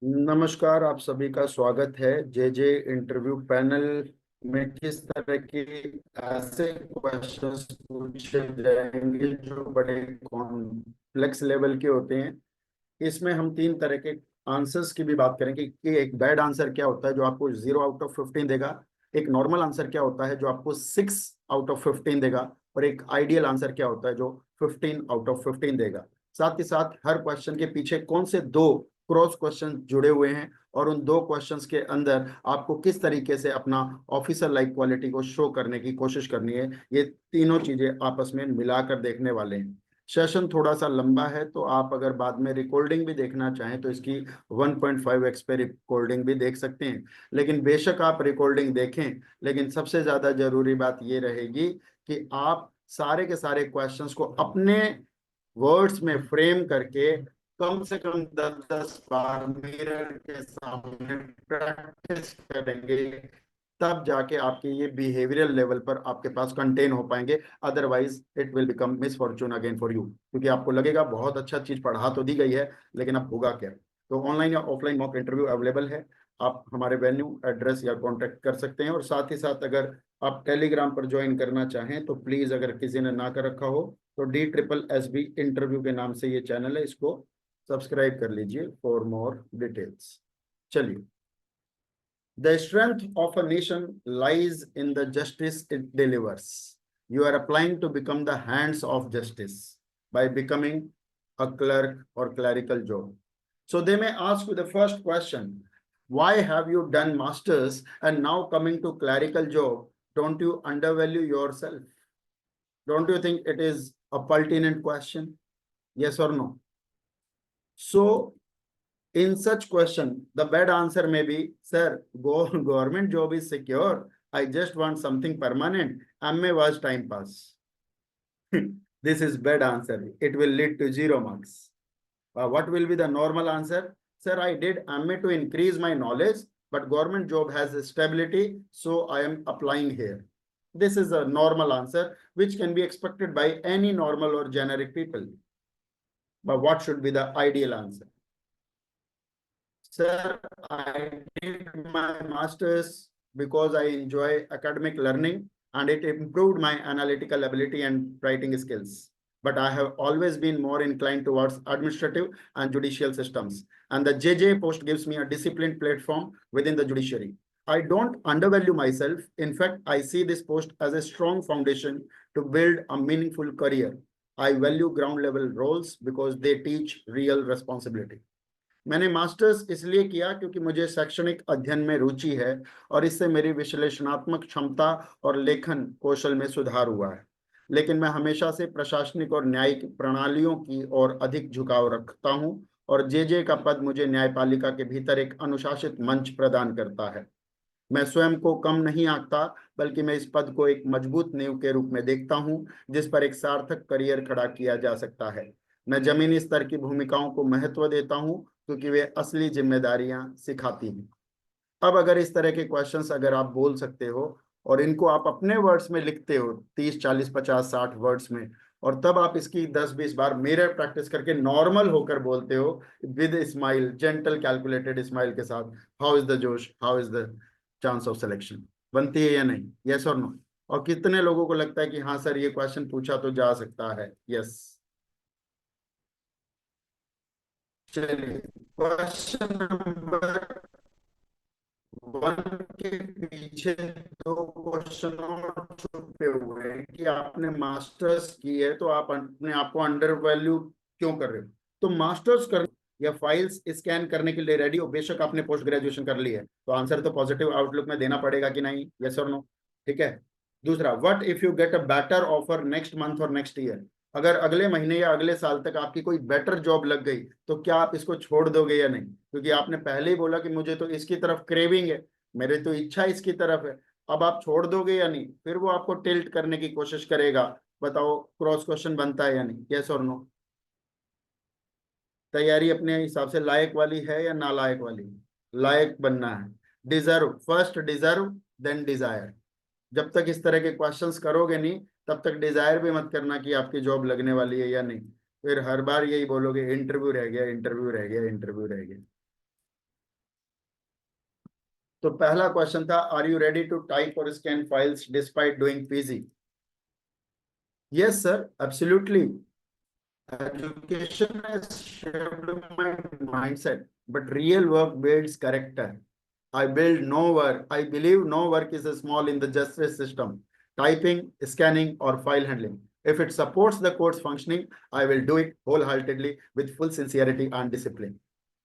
नमस्कार, आप सभी का स्वागत है। जे जे इंटरव्यू पैनल में किस तरह के ऐसे क्वेश्चंस पूछे जाएंगे जो बड़े कॉम्प्लेक्स लेवल के होते हैं। इसमें हम तीन तरह के आंसर्स की भी बात करेंगे कि एक बैड आंसर क्या होता है जो आपको 0 आउट ऑफ 15 देगा, एक नॉर्मल आंसर क्या होता है जो आपको 6 आउट ऑफ 15 देगा, और एक आइडियल आंसर क्या होता है जो 15 आउट ऑफ 15 देगा। साथ ही साथ हर क्वेश्चन के पीछे कौन से दो क्रॉस क्वेश्चन जुड़े हुए हैं, और उन दो क्वेश्चंस के अंदर आपको किस तरीके से अपना ऑफिसर लाइक क्वालिटी को शो करने की कोशिश करनी है, ये तीनों चीजें आपस में मिलाकर देखने वाले हैं। सेशन थोड़ा सा लंबा है, तो आप अगर बाद में रिकॉर्डिंग भी देखना चाहें तो इसकी 1.5x पे रिकॉर्डिंग भी देख सकते हैं। लेकिन बेशक आप रिकॉर्डिंग देखें, लेकिन सबसे ज्यादा जरूरी बात ये रहेगी कि आप सारे के सारे क्वेश्चंस को अपने वर्ड्स में फ्रेम करके कम से कम 10-10 बार मिरर के सामने प्रैक्टिस करेंगे, तब जाके आपके ये बिहेवियरल लेवल पर आपके पास कंटेन हो पाएंगे। Otherwise it will become miss Fortune again for you, क्योंकि आपको लगेगा बहुत अच्छा चीज पढ़ा तो दी गई है, लेकिन अब होगा क्या। तो ऑनलाइन या ऑफलाइन मॉक इंटरव्यू अवेलेबल है। आप हमारे वेन्यू एड्रेस या कॉन्टेक्ट कर सकते हैं, और साथ ही साथ अगर आप टेलीग्राम पर ज्वाइन करना चाहें तो प्लीज, अगर किसी ने ना कर रखा हो तो DSSB इंटरव्यू के नाम से ये चैनल है, इसको सब्सक्राइब कर लीजिए फॉर मोर डिटेल्स। चलिए, the strength of a nation lies in the justice it delivers. You are applying to become the hands of justice by becoming a clerk or clerical job. So they may ask you the first question, why have you done masters and now coming to clerical job? Don't you undervalue yourself? Don't you think it is a pertinent question? Yes or no? So in such question, the bad answer may be, sir, government job is secure. I just want something permanent. MA was time pass. This is bad answer. It will lead to 0 marks. What will be the normal answer? Sir, I did MA to increase my knowledge, but government job has stability, so I am applying here. This is a normal answer, which can be expected by any normal or generic people. But what should be the ideal answer? Sir, I did my master's because I enjoy academic learning and it improved my analytical ability and writing skills. But I have always been more inclined towards administrative and judicial systems. And the JJ post gives me a disciplined platform within the judiciary. I don't undervalue myself. In fact, I see this post as a strong foundation to build a meaningful career. I value ground level roles because they teach real responsibility. मैंने masters इसलिए किया क्योंकि मुझे शैक्षणिक अध्ययन में रुचि है और इससे मेरी विश्लेषणात्मक क्षमता और लेखन कौशल में सुधार हुआ है। लेकिन मैं हमेशा से प्रशासनिक और न्यायिक प्रणालियों की ओर अधिक झुकाव रखता हूं, और जेजे का पद मुझे न्यायपालिका के भीतर एक अनुशासित मंच प्रदान करता है। मैं स्वयं को कम नहीं आंकता, बल्कि मैं इस पद को एक मजबूत नींव के रूप में देखता हूं जिस पर एक सार्थक करियर खड़ा किया जा सकता है। मैं जमीनी स्तर की भूमिकाओं को महत्व देता हूं क्योंकि वे असली जिम्मेदारियां सिखाती हैं। अब अगर इस तरह के क्वेश्चंस अगर आप बोल सकते हो और इनको आप अपने वर्ड्स में लिखते हो, 30 40 50 60 वर्ड्स में, और तब आप इसकी 10 20 बार मिरर प्रैक्टिस करके नॉर्मल होकर बोलते हो with smile, gentle calculated smile के साथ, हाउ इज द जोश, how is the chance of selection, बनती है या नहीं? यस और नो? और कितने लोगों को लगता है कि हाँ सर, ये क्वेश्चन पूछा तो जा सकता है? यस। चलिए, क्वेश्चन नंबर 1 के पीछे दो क्वेश्चन और छुपे हुए हैं कि आपने मास्टर्स की है तो आप अपने आप को अंडर वैल्यू क्यों कर रहे हो। तो मास्टर्स कर या फाइल्स स्कैन करने के लिए रेडी हो, बेशक आपने पोस्ट ग्रेजुएशन कर ली है, तो आंसर तो पॉजिटिव आउटलुक में देना पड़ेगा कि नहीं? यस और नो? ठीक है। दूसरा, what if you get a better offer next month और नेक्स्ट ईयर? अगर अगले महीने या अगले साल तक आपकी कोई बेटर जॉब लग गई तो क्या आप इसको छोड़ दोगे या नहीं? क्योंकि आपने पहले ही बोला कि मुझे तो इसकी तरफ क्रेविंग है, मेरी तो इच्छा इसकी तरफ है। अब आप छोड़ दोगे या नहीं? फिर वो आपको टिल्ट करने की कोशिश करेगा। बताओ, क्रॉस क्वेश्चन बनता है या नहीं? यस और नो? तैयारी अपने हिसाब से लायक वाली है या नालायक वाली? लायक बनना है। Deserve, first deserve then desire. जब तक इस तरह के क्वेश्चंस करोगे नहीं, तब तक डिजायर भी मत करना कि आपकी जॉब लगने वाली है या नहीं। फिर हर बार यही बोलोगे, इंटरव्यू रह गया, इंटरव्यू रह गया, इंटरव्यू रह गया। तो पहला क्वेश्चन था, are you ready to type और scan files despite doing PG? Yes sir, absolutely. Education has shaped my mindset, but real work builds character. I build no work. I believe no work is small in the justice system. Typing, scanning, or file handling. If it supports the court's functioning, I will do it wholeheartedly with full sincerity and discipline.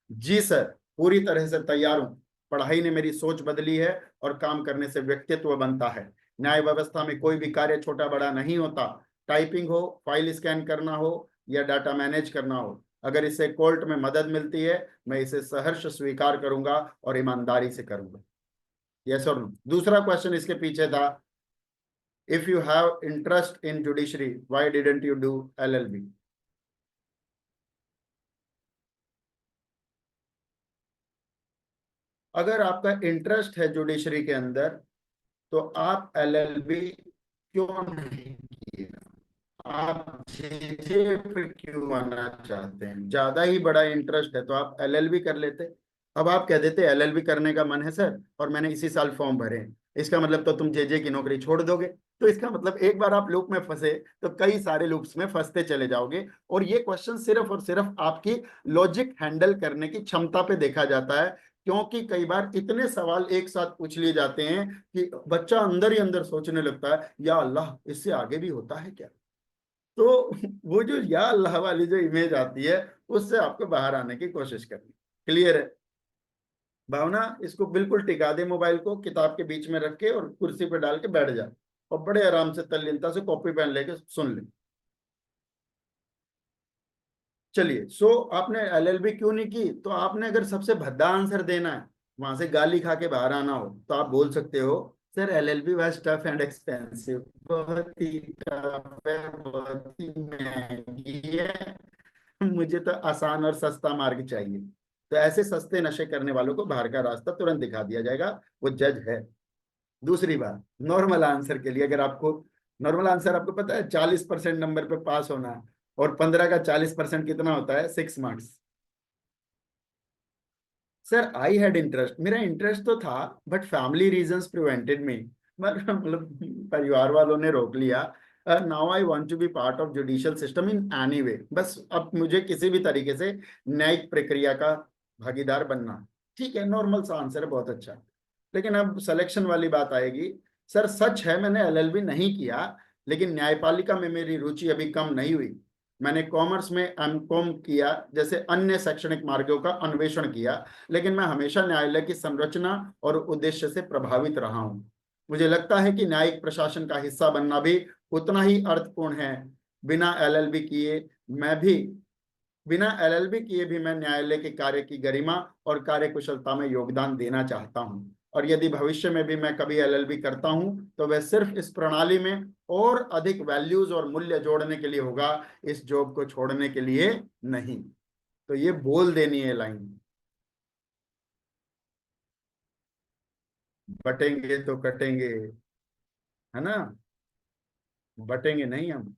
जी sir, पूरी तरह से तैयार हूं। पढ़ाई ने मेरी सोच बदली है और काम करने से व्यक्तित्व बनता है। न्याय व्यवस्था में कोई भी कार्य छोटा बड़ा नहीं होता। टाइपिंग हो, फाइल स्कैन करना हो या डाटा मैनेज करना हो, अगर इससे कोर्ट में मदद मिलती है, मैं इसे सहर्ष स्वीकार करूंगा और ईमानदारी से करूंगा। यस और नो। दूसरा क्वेश्चन इसके पीछे था, if you have interest in judiciary, why didn't you do LLB? अगर आपका इंटरेस्ट है जुडिशरी के अंदर, तो आप एलएलबी क्यों नहीं किए? आप जेजे पे क्यों आना चाहते हैं? ज्यादा ही बड़ा इंटरेस्ट है तो आप एलएलबी कर लेते। अब आप कह देते एलएलबी करने का मन है सर, और मैंने इसी साल फॉर्म भरे हैं, इसका मतलब तो तुम जेजे की नौकरी छोड़ दोगे। तो इसका मतलब एक बार आप लूप में फंसे तो कई सारे लूप्स में फंसते चले जाओगे। और ये क्वेश्चन सिर्फ और सिर्फ आपकी लॉजिक हैंडल करने की क्षमता पे देखा जाता है, क्योंकि कई बार इतने सवाल एक साथ पूछ लिए जाते हैं कि बच्चा अंदर ही अंदर सोचने लगता है, या अल्लाह, इससे आगे भी होता है क्या? तो वो जो या अल्लाह वाली जो इमेज आती है, उससे आपको बाहर आने की कोशिश करनी। क्लियर है भावना? इसको बिल्कुल टिका दे, मोबाइल को किताब के बीच में रख के और कुर्सी पे डाल के बैठ जा, और बड़े आराम से तल्लीनता से कॉपी पेन लेके सुन ले। चलिए, सो आपने एलएलबी क्यों नहीं की? तो आपने अगर सबसे भद्दा आंसर देना है, वहां से गाली खा के बाहर आना हो, तो आप बोल सकते हो, sir LLB was tough and expensive, बहुत ही टफ है, बहुत ही महंगी है, मुझे तो आसान और सस्ता मार्ग चाहिए। तो ऐसे सस्ते नशे करने वालों को बाहर का रास्ता तुरंत दिखा दिया जाएगा, वो जज है। दूसरी बात, नॉर्मल आंसर के लिए, अगर आपको नॉर्मल आंसर, आपको पता है 40% नंबर पे पास होना है, और 15 का 40% कितना होता है? 6 marks. Sir I had interest, मेरा इंटरेस्ट तो था, but family reasons prevented me. मतलब परिवार वालों ने रोक लिया। Now I want to be part of judicial system in any way. बस अब मुझे किसी भी तरीके से न्यायिक प्रक्रिया का भागीदार बनना। ठीक है, नॉर्मल सा आंसर है, बहुत अच्छा। लेकिन अब सिलेक्शन वाली बात आएगी। सर सच है, मैंने एलएलबी नहीं किया, लेकिन न्यायपालिका में मेरी रुचि अभी कम नहीं हुई। मैंने कॉमर्स में एमकॉम किया, जैसे अन्य शैक्षणिक मार्गों का अन्वेषण किया, लेकिन मैं हमेशा न्यायालय की संरचना और उद्देश्य से प्रभावित रहा हूं। मुझे लगता है कि न्यायिक प्रशासन का हिस्सा बनना भी उतना ही अर्थपूर्ण है। बिना एलएलबी किए मैं भी बिना एलएलबी किए भी मैं न्यायालय के कार्य की गरिमा और कार्यकुशलता में योगदान देना चाहता हूं। और यदि भविष्य में भी मैं कभी एलएलबी करता हूं, तो वह सिर्फ इस प्रणाली में और अधिक वैल्यूज और मूल्य जोड़ने के लिए होगा, इस जॉब को छोड़ने के लिए नहीं। तो ये बोल देनी है लाइन। बटेंगे तो कटेंगे, है ना? बटेंगे नहीं हम।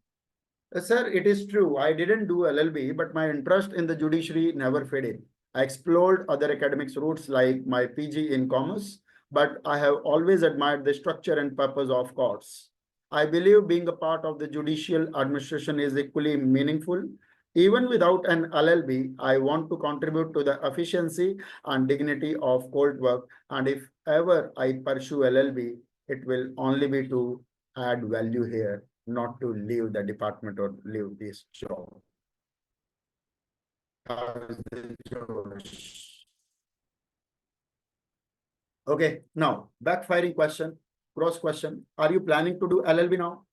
Sir, it is true. I didn't do LLB, but my interest in the judiciary never faded. I explored other academics routes like my PG in commerce, but I have always admired the structure and purpose of courts. I believe being a part of the judicial administration is equally meaningful. Even without an LLB, I want to contribute to the efficiency and dignity of court work. And if ever I pursue LLB, it will only be to add value here, not to leave the department or leave this job. Okay, now backfiring question, cross question. Are you planning to do LLB now?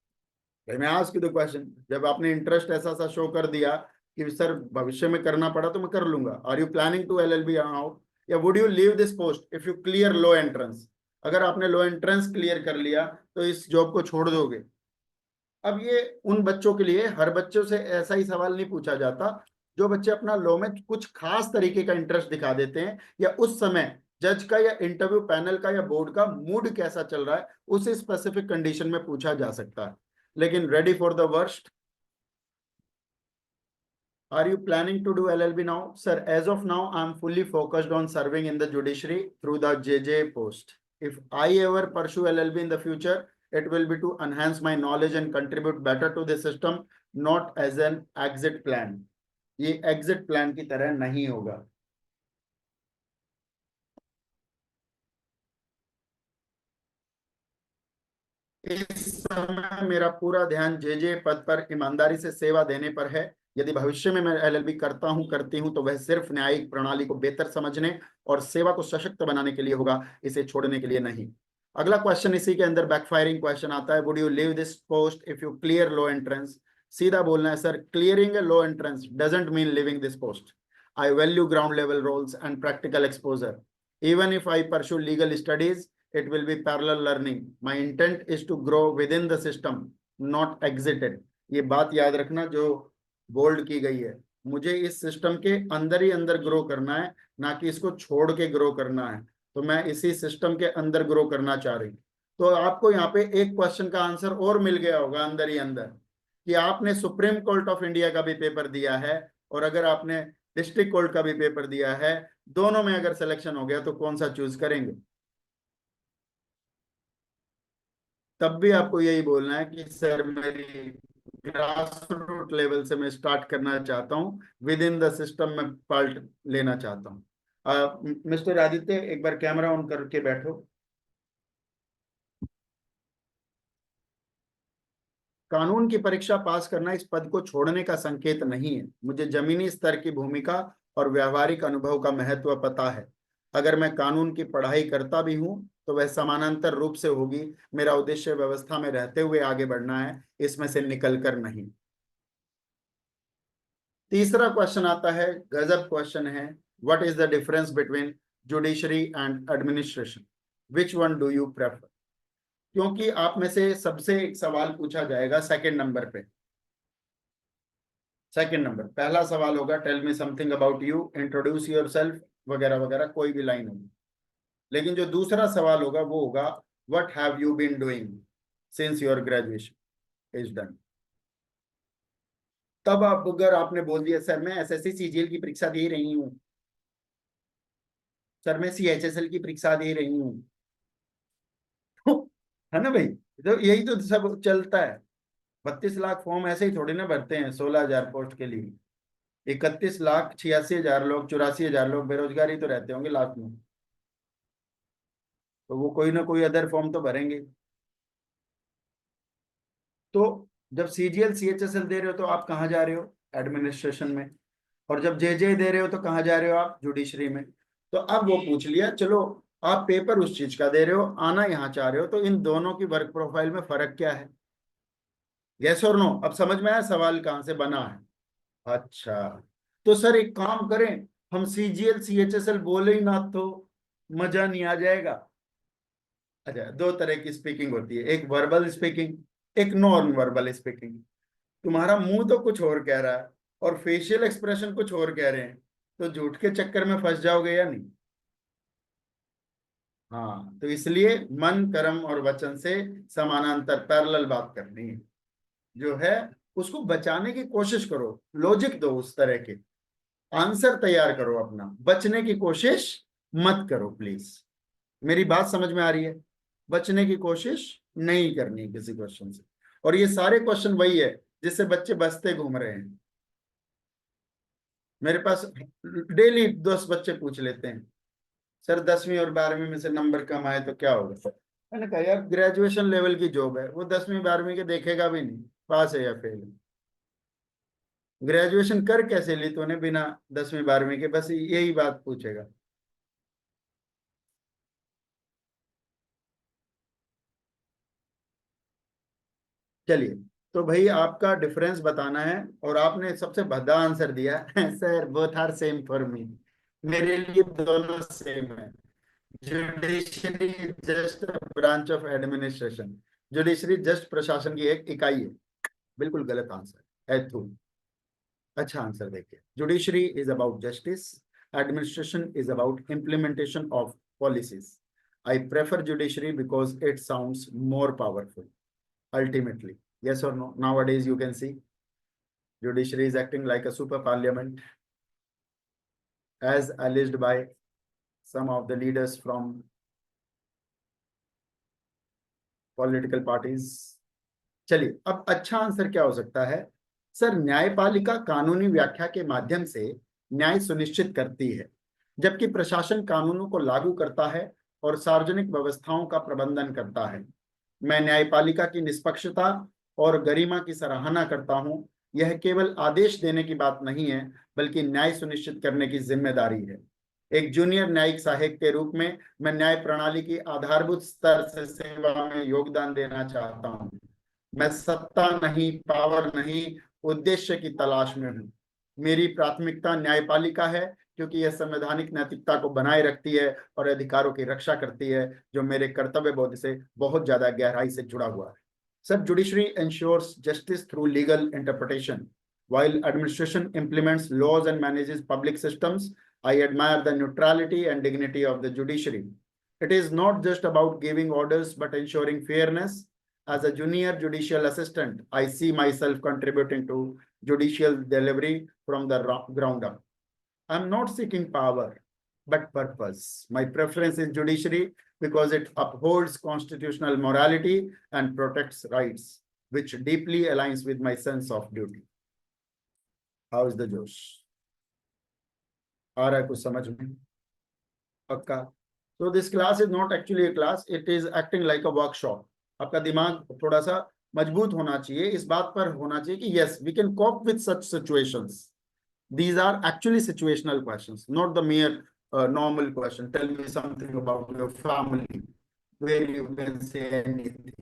Let me ask you the question. जब आपने interest ऐसा सा show कर दिया कि sir भविष्य में करना पड़ा तो मैं कर लूंगा, are you planning to LLB now, या would you leave this post if you clear law entrance? अगर आपने लो एंट्रेंस क्लियर कर लिया तो इस जॉब को छोड़ दोगे? अब ये उन बच्चों के लिए, हर बच्चों से ऐसा ही सवाल नहीं पूछा जाता। जो बच्चे अपना लॉ में कुछ खास तरीके का इंटरेस्ट दिखा देते हैं, या उस समय जज का या इंटरव्यू पैनल का या बोर्ड का मूड कैसा चल रहा है, उस स्पेसिफिक कंडीशन में पूछा जा सकता है। लेकिन ready for the worst? Are you planning to do LLB now? Sir, as of now, I'm fully focused on serving in the judiciary through the JJ post. If I ever pursue LLB in the future, it will be to enhance my knowledge and contribute better to the system, not as an exit plan. ये exit plan की तरह नहीं होगा. इस समय मेरा पूरा ध्यान जे पद पर ईमानदारी से सेवा देने पर है. यदि भविष्य में मैं एलएलबी करती हूं तो वह सिर्फ न्यायिक प्रणाली को बेहतर समझने और सेवा को सशक्त बनाने के लिए होगा, इसे छोड़ने के लिए नहीं. अगला क्वेश्चन इसी के अंदर बैकफायरिंग क्वेश्चन आता है. Would you leave this post if you clear law entrance? सीधा बोलना है sir, clearing a law entrance doesn't mean leaving this post. I value ground level roles and practical exposure. Even if I pursue legal studies, it will be parallel learning. My intent is to grow within the system, not exit it. ये बात याद रखना जो bold की गई है. मुझे इस सिस्टम के अंदर ही अंदर ग्रो करना है, ना कि इसको छोड़ के ग्रो करना है. तो मैं इसी सिस्टम के अंदर ग्रो करना चाह रही. तो आपको यहाँ पे एक क्वेश्चन का आंसर और मिल गया होगा अंदर ही अंदर, कि आपने सुप्रीम कोर्ट ऑफ इंडिया का भी पेपर दिया है और अगर आपने डिस्ट्रिक्ट कोर्ट का भी पेपर दिया है, दोनों में अगर सिलेक्शन हो गया तो कौन सा चूज करेंगे? तब भी आपको यही बोलना है कि सर मेरी ग्रास रूट लेवल से मैं स्टार्ट करना चाहता हूँ, विद इन द सिस्टम में पार्ट लेना चाहता हूँ. मिस्टर आदित्य, एक बार कैमरा ऑन करके बैठो. कानून की परीक्षा पास करना इस पद को छोड़ने का संकेत नहीं है. मुझे जमीनी स्तर की भूमिका और व्यवहारिक अनुभव का महत्व पता है. अगर मैं कानून की पढ़ाई करता भी हूं तो वह समानांतर रूप से होगी. मेरा उद्देश्य व्यवस्था में रहते हुए आगे बढ़ना है, इसमें से निकलकर नहीं. तीसरा क्वेश्चन आता है, गजब क्वेश्चन है. What is the difference between judiciary and administration? Which one do you prefer? क्योंकि आप में से सबसे एक सवाल पूछा जाएगा सेकंड नंबर पे. सेकंड नंबर, पहला सवाल होगा tell me something about you, introduce yourself वगैरह वगैरह, कोई भी लाइन होगी. लेकिन जो दूसरा सवाल होगा वो होगा what have you been doing since your graduation is done. तब आप अगर आपने बोल दिया सर मैं एसएससी सीजीएल की परीक्षा दे रही हूँ, सर मैं सीएचएसएल की परीक्षा दे रही हूँ, है ना भाई? तो यही तो सब चलता है. 32 लाख फॉर्म ऐसे ही थोड़ी ना भरते हैं 16,000 पोस्ट के लिए. 31 लाख 86,000 लोग, 84,000 लोग बेरोजगार ही तो रहते होंगे लाख में. तो वो कोई ना कोई अदर फॉर्म तो भरेंगे. तो जब सीजीएल सीएचएसएल दे रहे हो तो आप कहाँ जा रहे हो? एडमिनिस्ट्रेशन में. और जब जेजे दे रहे हो तो कहाँ जा रहे हो आप? जुडिशरी में. तो अब वो पूछ लिया, चलो आप पेपर उस चीज का दे रहे हो, आना यहाँ चाह रहे हो, तो इन दोनों की वर्क प्रोफाइल में फर्क क्या है? यस और नो? अब समझ में आया सवाल कहाँ से बना है? अच्छा, तो सर एक काम करें, हम सीजीएल सीएचएसएल बोले ही ना तो मजा नहीं आ जाएगा. अच्छा, दो तरह की स्पीकिंग होती है, एक वर्बल स्पीकिंग, एक नॉन वर्बल स्पीकिंग. तुम्हारा मुंह तो कुछ और कह रहा है और फेशियल एक्सप्रेशन कुछ और कह रहे हैं, तो झूठ के चक्कर में फंस जाओगे या नहीं? हाँ, तो इसलिए मन कर्म और वचन से समानांतर पैरेलल बात करनी है. जो है उसको बचाने की कोशिश करो, लॉजिक दो उस तरह के, आंसर तैयार करो अपना, बचने की कोशिश मत करो प्लीज. मेरी बात समझ में आ रही है? बचने की कोशिश नहीं करनी किसी क्वेश्चन से. और ये सारे क्वेश्चन वही है जिससे बच्चे बचते घूम रहे हैं. मेरे पास डेली 10 बच्चे पूछ लेते हैं, सर 10वीं और 12वीं में से नंबर कम आए तो क्या होगा सर? मैंने कहा यार ग्रेजुएशन लेवल की जॉब है, वो 10वीं 12वीं के देखेगा भी नहीं पास है या फेल है. ग्रेजुएशन कर कैसे ली तूने बिना 10वीं 12वीं के? बस यही बात पूछेगा. चलिए, तो भाई आपका डिफरेंस बताना है और आपने सबसे भद्दा आंसर दिया sir both are same for me. मेरे लिए दोनों सेम है. Judiciary just branch of administration. Judiciary just प्रशासन की एक इकाई है. बिल्कुल गलत आंसर है तू. अच्छा आंसर देखिए, judiciary is about justice, administration is about implementation of policies. I prefer judiciary because it sounds more powerful ultimately. Yes or no? Nowadays you can see. Judiciary is acting like a super parliament, as alleged by some of the leaders from political parties. चलिए, अब अच्छा answer क्या हो सकता है? Sir, न्यायपालिका कानूनी व्याख्या के माध्यम से न्याय सुनिश्चित करती है, जबकि प्रशासन कानूनों को लागू करता है और सार्वजनिक व्यवस्थाओं का प्रबंधन करता है। मैं न्यायपालिका की निष्पक्षता और गरिमा की सराहना करता हूं। यह केवल आदेश देने की बात नहीं है, बल्कि न्याय सुनिश्चित करने की जिम्मेदारी है। एक जूनियर न्यायिक सहायक के रूप में मैं न्याय प्रणाली की आधारभूत स्तर से सेवा में योगदान देना चाहता हूं। मैं सत्ता नहीं, पावर नहीं, उद्देश्य की तलाश में हूं। मेरी प्राथमिकता न्यायपालिका है, क्योंकि यह संवैधानिक नैतिकता को बनाए रखती है और अधिकारों की रक्षा करती है, जो मेरे कर्तव्य बोध से बहुत ज्यादा गहराई से जुड़ा हुआ है। Sir, judiciary ensures justice through legal interpretation, while administration implements laws and manages public systems. I admire the neutrality and dignity of the judiciary. It is not just about giving orders, but ensuring fairness. As a junior judicial assistant, I see myself contributing to judicial delivery from the ground up. I'm not seeking power, but purpose. My preference is judiciary because it upholds constitutional morality and protects rights, which deeply aligns with my sense of duty. How is the Josh? आ रहा है कुछ समझ में? पक्का? So this class is not actually a class, it is acting like a workshop. आपका दिमाग थोड़ा सा मजबूत होना चाहिए, इस बात पर होना चाहिए कि yes, we can cope with such situations. These are actually situational questions, not the mere normal question. Tell me something about your family, where you can say anything.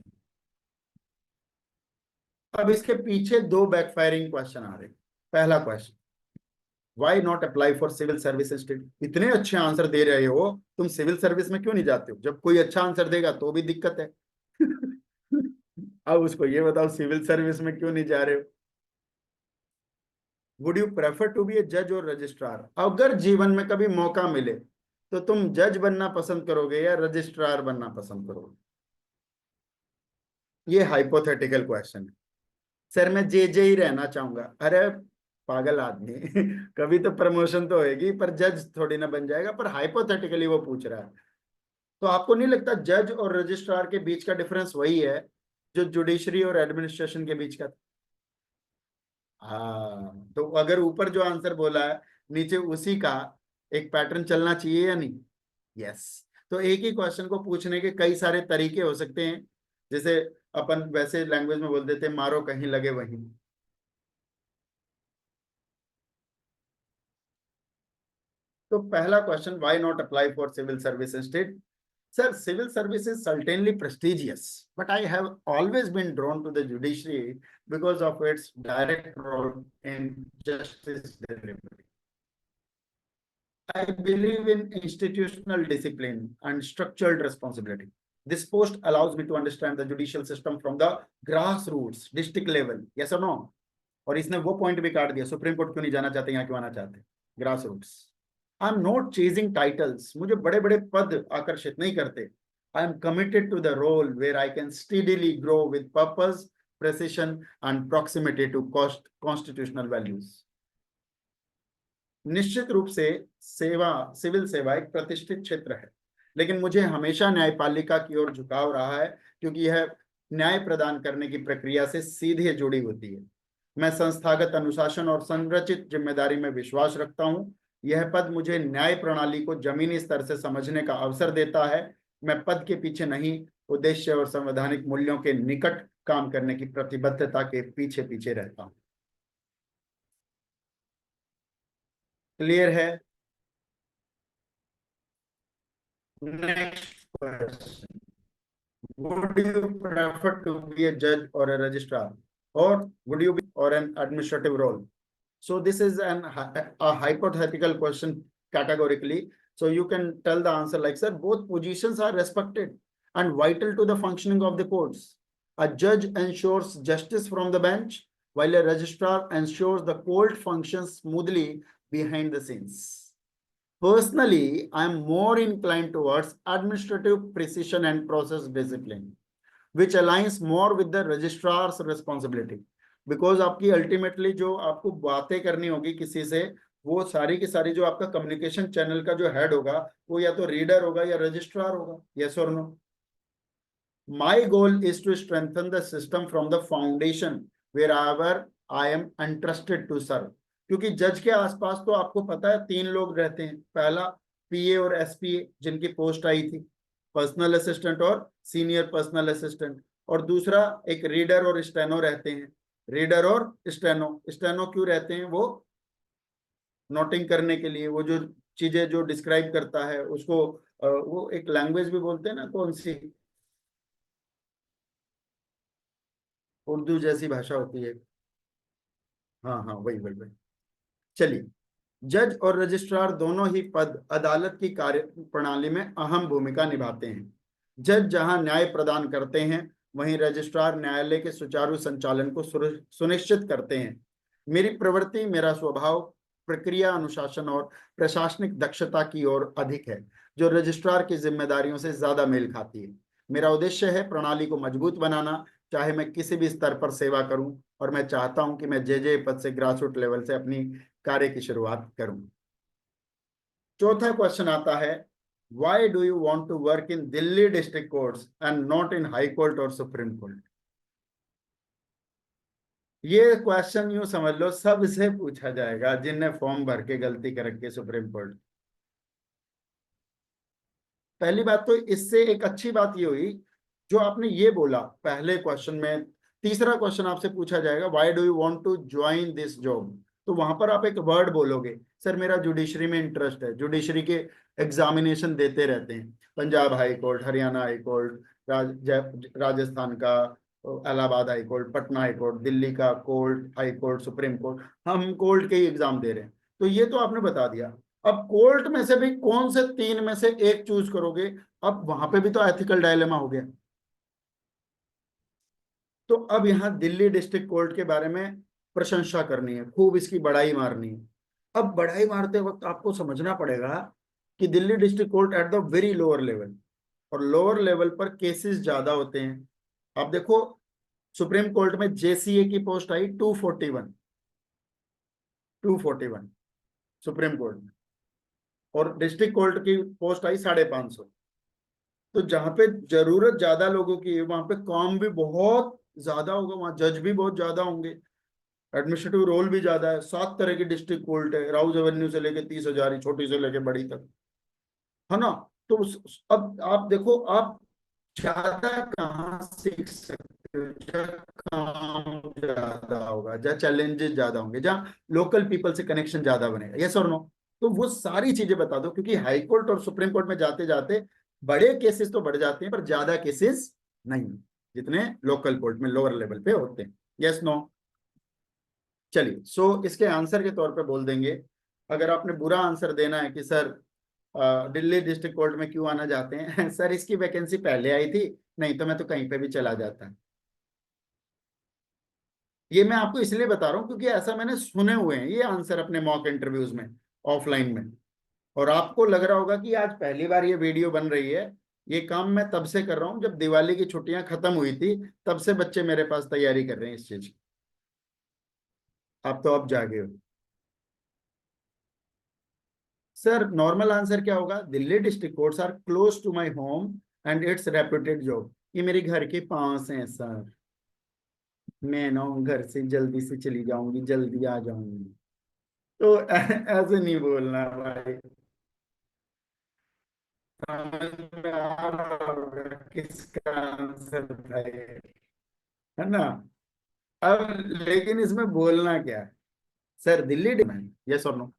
अब इसके पीछे दो बैकफायरिंग क्वेश्चन आ रहे हैं। पहला question, why not apply for civil service institute? इतने अच्छे answer दे रहे हो, तुम सिविल सर्विस में क्यों नहीं जाते हो? जब कोई अच्छा आंसर देगा तो भी दिक्कत है। अब उसको ये बताओ, सिविल सर्विस में क्यों नहीं जा रहे हो? Would you prefer to be a जज और रजिस्ट्रार? अगर जीवन में कभी मौका मिले तो तुम जज बनना पसंद करोगे या रजिस्ट्रार बनना पसंद करोगे? ये हाइपोथेटिकल क्वेश्चन है। सर, मैं जे ही रहना चाहूंगा। अरे पागल आदमी, कभी तो प्रमोशन तो होगी, पर जज थोड़ी ना बन जाएगा। पर हाइपोथेटिकली वो पूछ रहा है। तो आपको नहीं लगता जज और रजिस्ट्रार के बीच का डिफरेंस वही है जो जुडिशरी और एडमिनिस्ट्रेशन के बीच का? हाँ, तो अगर ऊपर जो आंसर बोला है, नीचे उसी का एक पैटर्न चलना चाहिए या नहीं? यस। तो एक ही क्वेश्चन को पूछने के कई सारे तरीके हो सकते हैं। जैसे अपन वैसे लैंग्वेज में बोल देते हैं, मारो कहीं लगे वहीं। तो पहला question, why not apply for civil service institute? Sir, civil service is certainly prestigious, but I have always been drawn to the judiciary because of its direct role in justice delivery. I believe in institutional discipline and structured responsibility. This post allows me to understand the judicial system from the grassroots, district level. Yes or no? और इसने वो point भी काट दिया, supreme court क्यों नहीं जाना चाहते, यहाँ क्यों आना चाहते? Grass roots. I am not chasing titles, मुझे बड़े बड़े पद आकर्षित नहीं करते। I am committed to the role where I can steadily grow with purpose, precision and proximity to constitutional values. निश्चित रूप से सिविल सेवा एक प्रतिष्ठित क्षेत्र है, लेकिन मुझे हमेशा न्यायपालिका की ओर झुकाव रहा है, क्योंकि यह न्याय प्रदान करने की प्रक्रिया से सीधे जुड़ी होती है। मैं संस्थागत अनुशासन और संरचित जिम्मेदारी में विश्वास रखता हूं। यह पद मुझे न्याय प्रणाली को जमीनी स्तर से समझने का अवसर देता है। मैं पद के पीछे नहीं, उद्देश्य और संवैधानिक मूल्यों के निकट काम करने की प्रतिबद्धता के पीछे पीछे रहता हूं। क्लियर है? Next question, would you prefer to be a judge or a registrar, or would you be or an administrative role? So this is a hypothetical question categorically. So you can tell the answer like, sir, both positions are respected and vital to the functioning of the courts. A judge ensures justice from the bench, while a registrar ensures the court functions smoothly behind the scenes. Personally, I am more inclined towards administrative precision and process discipline, which aligns more with the registrar's responsibility. Because आपकी ultimately जो आपको बातें करनी होगी किसी से, वो सारी की सारी जो आपका कम्युनिकेशन चैनल का जो हेड होगा वो या तो रीडर होगा या रजिस्ट्रार होगा। यस और no? My goal is to strengthen the system from the foundation wherever I am entrusted to serve. क्योंकि जज के आसपास तो आपको पता है तीन लोग रहते हैं। पहला पीए और एसपीए जिनकी पोस्ट आई थी, पर्सनल असिस्टेंट और सीनियर पर्सनल असिस्टेंट। और दूसरा एक रीडर और स्टेनो रहते हैं। रीडर और स्टेनो, स्टेनो क्यों रहते हैं? वो नोटिंग करने के लिए, वो जो चीजें जो डिस्क्राइब करता है उसको वो एक लैंग्वेज भी बोलते हैं ना, कौन सी उर्दू जैसी भाषा होती है। हाँ हाँ, वही वही वही। चलिए, जज और रजिस्ट्रार दोनों ही पद अदालत की कार्य प्रणाली में अहम भूमिका निभाते हैं। जज जहां न्याय प्रदान करते हैं, वहीं रजिस्ट्रार न्यायालय के सुचारू संचालन को सुनिश्चित करते हैं। मेरी प्रवृत्ति, मेरा स्वभाव प्रक्रिया अनुशासन और प्रशासनिक दक्षता की ओर अधिक है, जो रजिस्ट्रार की जिम्मेदारियों से ज्यादा मेल खाती है। मेरा उद्देश्य है प्रणाली को मजबूत बनाना, चाहे मैं किसी भी स्तर पर सेवा करूं, और मैं चाहता हूं कि मैं जे पद से ग्रासरूट लेवल से अपनी कार्य की शुरुआत करूं। चौथा क्वेश्चन आता है, why do you want to work in Delhi district courts and not in high court और सुप्रीम कोर्ट? ये क्वेश्चन यूं समझ लो सबसे पूछा जाएगा जिनने फॉर्म भर के गलती कर रखी है सुप्रीम कोर्ट। पहली बात तो इससे एक अच्छी बात ये हुई जो आपने ये बोला पहले क्वेश्चन में। तीसरा क्वेश्चन आपसे पूछा जाएगा, why do you want to join this job? तो वहां पर आप एक वर्ड बोलोगे, सर मेरा जुडिशरी में इंटरेस्ट है। जुडिशरी के एग्जामिनेशन देते रहते हैं, Punjab high court, Haryana high court, Rajasthan का Allahabad high court, Patna high court, Delhi का court high court, supreme court. हम कोर्ट के ही एग्जाम दे रहे हैं। तो ये तो आपने बता दिया। अब कोर्ट में से भी कौन से तीन में से एक चूज करोगे? अब वहां पे भी तो एथिकल डायलेमा हो गया। तो अब यहाँ दिल्ली डिस्ट्रिक्ट कोर्ट के बारे में प्रशंसा करनी है, खूब इसकी बड़ाई मारनी है। अब बड़ाई मारते वक्त आपको समझना पड़ेगा कि Delhi district court at the very lower level, और लोअर लेवल पर केसेस ज्यादा होते हैं। आप देखो, सुप्रीम कोर्ट में जेसीए की पोस्ट आई 241, 241 सुप्रीम कोर्ट में, और डिस्ट्रिक्ट कोर्ट की पोस्ट आई 550। तो जहां पे जरूरत ज्यादा लोगों की है वहां पे काम भी बहुत ज्यादा होगा, वहां जज भी बहुत ज्यादा होंगे, एडमिनिस्ट्रेटिव रोल भी ज्यादा है। 7 तरह की डिस्ट्रिक्ट कोर्ट है, राउज एवेन्यू से लेके 30,000, छोटी से लेके बड़ी तक, है ना? तो अब आप देखो, आप ज्यादा कहाँ सीख सकते हो? जहाँ काम ज्यादा होगा, जहाँ चैलेंजेस ज्यादा होंगे, जहाँ लोकल पीपल से कनेक्शन ज्यादा बनेगा। यस और नो? तो वो सारी चीजें बता दो, क्योंकि हाई कोर्ट और सुप्रीम कोर्ट में जाते जाते बड़े केसेस तो बढ़ जाते हैं पर ज्यादा केसेस नहीं, जितने लोकल कोर्ट में लोअर लेवल पे होते हैं। Yes no? चलिए, सो इसके आंसर के तौर पे बोल देंगे, अगर आपने बुरा आंसर देना है कि सर दिल्ली डिस्ट्रिक्ट कोर्ट में क्यों आना चाहते हैं सर इसकी वैकेंसी पहले आई थी, नहीं तो मैं तो कहीं पे भी चला जाता। ये मैं आपको इसलिए बता रहा हूँ क्योंकि ऐसा मैंने सुने हुए हैं ये आंसर अपने मॉक इंटरव्यूज में, ऑफलाइन में। और आपको लग रहा होगा कि आज पहली बार ये वीडियो बन रही है। ये काम मैं तब से कर रहा हूँ जब दिवाली की छुट्टियां खत्म हुई थी, तब से बच्चे मेरे पास तैयारी कर रहे हैं इस चीज की। आप तो अब जागे हो। सर नॉर्मल आंसर क्या होगा? Delhi district courts are close to my home and it's reputed job. ये मेरे घर के पास है सर, मैं ना घर से जल्दी से चली जाऊंगी, जल्दी आ जाऊंगी। तो ऐसे नहीं बोलना भाई, समझ में आ रहा होगा किसका आंसर था ये, है ना? अब लेकिन इसमें बोलना क्या है? सर दिल्ली डिमांड, यस और नो?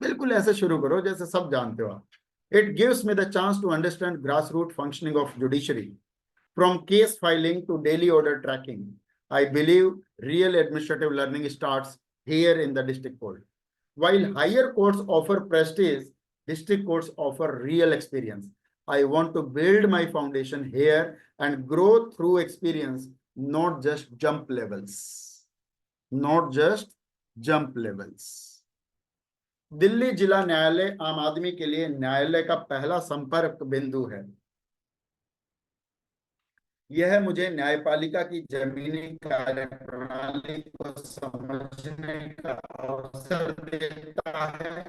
बिल्कुल ऐसे शुरू करो जैसे सब जानते हो आप। It gives me the chance to understand grass root functioning of judiciary from case filing to daily order tracking. I believe real administrative learning starts here in the district court. While higher courts offer prestige, district courts offer real experience. I want to build my foundation here and grow through experience, not just jump levels. Not just jump levels. Delhi जिला न्यायालय आम आदमी के लिए न्यायालय का पहला संपर्क बिंदु है। यह मुझे न्यायपालिका की जमीनी कार्य प्रणाली को समझने का अवसर देता है।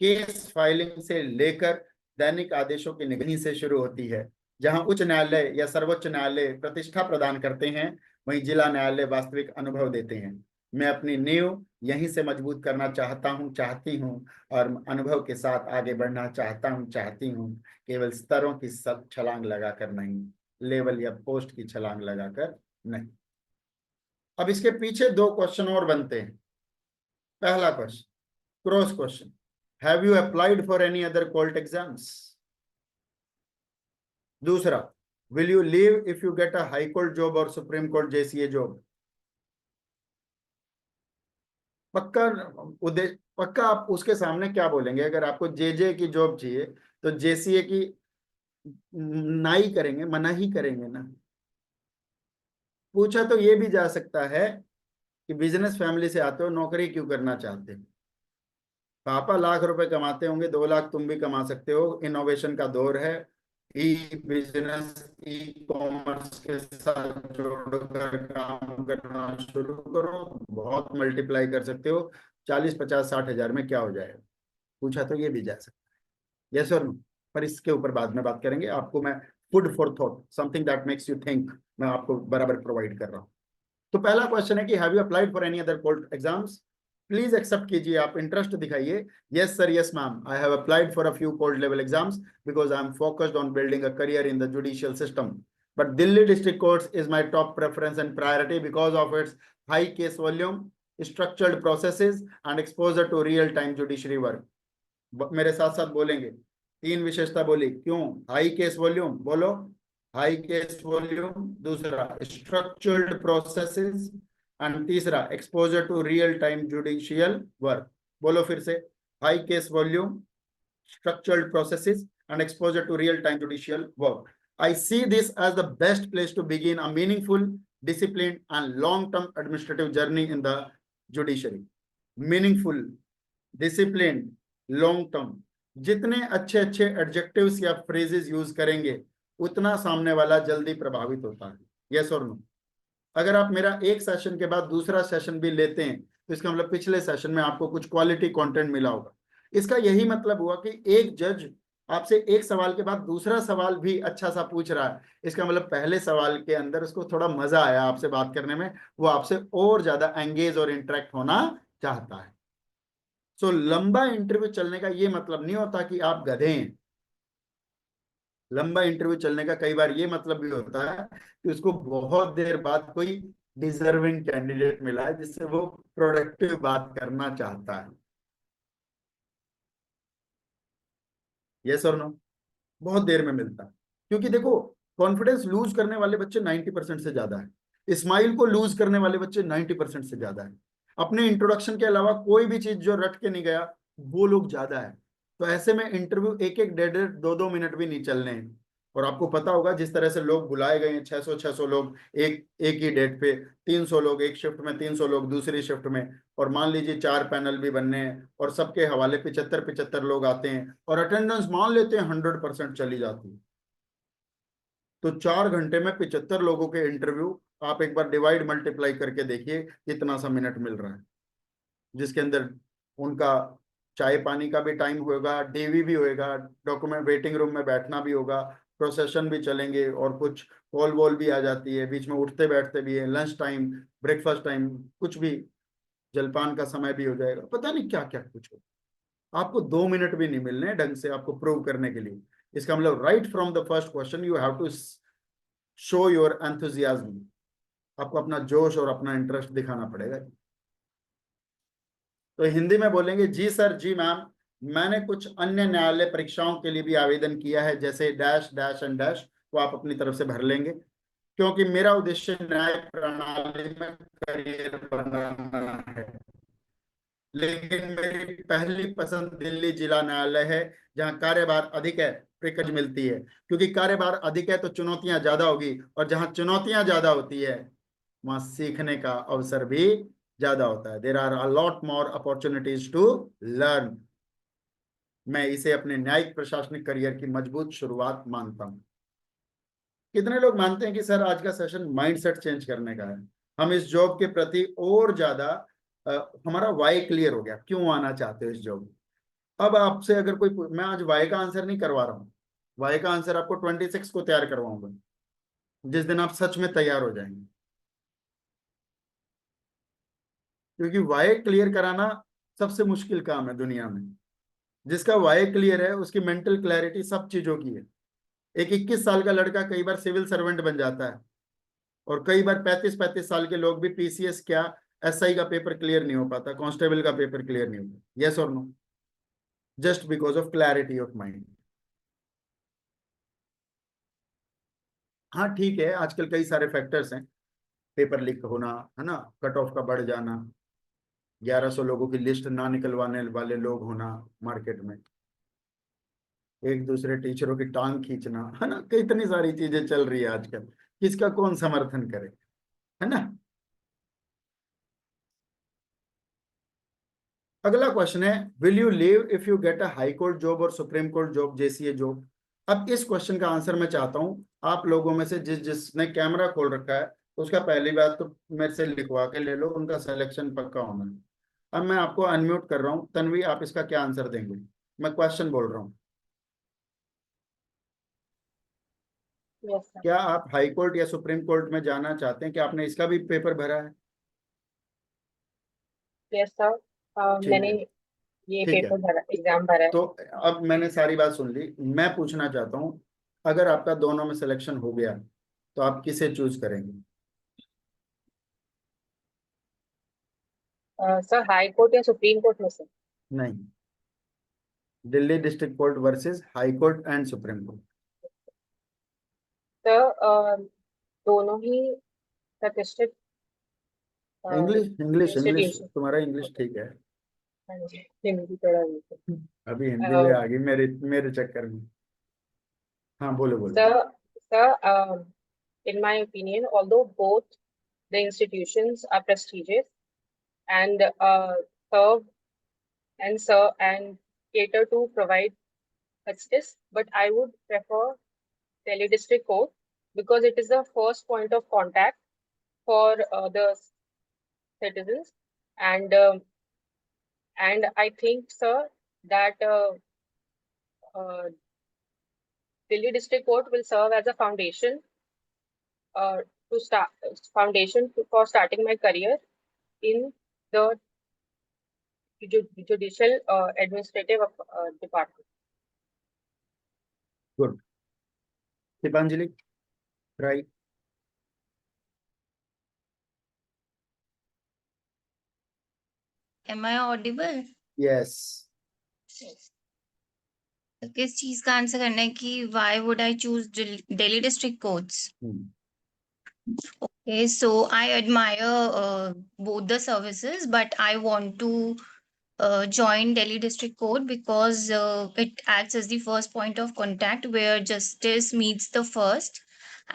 केस फाइलिंग से लेकर दैनिक आदेशों की निगरानी से शुरू होती है। जहां उच्च न्यायालय या सर्वोच्च न्यायालय प्रतिष्ठा प्रदान करते हैं, वहीं जिला न्यायालय वास्तविक अनुभव देते हैं। मैं अपनी नींव यहीं से मजबूत करना चाहता हूं, चाहती हूं, और अनुभव के साथ आगे बढ़ना चाहता हूं, चाहती हूं। केवल स्तरों की सब छलांग लगाकर नहीं, लेवल या पोस्ट की छलांग लगाकर नहीं। अब इसके पीछे दो क्वेश्चन और बनते हैं। पहला question, cross question, have you applied for any other court exams? दूसरा, will you leave if you get a high court job और सुप्रीम कोर्ट जेसीए जॉब? पक्का उद्देश्य, पक्का आप उसके सामने क्या बोलेंगे? अगर आपको जेजे की जॉब चाहिए तो जेसीए की ना ही करेंगे, मना ही करेंगे ना। पूछा तो ये भी जा सकता है कि बिजनेस फैमिली से आते हो, नौकरी क्यों करना चाहते हो? पापा लाख रुपए कमाते होंगे, 2 लाख तुम भी कमा सकते हो। इनोवेशन का दौर है। ई बिजनेस, ई कॉमर्स के साथ जोड़कर काम करना शुरू करो, बहुत मल्टीप्लाई कर सकते हो। 40, 50, 60 हजार में क्या हो जाएगा? पूछा तो ये भी जा सकता है। यस और नो? पर इसके ऊपर बाद में बात करेंगे। आपको मैं food for thought, something that makes you think, मैं आपको बराबर प्रोवाइड कर रहा हूँ। तो पहला क्वेश्चन है कि have you applied for any other court exams? Please accept कीजिए, आप इंटरेस्ट दिखाइए। Yes sir, yes ma'am, I have applied for a few court level exams because I am focused on building a career in the judicial system, but Delhi district courts is my top preference and priority because of its high case volume, structured processes and exposure to real time judiciary work। मेरे साथ साथ बोलेंगे। तीन विशेषता बोली, क्यों? High case volume, बोलो। High case volume, दूसरा स्ट्रक्चर्ड प्रोसेसेस, एंड तीसरा exposure to real time judicial work. बोलो फिर से। High case volume, structured processes, and exposure to real-time judicial work. I see this as the best place to begin a meaningful, disciplined, and long-term administrative journey in the judiciary. Meaningful, disciplined, long-term, जितने अच्छे अच्छे adjectives या phrases use करेंगे, उतना सामने वाला जल्दी प्रभावित होता है। यस और नो? अगर आप मेरा एक सेशन के बाद दूसरा सेशन भी लेते हैं, तो इसका मतलब पिछले सेशन में आपको कुछ क्वालिटी कंटेंट मिला होगा। इसका यही मतलब हुआ कि एक जज आपसे एक सवाल के बाद दूसरा सवाल भी अच्छा सा पूछ रहा है, इसका मतलब पहले सवाल के अंदर उसको थोड़ा मजा आया आपसे बात करने में, वो आपसे और ज्यादा एंगेज और इंटरेक्ट होना चाहता है। सो लंबा इंटरव्यू चलने का ये मतलब नहीं होता कि आप गधे हैं। लंबा इंटरव्यू चलने का कई बार ये मतलब भी होता है कि उसको बहुत देर बाद कोई डिजर्विंग कैंडिडेट मिला है जिससे वो प्रोडक्टिव बात करना चाहता है। यस और नो? बहुत देर में मिलता है। क्योंकि देखो, कॉन्फिडेंस लूज करने वाले बच्चे 90% से ज्यादा है, स्माइल को लूज करने वाले बच्चे 90% से ज्यादा है, अपने इंट्रोडक्शन के अलावा कोई भी चीज जो रट के नहीं गया वो लोग ज्यादा है। तो ऐसे में इंटरव्यू एक एक, डेढ़ डेढ़, 2-2 मिनट भी नहीं चलने हैं। और आपको पता होगा जिस तरह से लोग बुलाए गए हैं, 600 लोग एक एक ही डेट पे, 300 लोग एक शिफ्ट में, 300 लोग दूसरी शिफ्ट में, और मान लीजिए 4 पैनल भी बनने हैं और सबके हवाले 75-75 लोग आते हैं और अटेंडेंस मान लेते हैं 100% चली जाती है। तो 4 घंटे में 75 लोगों के इंटरव्यू, आप एक बार डिवाइड मल्टीप्लाई करके देखिए कितना सा मिनट मिल रहा है, जिसके अंदर उनका चाय पानी का भी टाइम होगा, डीवी भी होएगा, डॉक्यूमेंट वेटिंग रूम में बैठना भी होगा, प्रोसेशन भी चलेंगे, और कुछ कॉल वॉल भी आ जाती है बीच में, उठते बैठते भी है, लंच टाइम, ब्रेकफास्ट टाइम, कुछ भी, जलपान का समय भी हो जाएगा, पता नहीं क्या क्या कुछ हो। आपको 2 मिनट भी नहीं मिलने ढंग से आपको प्रूव करने के लिए। इसका मतलब right from the first question you have to show your enthusiasm. आपको अपना जोश और अपना इंटरेस्ट दिखाना पड़ेगा। तो हिंदी में बोलेंगे, जी सर, जी मैम, मैंने कुछ अन्य न्यायालय परीक्षाओं के लिए भी आवेदन किया है, जैसे डैश डैश एंड डैश, वो आप अपनी तरफ से भर लेंगे, क्योंकि मेरा उद्देश्य न्याय प्रणाली में करियर बनाना है। लेकिन मेरी पहली पसंद दिल्ली जिला न्यायालय है, जहां कार्यभार अधिक है, प्रिकज मिलती है। क्योंकि कार्यभार अधिक है तो चुनौतियां ज्यादा होगी, और जहां चुनौतियां ज्यादा होती है वहां सीखने का अवसर भी ज्यादा होता है। There are a lot more opportunities to learn. मैं इसे अपने न्यायिक प्रशासनिक करियर की मजबूत शुरुआत मानता हूं। कितने लोग मानते हैं कि सर आज का सेशन माइंडसेट चेंज करने का है, हम इस जॉब के प्रति और ज्यादा हमारा वाई क्लियर हो गया, क्यों आना चाहते हो इस जॉब। अब आपसे अगर कोई मैं आज वाई का आंसर नहीं करवा रहा हूँ, वाई का आंसर आपको 26 को तैयार करवाऊंगा, जिस दिन आप सच में तैयार हो जाएंगे। क्योंकि वाई क्लियर कराना सबसे मुश्किल काम है दुनिया में। जिसका वाई क्लियर है उसकी मेंटल क्लैरिटी सब चीजों की है। एक 21 साल का लड़का कई बार सिविल सर्वेंट बन जाता है, और कई बार 35-35 साल के लोग भी पीसीएस क्या एसआई का पेपर क्लियर नहीं हो पाता, कांस्टेबल का पेपर क्लियर नहीं होता। यस और no? Just because of clarity of mind. हाँ ठीक है, आजकल कई सारे फैक्टर्स हैं, पेपर लीक होना, है ना, कट ऑफ का बढ़ जाना, 1100 लोगों की लिस्ट ना निकलवाने वाले लोग होना मार्केट में, एक दूसरे टीचरों की टांग खींचना, है ना, कितनी सारी चीजें चल रही है आजकल, किसका कौन समर्थन करे, है ना। अगला क्वेश्चन है, will you leave if you get a high court job और supreme court job, JCA job. अब इस क्वेश्चन का आंसर मैं चाहता हूं आप लोगों में से जिसने कैमरा खोल रखा है उसका पहली बात तो मेरे से लिखवा के ले लो, उनका सिलेक्शन पक्का होना है। अब मैं आपको अनम्यूट कर रहा हूँ, तन्वी आप इसका क्या आंसर देंगे, मैं क्वेश्चन बोल रहा हूँ। Yes sir. क्या आप हाई कोर्ट या सुप्रीम कोर्ट में जाना चाहते हैं, क्या आपने इसका भी पेपर भरा है? यस सर, ठीक मैंने है। ये ठीक है, पेपर भरा, एग्जाम भरा है। तो अब मैंने सारी बात सुन ली, मैं पूछना चाहता हूँ, अगर आपका दोनों में सिलेक्शन हो गया तो आप किसे चूज करेंगे? सर हाई कोर्ट या सुप्रीम कोर्ट में से? नहीं, Delhi district court versus high court and supreme court. Sir दोनों ही प्रतिष्ठित इंग्लिश इंग्लिश इंग्लिश, इंस्टीट्यूशन। तुम्हारा इंग्लिश ठीक है। हाँ जी, हिंदी थोड़ा weak अभी हिंदी है। में आ गई मेरे मेरे चक्कर में। हाँ बोलो बोलो। Sir sir, in my opinion, although both the institutions are prestigious and serve and cater to provide justice, but I would prefer Delhi District Court because it is the first point of contact for the citizens, and I think, sir, that uh, Delhi District Court will serve as a uh, for starting my career in the judicial administrative department. Good. Deepanjali, right. Am I audible? Yes. किस चीज का answer करना है कि why would I choose Delhi district courts? Okay, so I admire both the services, but I want to join Delhi District Court because it acts as the first point of contact where justice meets the first.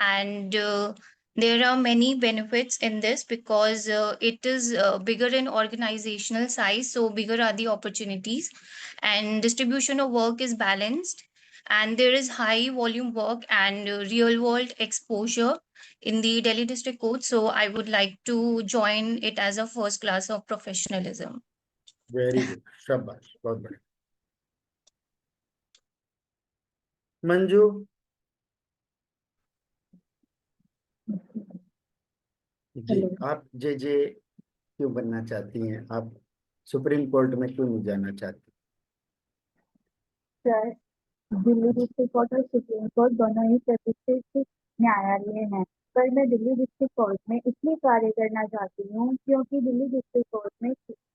And there are many benefits in this because it is bigger in organizational size, so bigger are the opportunities, and distribution of work is balanced. And there is high volume work and real world exposure in the Delhi District Court. So I would like to join it as a first class of professionalism. Very good, शाबाश, बहुत बढ़िया। मंजू, जी hello आप जे क्यों बनना चाहती हैं, आप supreme court में क्यों नहीं जाना चाहती? सर, दिल्ली डिस्ट्रिक्ट कोर्ट और सुप्रीम कोर्ट दोनों ही प्रतिष्ठित न्यायालय हैं, पर मैं दिल्ली डिस्ट्रिक्ट कोर्ट में इसलिए कार्य करना चाहती हूँ क्योंकि दिल्ली डिस्ट्रिक्ट कोर्ट में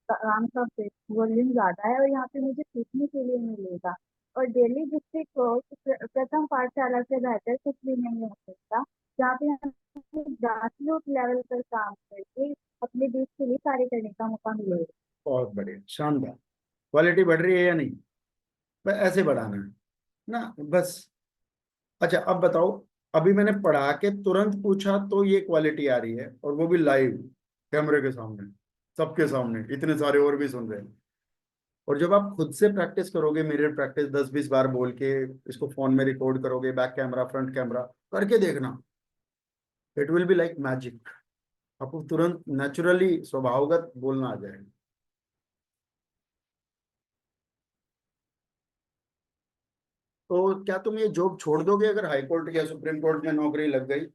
काम का वॉल्यूम ज्यादा है और यहाँ पे मुझे सीखने के लिए मिलेगा। और दिल्ली डिस्ट्रिक्ट कोर्ट प्रथम पाठशाला से बेहतर कुछ भी नहीं हो सकता, जहाँ पे हमें ग्रासरूट लेवल पर काम करके अपने देश के लिए कार्य करने का मौका मिलेगा। बहुत बढ़िया, शानदार। क्वालिटी बढ़ रही है या नहीं? बस ऐसे बढ़ाना है ना, बस। अच्छा अब बताओ, अभी मैंने पढ़ा के तुरंत पूछा तो ये क्वालिटी आ रही है, और वो भी लाइव कैमरे के सामने, सबके सामने, इतने सारे और भी सुन रहे हैं। और जब आप खुद से प्रैक्टिस करोगे, मिरर प्रैक्टिस 10-20 बार बोल के, इसको फोन में रिकॉर्ड करोगे, बैक कैमरा फ्रंट कैमरा करके देखना, it will be like magic. आपको तुरंत नेचुरली स्वभावगत बोलना आ जाएगा। तो क्या तुम ये जॉब छोड़ दोगे अगर हाई कोर्ट या सुप्रीम कोर्ट में नौकरी लग गई?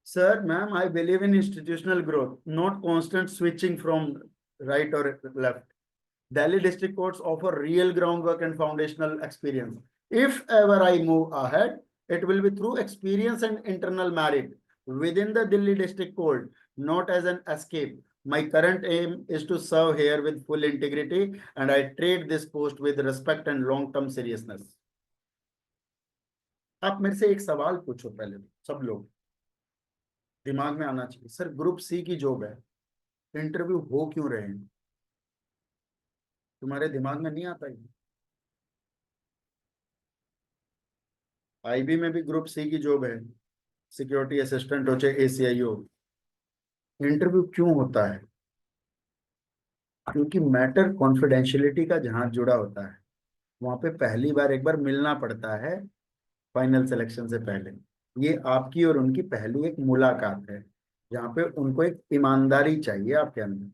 Sir ma'am, I believe in institutional growth, not constant switching from right और left. Delhi district courts offer real groundwork and foundational experience. If ever I move ahead, it will be through experience and internal merit within the Delhi district court, not as an escape. My current aim is to serve here with full integrity, and I treat this post with respect and long-term seriousness. आप मेरे से एक सवाल पूछो पहले, सब लोग दिमाग में आना चाहिए। सर ग्रुप सी की जॉब है, इंटरव्यू हो क्यों रहे हैं? तुम्हारे दिमाग में नहीं आता है? आईबी में भी ग्रुप सी की जॉब है, सिक्योरिटी असिस्टेंट हो चाहे ACIO। इंटरव्यू क्यों होता है? क्योंकि मैटर कॉन्फिडेंशियलिटी का जहां जुड़ा होता है, वहां पे पहली बार एक बार मिलना पड़ता है फाइनल सिलेक्शन से पहले। ये आपकी और उनकी पहली एक मुलाकात है, जहाँ पे उनको एक ईमानदारी चाहिए आपके अंदर।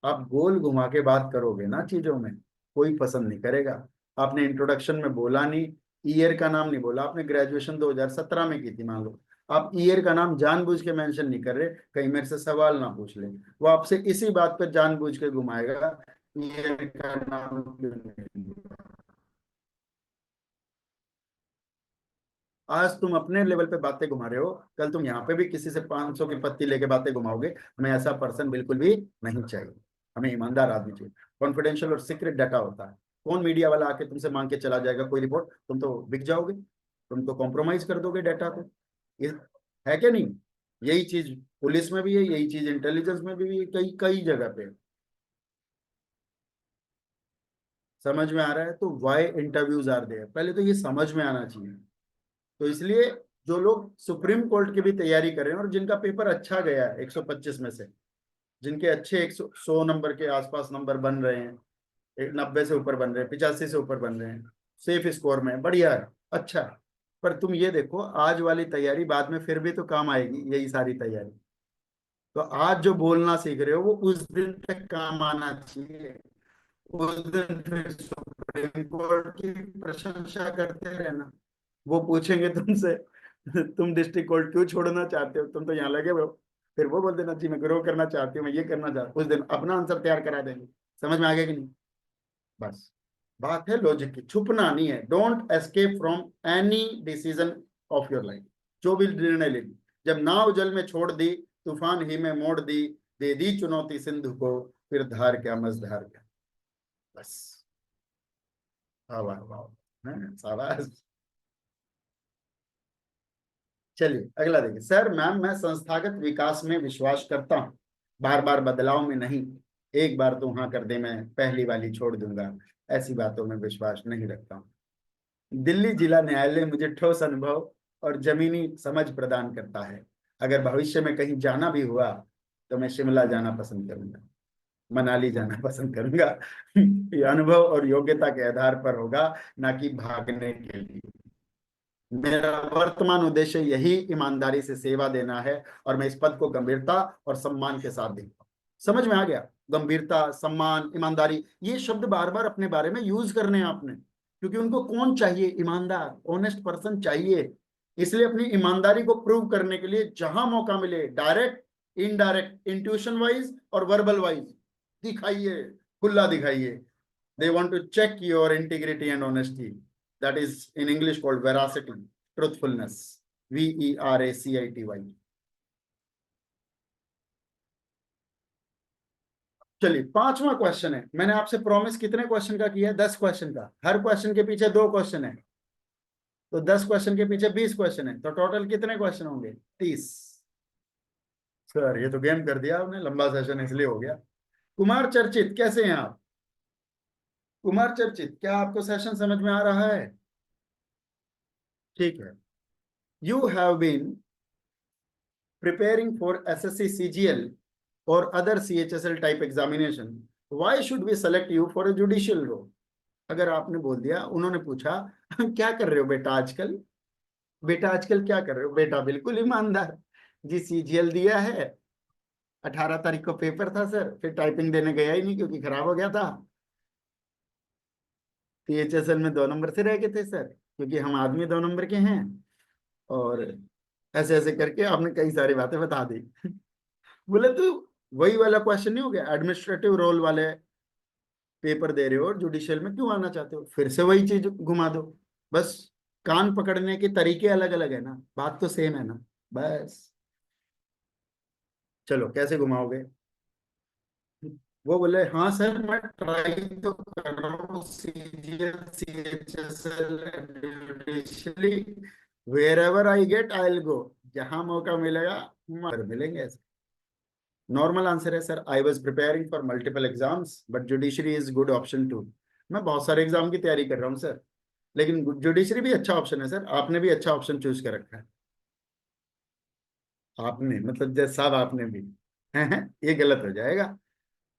आप गोल घुमा के बात करोगे ना चीजों में, कोई पसंद नहीं करेगा। आपने इंट्रोडक्शन में बोला नहीं, ईयर का नाम नहीं बोला, आपने ग्रेजुएशन 2017 में की थी मान लो, आप ईयर का नाम जानबूझ के मेंशन नहीं कर रहे, कहीं मेरे से सवाल ना पूछ ले, वो आपसे इसी बात पर जानबूझ के घुमाएगा, ईयर का नाम क्यों नहीं बोला? आज तुम अपने लेवल पे बातें घुमा रहे हो, कल तुम यहाँ पे भी किसी से 500 की पत्ती लेके बातें घुमाओगे। हमें ऐसा पर्सन बिल्कुल भी नहीं चाहिए, हमें ईमानदार आदमी चाहिए। कॉन्फिडेंशियल और सीक्रेट डाटा होता है, कौन मीडिया वाला आके तुमसे मांग के चला जाएगा कोई रिपोर्ट? तुम तो बिक जाओगे, तुम तो कॉम्प्रोमाइज कर दोगे डाटा को। ये है क्या नहीं? यही चीज पुलिस में भी है, यही चीज इंटेलिजेंस में भी है, कई कई जगह पे। समझ में आ रहा है? तो वाई इंटरव्यूज आर देयर, पहले तो ये समझ में आना चाहिए। तो इसलिए जो लोग सुप्रीम कोर्ट की भी तैयारी कर रहे हैं और जिनका पेपर अच्छा गया है 125 में से, जिनके अच्छे 100 नंबर के आसपास नंबर बन रहे हैं, 90 से ऊपर बन रहे हैं, 85 से ऊपर बन रहे हैं, सेफ स्कोर में, बढ़िया है, अच्छा। पर तुम ये देखो, आज वाली तैयारी बाद में फिर भी तो काम आएगी, यही सारी तैयारी। तो आज जो बोलना सीख रहे हो वो उस दिन तक काम आना चाहिए। उस दिन फिर सुप्रीम कोर्ट की प्रशंसा करते रहना। वो पूछेंगे तुमसे तुम डिस्ट्रिक्ट कोर्ट क्यों छोड़ना चाहते हो, तुम तो यहाँ लगे हुए हो, फिर वो बोल देना जी मैं ग्रो करना चाहती हूँ, मैं ये करना चाहती हूँ, उस दिन अपना आंसर तैयार करा देंगे। समझ में आ गया कि नहीं? बस बात है लॉजिक की, छुपना नहीं है। Don't escape from any decision of your life. जो भी निर्णय लेगी, जब नाव जल में छोड़ दी, तूफान ही में मोड़ दी, दे दी चुनौती सिंधु को, फिर धार क्या मझधार क्या। बस वाह वाह वाह, शाबाश। चलिए अगला देखिए। सर मैम, मैं संस्थागत विकास में विश्वास करता हूँ, बार बार बदलाव में नहीं। एक बार तो हाँ कर दे मैं पहली वाली छोड़ दूंगा, ऐसी बातों में विश्वास नहीं रखता हूँ। दिल्ली जिला न्यायालय मुझे ठोस अनुभव और जमीनी समझ प्रदान करता है। अगर भविष्य में कहीं जाना भी हुआ तो मैं शिमला जाना पसंद करूंगा, मनाली जाना पसंद करूंगा। ये अनुभव और योग्यता के आधार पर होगा, ना कि भागने के लिए। मेरा वर्तमान उद्देश्य यही ईमानदारी से सेवा देना है, और मैं इस पद को गंभीरता और सम्मान के साथ देखता हूँ। समझ में आ गया? गंभीरता, सम्मान, ईमानदारी, ये शब्द बार बार अपने बारे में यूज करने हैं आपने, क्योंकि उनको कौन चाहिए? ईमानदार, ऑनेस्ट पर्सन चाहिए। इसलिए अपनी ईमानदारी को प्रूव करने के लिए जहां मौका मिले, डायरेक्ट, इनडायरेक्ट, इंट्यूशन वाइज और वर्बल वाइज दिखाइए, खुला दिखाइए। They want to check your integrity and honesty. That is in English called veracity, truthfulness, VERACITY. चलिए 5वां क्वेश्चन है। मैंने आपसे प्रॉमिस कितने क्वेश्चन का किया है? 10 क्वेश्चन का। हर क्वेश्चन के पीछे 2 क्वेश्चन है, तो 10 क्वेश्चन के पीछे 20 क्वेश्चन है, तो टोटल कितने क्वेश्चन होंगे? 30। सर ये तो गेम कर दिया आपने, लंबा सेशन इसलिए हो गया। कुमार चर्चित, कैसे हैं आप? कुमार चर्चित, क्या आपको सेशन समझ में आ रहा है? ठीक है। You have been preparing for SSC CGL or other CHSL type examination why should we select you for a judicial role? अगर आपने बोल दिया, उन्होंने पूछा क्या कर रहे हो बेटा आजकल, बेटा आजकल क्या कर रहे हो, बेटा बिल्कुल ईमानदार, जी सीजीएल दिया है, 18 तारीख को पेपर था सर, फिर टाइपिंग देने गया ही नहीं क्योंकि खराब हो गया था, पीएचएसएल में 2 नंबर से रह गए थे सर, क्योंकि हम आदमी 2 नंबर के हैं, और ऐसे ऐसे करके आपने कई सारी बातें बता दी। बोले तो वही वाला क्वेश्चन नहीं हो गया, एडमिनिस्ट्रेटिव रोल वाले पेपर दे रहे हो और जुडिशियल में क्यों आना चाहते हो, फिर से वही चीज घुमा दो, बस कान पकड़ने के तरीके अलग अलग है ना, बात तो सेम है ना, बस। चलो कैसे घुमाओगे? वो बोले हाँ सर मैं ट्राई तो कर रहा हूँ, CGL CHSL judiciary, wherever I get I will go, जहां मौका मिलेगा मगर मिलेंगे। नॉर्मल आंसर है sir, I was preparing for multiple exams but judiciary is good option too. मैं बहुत सारे एग्जाम की तैयारी कर रहा हूँ सर, लेकिन जुडिशरी भी अच्छा ऑप्शन है सर, आपने भी अच्छा ऑप्शन चूज कर रखा है। आपने मतलब जैसे साहब आपने भी हैं, ये गलत हो जाएगा।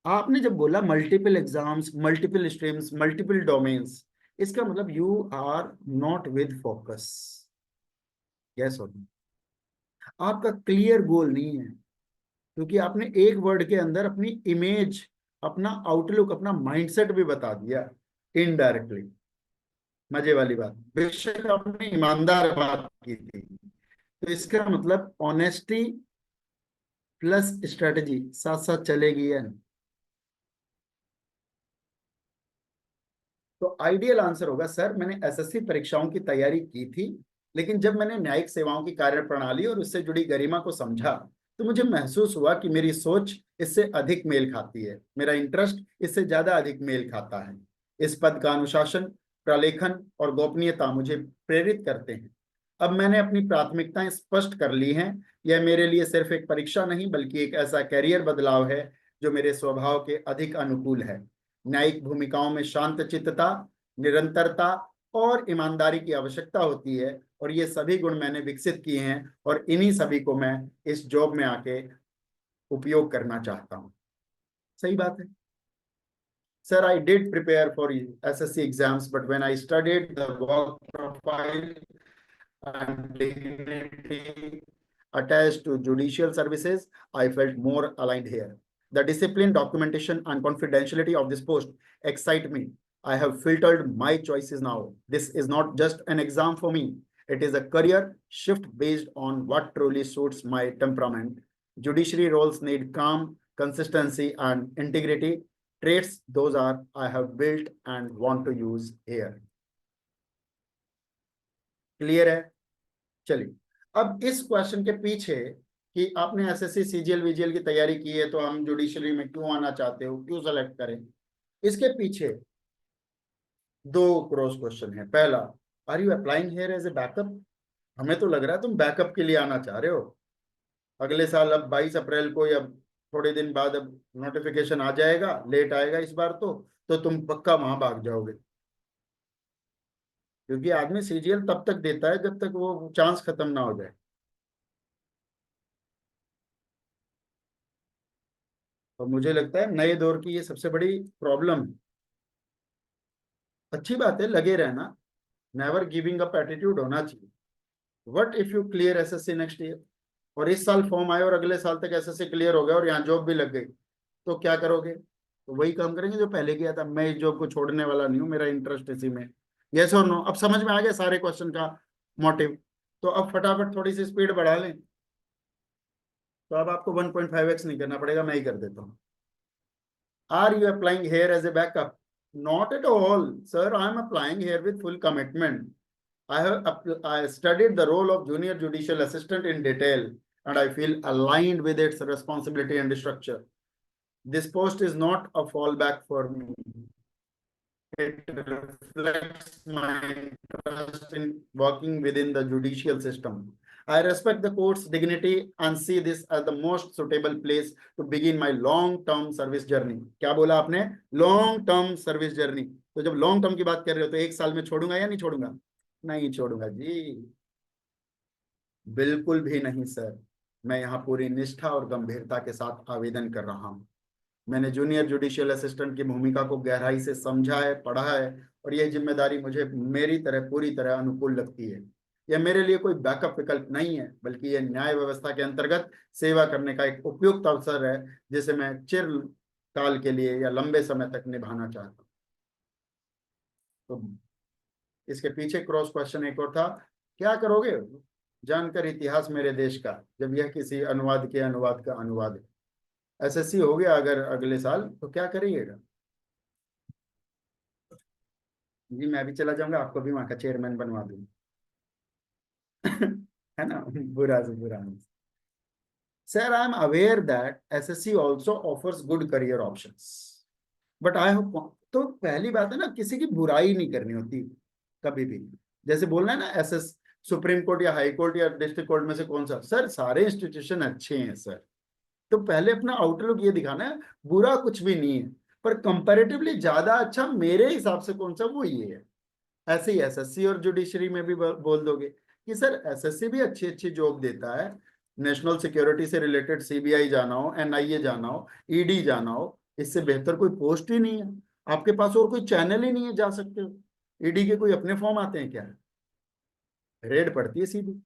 आपने जब बोला multiple exams, multiple streams, multiple domains, इसका मतलब you are not with focus. Yes और नो? आपका क्लियर गोल नहीं है, क्योंकि आपने एक वर्ड के अंदर अपनी इमेज, अपना आउटलुक, अपना माइंडसेट भी बता दिया इनडायरेक्टली। मजे वाली बात, बेशक आपने ईमानदार बात की थी, तो इसका मतलब ऑनेस्टी प्लस स्ट्रेटजी साथ साथ चलेगी या नहीं? तो आइडियल आंसर होगा सर मैंने एसएससी परीक्षाओं की तैयारी की थी, लेकिन जब मैंने न्यायिक सेवाओं की कार्य प्रणाली और उससे जुड़ी गरिमा को समझा, तो मुझे महसूस हुआ कि मेरी सोच इससे अधिक मेल खाती है, मेरा इंटरेस्ट इससे ज्यादा अधिक मेल खाता है। इस पद का अनुशासन, प्रलेखन और गोपनीयता मुझे प्रेरित करते हैं। अब मैंने अपनी प्राथमिकताएं स्पष्ट कर ली हैं। यह मेरे लिए सिर्फ एक परीक्षा नहीं बल्कि एक ऐसा कैरियर बदलाव है जो मेरे स्वभाव के अधिक अनुकूल है। न्यायिक भूमिकाओं में शांत चित्तता, निरंतरता और ईमानदारी की आवश्यकता होती है, और ये सभी गुण मैंने विकसित किए हैं और इन्हीं सभी को मैं इस जॉब में आके उपयोग करना चाहता हूँ। सही बात है sir, I did prepare for SSC exams, but when I studied the work profile and dignity attached to judicial services, I felt more aligned here. The discipline, documentation, and confidentiality of this post excite me. I have filtered my choices now. This is not just an exam for me. It is a career shift based on what truly suits my temperament. Judiciary roles need calm, consistency, and integrity. Traits, those are I have built and want to use here. Clear है? चलिए, अब इस question के पीछे कि आपने SSC CGL VGL की तैयारी की है तो हम जुडिशरी में क्यों आना चाहते हो, क्यों सेलेक्ट करें, इसके पीछे 2 क्रॉस क्वेश्चन है। पहला, are you applying here as a backup? हमें तो लग रहा है तुम बैकअप के लिए आना चाह रहे हो। अगले साल अब 22 अप्रैल को या थोड़े दिन बाद अब नोटिफिकेशन आ जाएगा, लेट आएगा इस बार तो तुम पक्का वहां भाग जाओगे, क्योंकि आदमी सीजीएल तब तक देता है जब तक वो चांस खत्म ना हो जाए। और मुझे लगता है नए दौर की ये सबसे बड़ी प्रॉब्लम है। अच्छी बात है लगे रहना, नेवर गिविंग अप एटीट्यूड होना चाहिए। What if you clear SSC next year, और इस साल फॉर्म आए और अगले साल तक एसएससी क्लियर हो गया और यहाँ जॉब भी लग गई, तो क्या करोगे? तो वही काम करेंगे जो पहले किया था। मैं इस जॉब को छोड़ने वाला नहीं हूँ, मेरा इंटरेस्ट इसी में। यस और नो? अब समझ में आ गया सारे क्वेश्चन का मोटिव? तो अब फटाफट थोड़ी सी स्पीड बढ़ा लें, तो अब आपको 1.5x नहीं करना पड़ेगा, मैं ही कर देता हूँ। Are you applying here as a backup? Not at all, sir. I am applying here with full commitment. I studied the role of junior judicial assistant in detail, and I feel aligned with its responsibility and structure. This post is not a fallback for me. It reflects my interest in working within the judicial system. I respect the court's dignity and see this as the most suitable place to begin my long-term service journey. क्या बोला आपने? Long-term service journey. तो जब long term की बात कर रहे हो तो 1 साल में छोड़ूंगा या नहीं छोड़ूंगा? नहीं छोड़ूंगा जी, बिल्कुल भी नहीं सर। मैं यहाँ पूरी निष्ठा और गंभीरता के साथ आवेदन कर रहा हूँ। मैंने जूनियर जुडिशियल असिस्टेंट की भूमिका को गहराई से समझा है, पढ़ा है, और यह जिम्मेदारी मुझे मेरी तरह पूरी तरह अनुकूल लगती है। यह मेरे लिए कोई बैकअप विकल्प नहीं है, बल्कि यह न्याय व्यवस्था के अंतर्गत सेवा करने का एक उपयुक्त अवसर है, जिसे मैं चिरकाल के लिए या लंबे समय तक निभाना चाहता हूँ। तो इसके पीछे क्रॉस क्वेश्चन एक और था, क्या करोगे जानकर इतिहास मेरे देश का, जब यह किसी अनुवाद के अनुवाद का अनुवाद है। एसएससी हो गया अगर अगले साल, तो क्या करिएगा? जी मैं भी चला जाऊंगा, आपको भी वहां का चेयरमैन बनवा दूंगा। है ना, बुरा से बुरा नहीं। Sir I am aware that SSC also offers good career options, but I hope. तो पहली बात है ना, किसी की बुराई नहीं करनी होती कभी भी। जैसे बोलना है ना, एसएस सुप्रीम कोर्ट या हाई कोर्ट या डिस्ट्रिक्ट कोर्ट में से कौन सा, सर सारे इंस्टीट्यूशन अच्छे हैं सर। तो पहले अपना आउटलुक ये दिखाना है, बुरा कुछ भी नहीं है, पर कंपैरेटिवली ज्यादा अच्छा मेरे हिसाब से कौन सा, वो ये है। ऐसे ही एसएससी और जुडिशरी में भी बोल दोगे कि सर एसएससी भी अच्छी अच्छी जॉब देता है, नेशनल सिक्योरिटी से रिलेटेड सीबीआई जाना हो, एनआईए जाना हो, ईडी जाना हो, इससे बेहतर कोई पोस्ट ही नहीं है। आपके पास और कोई चैनल ही नहीं है जा सकते हो। ईडी के कोई अपने फॉर्म आते हैं क्या? रेड पड़ती है सीधी।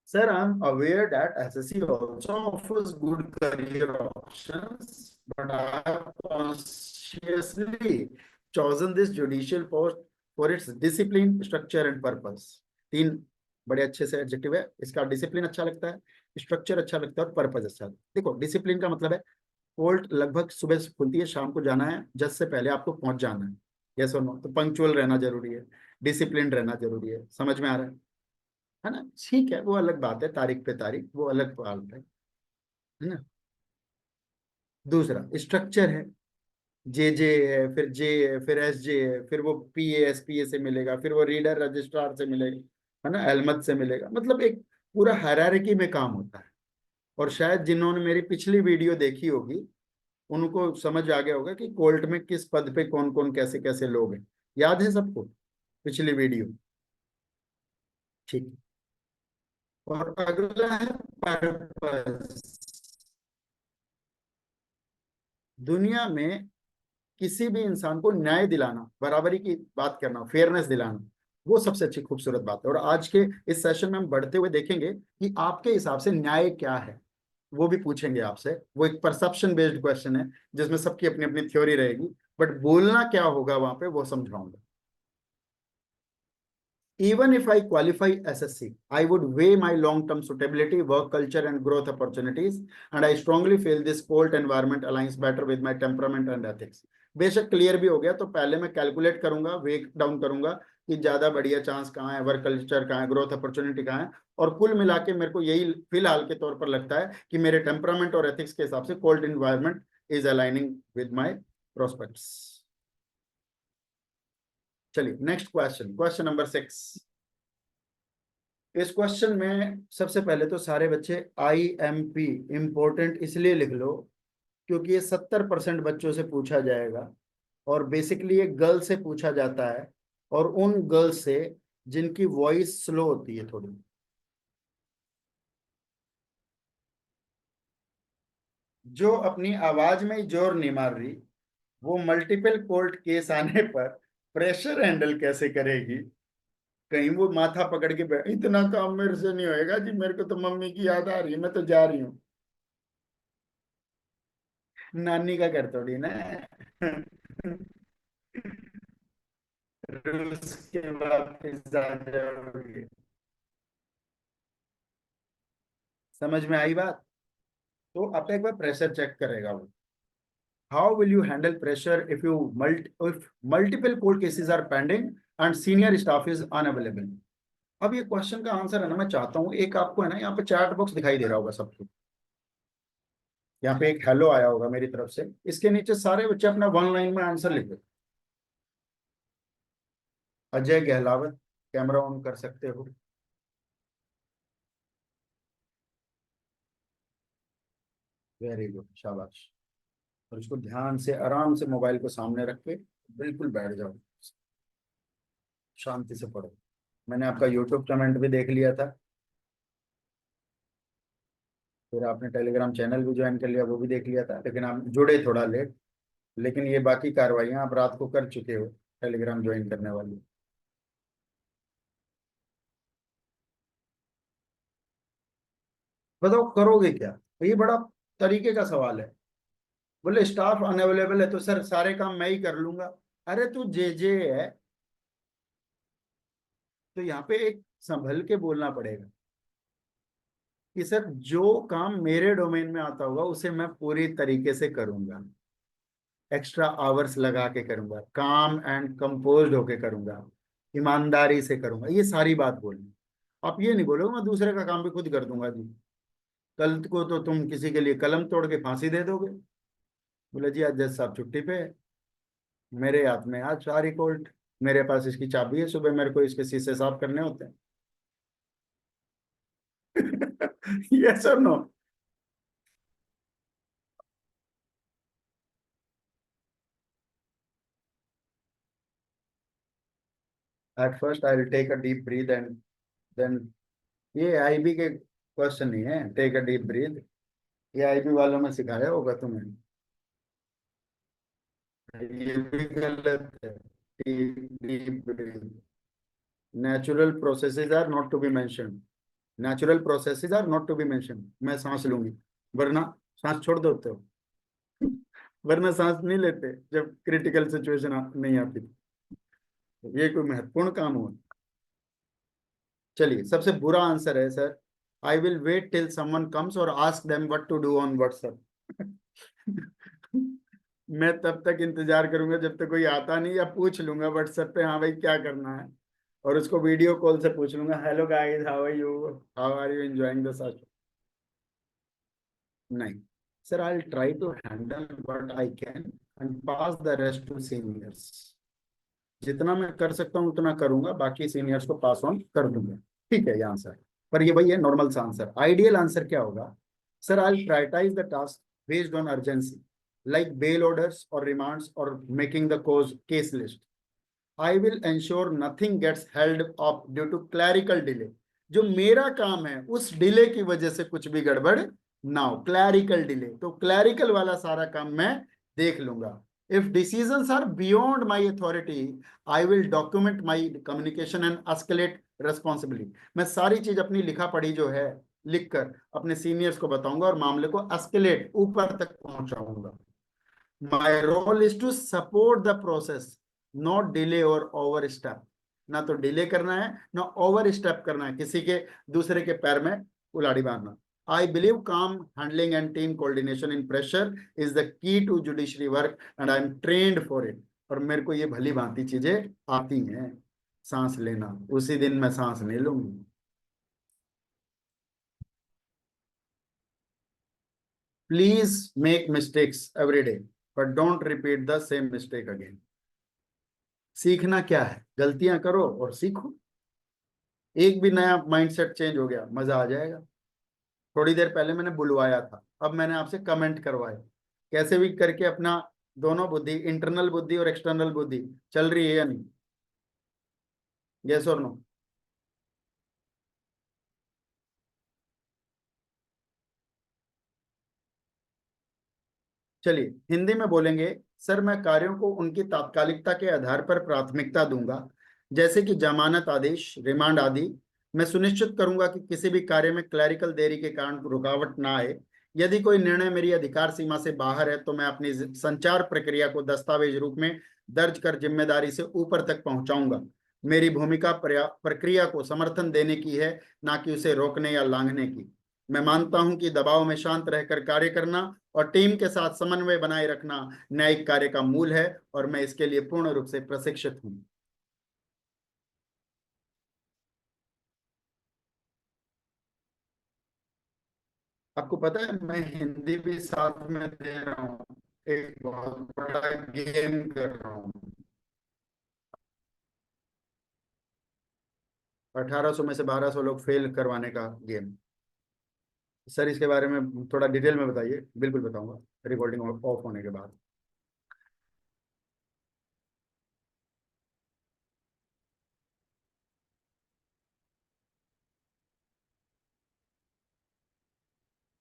Sir, I'm aware that SSC also offers good career options, but I have consciously chosen this judicial post for its discipline, structure and purpose. तीन बड़े अच्छे से एडजेक्टिव है इसका। डिसिप्लिन अच्छा लगता है, स्ट्रक्चर अच्छा लगता है, और पर्पस अच्छा लगता है। देखो डिसिप्लिन का मतलब है, कोर्ट लगभग सुबह से खुलती है, शाम को जाना है, जज से पहले आपको पहुंच जाना है। यस और नो? तो पंक्चुअल रहना जरूरी है, डिसिप्लिन रहना जरूरी है। समझ में आ रहा है ना? ठीक है, वो अलग बात है, तारीख पे तारीख, वो अलग बात है ना। दूसरा स्ट्रक्चर है, जे है, फिर जे है, फिर एस जे है, फिर वो पी एस पी ए से मिलेगा, फिर वो रीडर रजिस्ट्रार से मिलेगा, है ना, एलमत से मिलेगा। मतलब एक पूरा हायरार्की में काम होता है। और शायद जिन्होंने मेरी पिछली वीडियो देखी होगी उनको समझ आ गया होगा कि कोर्ट में किस पद पे कौन कौन कैसे कैसे लोग हैं। याद है सबको पिछली वीडियो? ठीक है। और अगला है पर्पस। दुनिया में किसी भी इंसान को न्याय दिलाना, बराबरी की बात करना, फेयरनेस दिलाना, वो सबसे अच्छी खूबसूरत बात है। और आज के इस सेशन में हम बढ़ते हुए देखेंगे कि आपके हिसाब से न्याय क्या है, वो भी पूछेंगे आपसे। वो एक परसेप्शन बेस्ड क्वेश्चन है जिसमें सबकी अपनी अपनी थ्योरी रहेगी, बट बोलना क्या होगा वहां पे वो समझाऊंगा। Even if I qualify SSC, I would weigh my long-term suitability, work culture, and growth opportunities, and I strongly feel this court environment aligns better with my temperament and ethics. बेशक clear भी हो गया, तो पहले मैं calculate करूंगा, wait down करूंगा कि ज्यादा बढ़िया चांस कहाँ है, वर्क कल्चर कहाँ है, ग्रोथ अपॉर्चुनिटी कहाँ है। और कुल मिला के मेरे को यही फिलहाल के तौर पर लगता है कि मेरे टेम्परामेंट और एथिक्स के हिसाब से cold environment is aligning with my prospects. चलिए नेक्स्ट क्वेश्चन, क्वेश्चन नंबर 6। इस क्वेश्चन में सबसे पहले तो सारे बच्चे IMP इंपॉर्टेंट इसलिए लिख लो क्योंकि ये 70% बच्चों से पूछा जाएगा, और बेसिकली ये गर्ल से पूछा जाता है, और उन गर्ल्स से जिनकी वॉइस स्लो होती है थोड़ी, जो अपनी आवाज में ही जोर नहीं मार रही, वो मल्टीपल कोर्ट केस आने पर प्रेशर हैंडल कैसे करेगी। कहीं वो माथा पकड़ के इतना काम मेरे से नहीं होएगा जी, मेरे को तो मम्मी की याद आ रही है, मैं तो जा रही हूँ। नानी का घर थोड़ी ना है। रूस के वापिस आ जाओगे। समझ में आई बात? तो अब एक बार प्रेशर चेक करेगा वो। How will you handle pressure if multiple court cases are pending and senior staff is unavailable. अब ये क्वेश्चन का आंसर है ना, मैं चाहता हूँ एक आपको है ना, यहाँ पे चैट बॉक्स दिखाई दे रहा होगा सबको। यहाँ पे एक हेलो आया होगा मेरी तरफ से, इसके नीचे सारे बच्चे अपना वन लाइन में आंसर लिखे। अजय गहलावत, कैमरा ऑन कर सकते हो? वेरी गुड, शाबाश। और इसको ध्यान से आराम से मोबाइल को सामने रख के बिल्कुल बैठ जाओ, शांति से पढ़ो। मैंने आपका यूट्यूब कमेंट भी देख लिया था। फिर आपने टेलीग्राम चैनल भी ज्वाइन कर लिया, वो भी देख लिया था, लेकिन आप जुड़े थोड़ा लेट। लेकिन ये बाकी कार्रवाइयाँ आप रात को कर चुके हो, टेलीग्राम ज्वाइन करने वाली। बताओ करोगे क्या? तो ये बड़ा तरीके का सवाल है। बोले स्टाफ अनअवेलेबल है तो सर सारे काम मैं ही कर लूंगा। अरे तू जे है, तो यहाँ पे एक संभल के बोलना पड़ेगा कि सर जो काम मेरे डोमेन में आता होगा उसे मैं पूरी तरीके से करूंगा, एक्स्ट्रा आवर्स लगा के करूंगा, काम एंड कंपोज्ड होके करूंगा, ईमानदारी से करूंगा, ये सारी बात बोलनी। आप ये नहीं बोलोगे मैं दूसरे का काम भी खुद कर दूंगा जी, कल को तो तुम किसी के लिए कलम तोड़ के फांसी दे दोगे। बोले जी आज जज साहब छुट्टी पे है, मेरे हाथ में आज सारी कोर्ट, मेरे पास इसकी चाबी है, सुबह मेरे को इसके शीशे साफ करने होते हैं। यस और no? At first I will take a deep breath and then, ये आईबी के क्वेश्चन नहीं है टेक अ डीप ब्रीथ, ये आईबी वालों में सिखाया होगा तुम्हें, ये भी गलत है। Deep breath, natural processes are not to be mention, natural processes are not to be mention, मैं सांस लूंगी, वरना सांस छोड़ देते हो। वरना सांस नहीं लेते जब क्रिटिकल सिचुएशन नहीं आती। ये कोई महत्वपूर्ण काम हो? चलिए सबसे बुरा आंसर है sir, I will wait till someone comes और ask them what to do on WhatsApp. मैं तब तक इंतजार करूंगा जब तक कोई आता नहीं, या पूछ लूंगा व्हाट्सएप पे हाँ भाई क्या करना है, और उसको वीडियो कॉल से पूछ लूंगा hello guys how are you, how are you enjoying the such. नहीं sir, I try to handle what I can and pass the rest to seniors. जितना मैं कर सकता हूँ उतना करूंगा, बाकी सीनियर्स को पास ऑन कर दूंगा। ठीक है ये आंसर, पर ये वही है नॉर्मल सा आंसर। आइडियल आंसर क्या होगा? Sir I prioritize the task based on urgency, like bail orders और रिमांड्स और making the cause case list. I will ensure nothing gets held up due to clerical delay. जो मेरा काम है उस delay की वजह से कुछ भी गड़बड़ ना हो, क्लैरिकल डिले, तो क्लैरिकल वाला सारा काम मैं देख लूंगा। If decisions are beyond my authority, I will document my communication and escalate responsibility. मैं सारी चीज अपनी लिखा पढ़ी जो है लिख कर अपने सीनियर्स को बताऊंगा और मामले को एस्केलेट ऊपर तक पहुंचाऊंगा। My role is to support the process, not delay or overstep. ना तो डिले करना है ना ओवर स्टेप करना है, किसी के दूसरे के पैर में उलाड़ी मारना। I believe calm handling and team coordination in pressure is the key to judiciary work and I am trained for it. और मेरे को ये भली भांति चीजें आती हैं। सांस लेना, उसी दिन मैं सांस नहीं लूंगी। Please make mistakes every day but don't repeat the same mistake again. सीखना क्या है? गलतियां करो और सीखो। एक भी नया माइंडसेट चेंज हो गया मजा आ जाएगा। थोड़ी देर पहले मैंने बुलवाया था, अब मैंने आपसे कमेंट करवाए, कैसे भी करके अपना दोनों बुद्धि, इंटरनल बुद्धि और एक्सटर्नल बुद्धि चल रही है या नहीं? यस और नो? चलिए हिंदी में बोलेंगे। सर मैं कार्यों को उनकी तात्कालिकता के आधार पर प्राथमिकता दूंगा, जैसे कि जमानत आदेश, रिमांड आदि। मैं सुनिश्चित करूंगा कि किसी भी कार्य में क्लैरिकल देरी के कारण रुकावट ना आए। यदि कोई निर्णय मेरी अधिकार सीमा से बाहर है तो मैं अपनी संचार प्रक्रिया को दस्तावेज रूप में दर्ज कर जिम्मेदारी से ऊपर तक पहुंचाऊंगा। मेरी भूमिका प्रक्रिया को समर्थन देने की है, ना कि उसे रोकने या लांघने की। मैं मानता हूं कि दबाव में शांत रहकर कार्य करना और टीम के साथ समन्वय बनाए रखना न्यायिक कार्य का मूल है, और मैं इसके लिए पूर्ण रूप से प्रशिक्षित हूं। आपको पता है मैं हिंदी भी साथ में दे रहा हूँ, एक बहुत बड़ा गेम कर रहा हूँ। 1800 में से 1200 लोग फेल करवाने का गेम। सर इसके बारे में थोड़ा डिटेल में बताइए। बिल्कुल बताऊंगा, रिकॉर्डिंग ऑफ होने के बाद।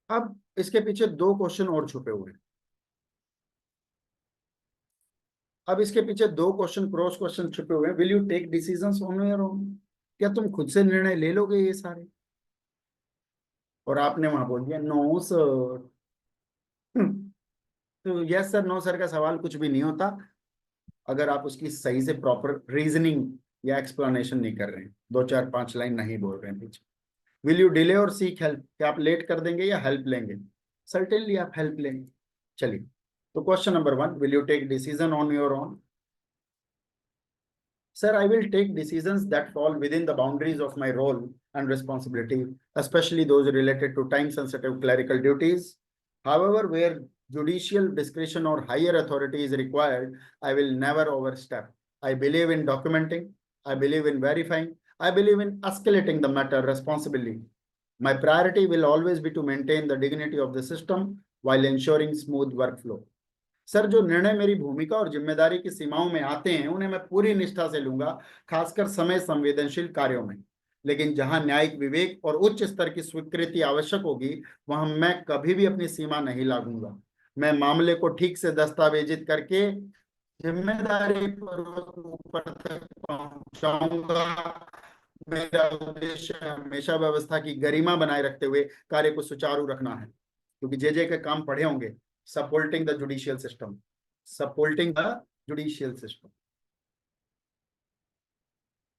अब इसके पीछे दो क्वेश्चन और छुपे हुए हैं। अब इसके पीछे दो क्वेश्चन, क्रॉस क्वेश्चन छुपे हुए हैं। Will you take decisions on your own? क्या तुम खुद से निर्णय ले लोगे ये सारे? और आपने वहां बोल दिया नो सर। तो यस सर नो सर का सवाल कुछ भी नहीं होता अगर आप उसकी सही से प्रॉपर रीजनिंग या एक्सप्लेनेशन नहीं कर रहे हैं, 2 4 5 लाइन नहीं बोल रहे हैं पीछे। विल यू डिले और सीक हेल्प? क्या आप लेट कर देंगे या हेल्प लेंगे? सर्टेनली आप हेल्प लेंगे। चलिए, तो question number 1, will you take decision on your own? Sir, I will take decisions that fall within the boundaries of my role and responsibility, especially those related to time-sensitive clerical duties. However, where judicial discretion or higher authority is required, I will never overstep. I believe in documenting. I believe in verifying. I believe in escalating the matter responsibly. My priority will always be to maintain the dignity of the system while ensuring smooth workflow. Sir, जो निर्णय मेरी भूमिका और जिम्मेदारी की सीमाओं में आते हैं उन्हें मैं पूरी निष्ठा से लूंगा, खासकर समय संवेदनशील कार्यों में। लेकिन जहां न्यायिक विवेक और उच्च स्तर की स्वीकृति आवश्यक होगी, वहां मैं कभी भी अपनी सीमा नहीं लागूंगा। मैं मामले को ठीक से दस्तावेजित करके जिम्मेदारी पूर्वक ऊपर तक पहुंचाऊंगा। मेरा उद्देश्य हमेशा व्यवस्था की गरिमा बनाए रखते हुए कार्य को सुचारू रखना है, क्योंकि जे के काम पढ़े होंगे। supporting the judicial system, supporting the judicial system.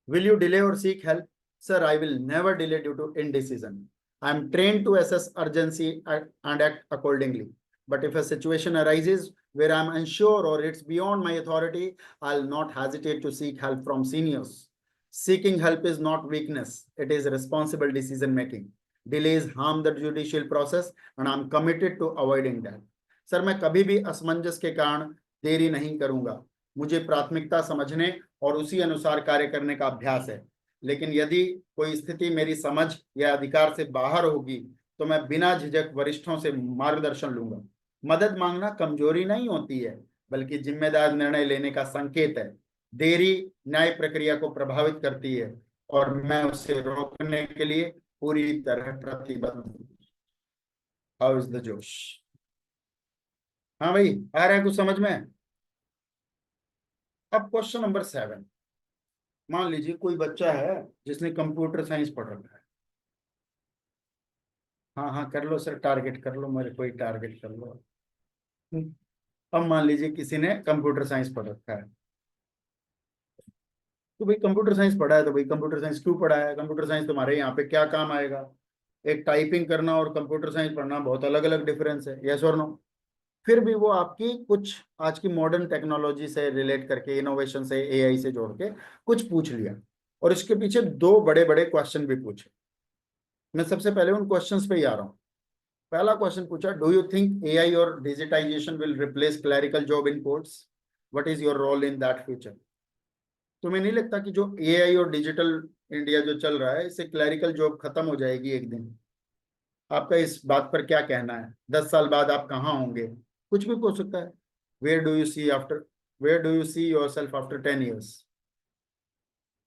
Will you delay or seek help? Sir, I will never delay due to indecision. I am trained to assess urgency and act accordingly. But if a situation arises where I am unsure or it's beyond my authority, I'll not hesitate to seek help from seniors. Seeking help is not weakness, it is responsible decision making. Delays harm the judicial process and I'm committed to avoiding that. Sir, मैं कभी भी असमंजस के कारण देरी नहीं करूंगा। मुझे प्राथमिकता समझने और उसी अनुसार कार्य करने का अभ्यास है। लेकिन यदि कोई स्थिति मेरी समझ या अधिकार से बाहर होगी तो मैं बिना झिझक वरिष्ठों से मार्गदर्शन लूंगा। मदद मांगना कमजोरी नहीं होती है, बल्कि जिम्मेदार निर्णय लेने का संकेत है। देरी न्याय प्रक्रिया को प्रभावित करती है और मैं उसे रोकने के लिए पूरी तरह प्रतिबद्ध हूं। हाउ इज द जोश? हाँ भाई, आ रहा है कुछ समझ में? अब क्वेश्चन नंबर 7, मान लीजिए कोई बच्चा है जिसने कंप्यूटर साइंस पढ़ रखा है। हाँ हाँ कर लो सर, टारगेट कर लो, मेरे कोई टारगेट कर लो। अब मान लीजिए किसी ने कंप्यूटर साइंस पढ़ रखा है। तो भाई कंप्यूटर साइंस पढ़ा है तो भाई कंप्यूटर साइंस क्यों पढ़ा है? कंप्यूटर साइंस तुम्हारे यहाँ पे क्या काम आएगा? एक टाइपिंग करना और कंप्यूटर साइंस पढ़ना बहुत अलग अलग डिफरेंस है, यस और नो? फिर भी वो आपकी कुछ आज की मॉडर्न टेक्नोलॉजी से रिलेट करके, इनोवेशन से, एआई से जोड़ के कुछ पूछ लिया और इसके पीछे दो बड़े बड़े क्वेश्चन भी पूछे। मैं सबसे पहले उन क्वेश्चंस पे ही आ रहा हूँ। पहला क्वेश्चन पूछा, डू यू थिंक एआई और digitization will replace clerical job in courts? What is your role in that future? तुम्हें नहीं लगता कि जो एआई और डिजिटल इंडिया जो चल रहा है, इससे क्लरिकल जॉब खत्म हो जाएगी एक दिन? आपका इस बात पर क्या कहना है? 10 साल बाद आप कहाँ होंगे? कुछ भी पूछ सकता है। Where do you see after, where do you see yourself after 10 years?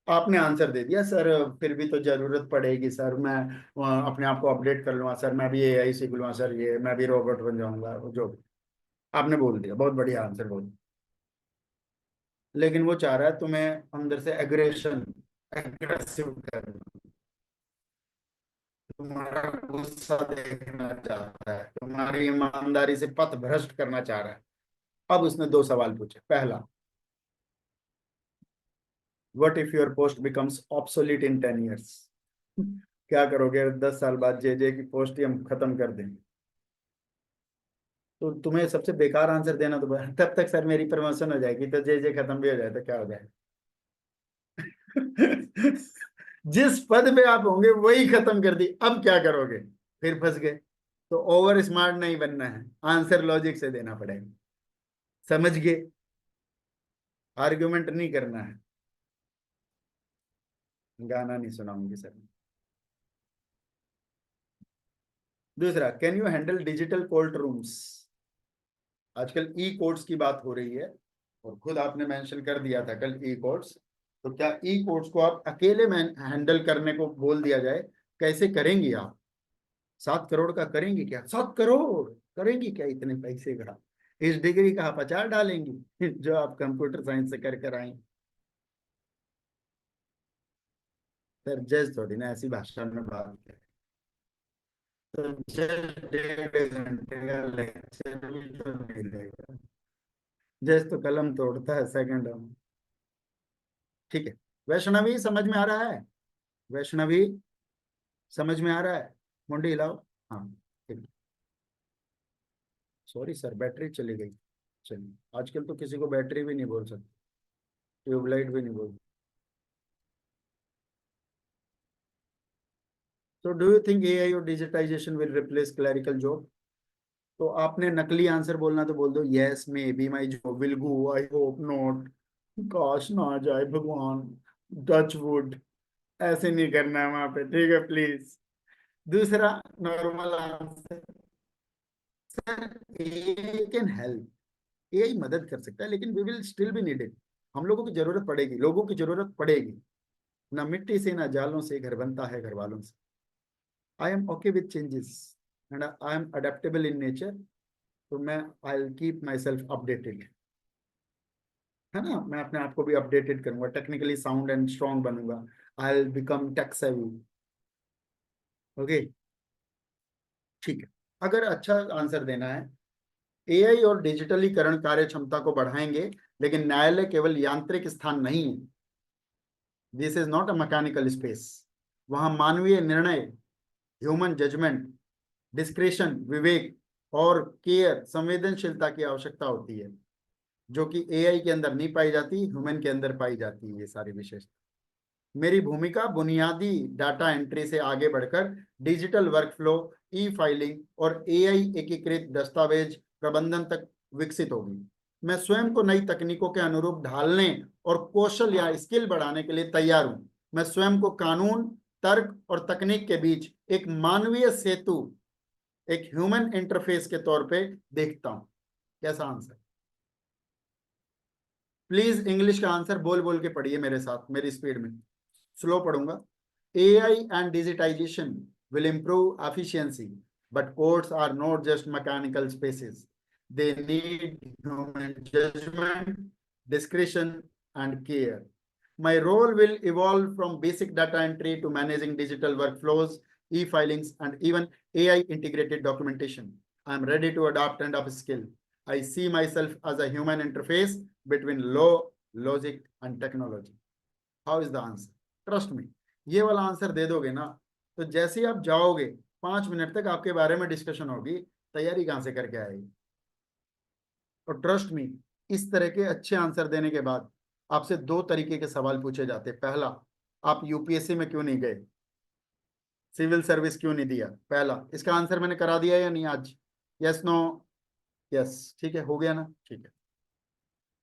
आपने आंसर दे दिया, सर फिर भी तो जरूरत पड़ेगी सर, मैं अपने आप को अपडेट कर लूंगा सर, मैं भी एआई सीख लूंगा सर, ये मैं भी रोबोट बन जाऊंगा, जो आपने बोल दिया। बहुत बढ़िया आंसर बोल, लेकिन वो चाह रहा है तुम्हें अंदर से एग्रेशन, एग्रेसिव करना, तुम्हारा गुस्सा देखना चाहता है, तुम्हारी ईमानदारी से पथ भ्रष्ट करना चाह रहा है। अब उसने दो सवाल पूछे। पहला, what if your post becomes obsolete in 10 years? क्या करोगे 10 साल बाद जे की पोस्ट ही हम खत्म कर देंगे? तो तुम्हें सबसे बेकार आंसर देना तो तब तक सर मेरी प्रमोशन हो जाएगी तो जे खत्म भी हो जाए तो क्या हो जाए? जिस पद पे आप होंगे वही खत्म कर दी, अब क्या करोगे? फिर फंस गए। तो ओवर स्मार्ट नहीं बनना है, आंसर लॉजिक से देना पड़ेगा। समझ गए? आर्ग्यूमेंट नहीं करना है। गाना नहीं सुनाऊंगी सर। दूसरा, can you handle digital court rooms? आजकल ई कोर्ट्स की बात हो रही है और खुद आपने मेंशन कर दिया था कल ई कोर्ट्स। तो क्या ई कोर्ट्स को आप अकेले में हैंडल करने को बोल दिया जाए, कैसे करेंगी आप? 7 करोड़ का करेंगी क्या? 7 करोड़ करेंगी क्या इतने पैसे का? इस डिग्री का आप अचार डालेंगी जो आप कंप्यूटर साइंस से कर कर आए। सर जज थोड़ी ना ऐसी भाषा में बात करें। तो जज 1.5 घंटे का लेक्चर भी तो नहीं देगा। जज तो कलम तोड़ता है सेकंडों में। ठीक है, वैष्णवी समझ में आ रहा है? वैष्णवी समझ में आ रहा है? मुंडी हिलाओ। हाँ ठीक। सॉरी सर, बैटरी चली गई। चलिए, आजकल तो किसी को बैटरी भी नहीं बोल सकते, ट्यूबलाइट भी नहीं बोल। तो डू यू थिंक एआई और digitization will replace clerical job? तो आपने नकली आंसर बोलना तो बोल दो, yes maybe my job will go, I hope not, काश ना आ जाए भगवान, टच वुड। ऐसे नहीं करना है वहां पे, ठीक है प्लीज। दूसरा normal answer, sir AI can help, AI मदद कर सकता है, लेकिन we will still be needed. हम लोगों की जरूरत पड़ेगी, लोगों की जरूरत पड़ेगी। ना मिट्टी से ना जालों से घर बनता है घर वालों से। I am okay with changes and I M adaptable in nature. तो मैं I will keep my self updated, है ना। मैं अपने आप को भी अपडेटेड करूंगा, टेक्निकली साउंड एंड स्ट्रॉन्ग बनूंगा। I will become tech savvy. Okay ठीक है। अगर अच्छा आंसर देना है, एआई और डिजिटलीकरण कार्य क्षमता को बढ़ाएंगे, लेकिन न्यायालय केवल यांत्रिक स्थान नहीं है। This is not a mechanical space. वहां मानवीय निर्णय, ह्यूमन जजमेंट, डिस्क्रेशन, विवेक और केयर, संवेदनशीलता की आवश्यकता होती है, जो कि एआई के अंदर नहीं पाई जाती, ह्यूमन के अंदर पाई जाती है ये सारी विशेषता। मेरी भूमिका बुनियादी डाटा एंट्री से आगे बढ़कर डिजिटल वर्कफ्लो, ई फाइलिंग और एआई एकीकृत दस्तावेज प्रबंधन तक विकसित होगी। मैं स्वयं को नई तकनीकों के अनुरूप ढालने और कौशल या स्किल बढ़ाने के लिए तैयार हूं। मैं स्वयं को कानून, तर्क और तकनीक के बीच एक मानवीय सेतु, एक ह्यूमन इंटरफेस के तौर पे देखता हूं। कैसा आंसर? प्लीज इंग्लिश का आंसर बोल बोल के पढ़िए मेरे साथ, मेरी स्पीड में, स्लो पढ़ूंगा। AI and digitization will improve efficiency, but courts are not just mechanical spaces. They need human judgment, discretion, and care. My role will evolve from basic data entry to managing digital workflows, e-filings, and even AI integrated documentation. I'm ready to adapt and upskill. I see myself as a human interface between law, logic, and technology. How is the answer? Trust me, ये वाला answer दे दोगे ना, तो जैसे ही आप जाओगे 5 minute तक आपके बारे में डिस्कशन होगी, तैयारी कहां से करके आएगी। और ट्रस्ट मी, इस तरह के अच्छे आंसर देने के बाद आपसे 2 तरीके के सवाल पूछे जाते। पहला, आप यूपीएससी में क्यों नहीं गए, सिविल सर्विस क्यों नहीं दिया? पहला, इसका आंसर मैंने करा दिया या नहीं आज? Yes no? यस, ठीक है, हो गया ना, ठीक है।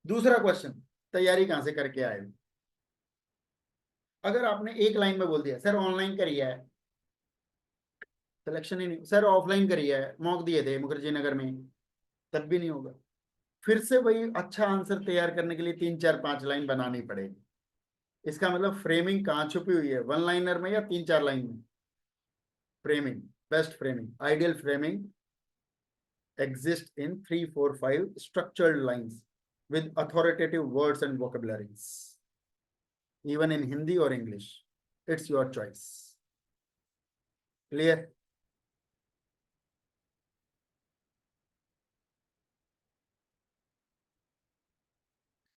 दूसरा क्वेश्चन, तैयारी कहां से करके आए? अगर आपने एक लाइन में बोल दिया सर ऑनलाइन करी है, सिलेक्शन ही नहीं, सर ऑफलाइन करी है, मॉक दिए थे मुखर्जी नगर में, तब भी नहीं होगा। फिर से वही अच्छा आंसर तैयार करने के लिए 3 4 5 लाइन बनानी पड़ेगी। इसका मतलब फ्रेमिंग कहाँ छुपी हुई है, 1 लाइनर में या 3 4 लाइन में? Framing, best framing, ideal framing exists in 3 4 5 structured lines with authoritative words and vocabularies, even in Hindi or English. It's your choice. Clear?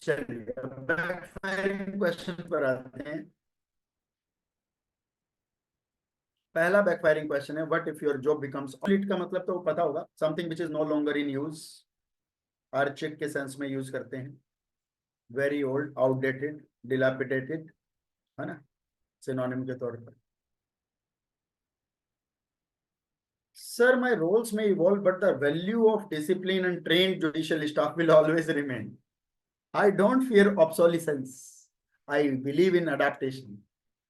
चलिए अब बैकफायरिंग क्वेश्चन पर आते हैं। पहला बैकफायरिंग क्वेश्चन है, what if your job becomes obsolete? का मतलब तो पता होगा, something which is no longer in use, archaic के सेंस में यूज करते हैं, वेरी ओल्ड, आउटडेटेड, डिलैपिडेटेड, है ना, सिनोनिम के तौर पर। Sir my roles may evolve but the value of discipline and trained judicial staff will always remain. I don't fear obsolescence, I believe in adaptation.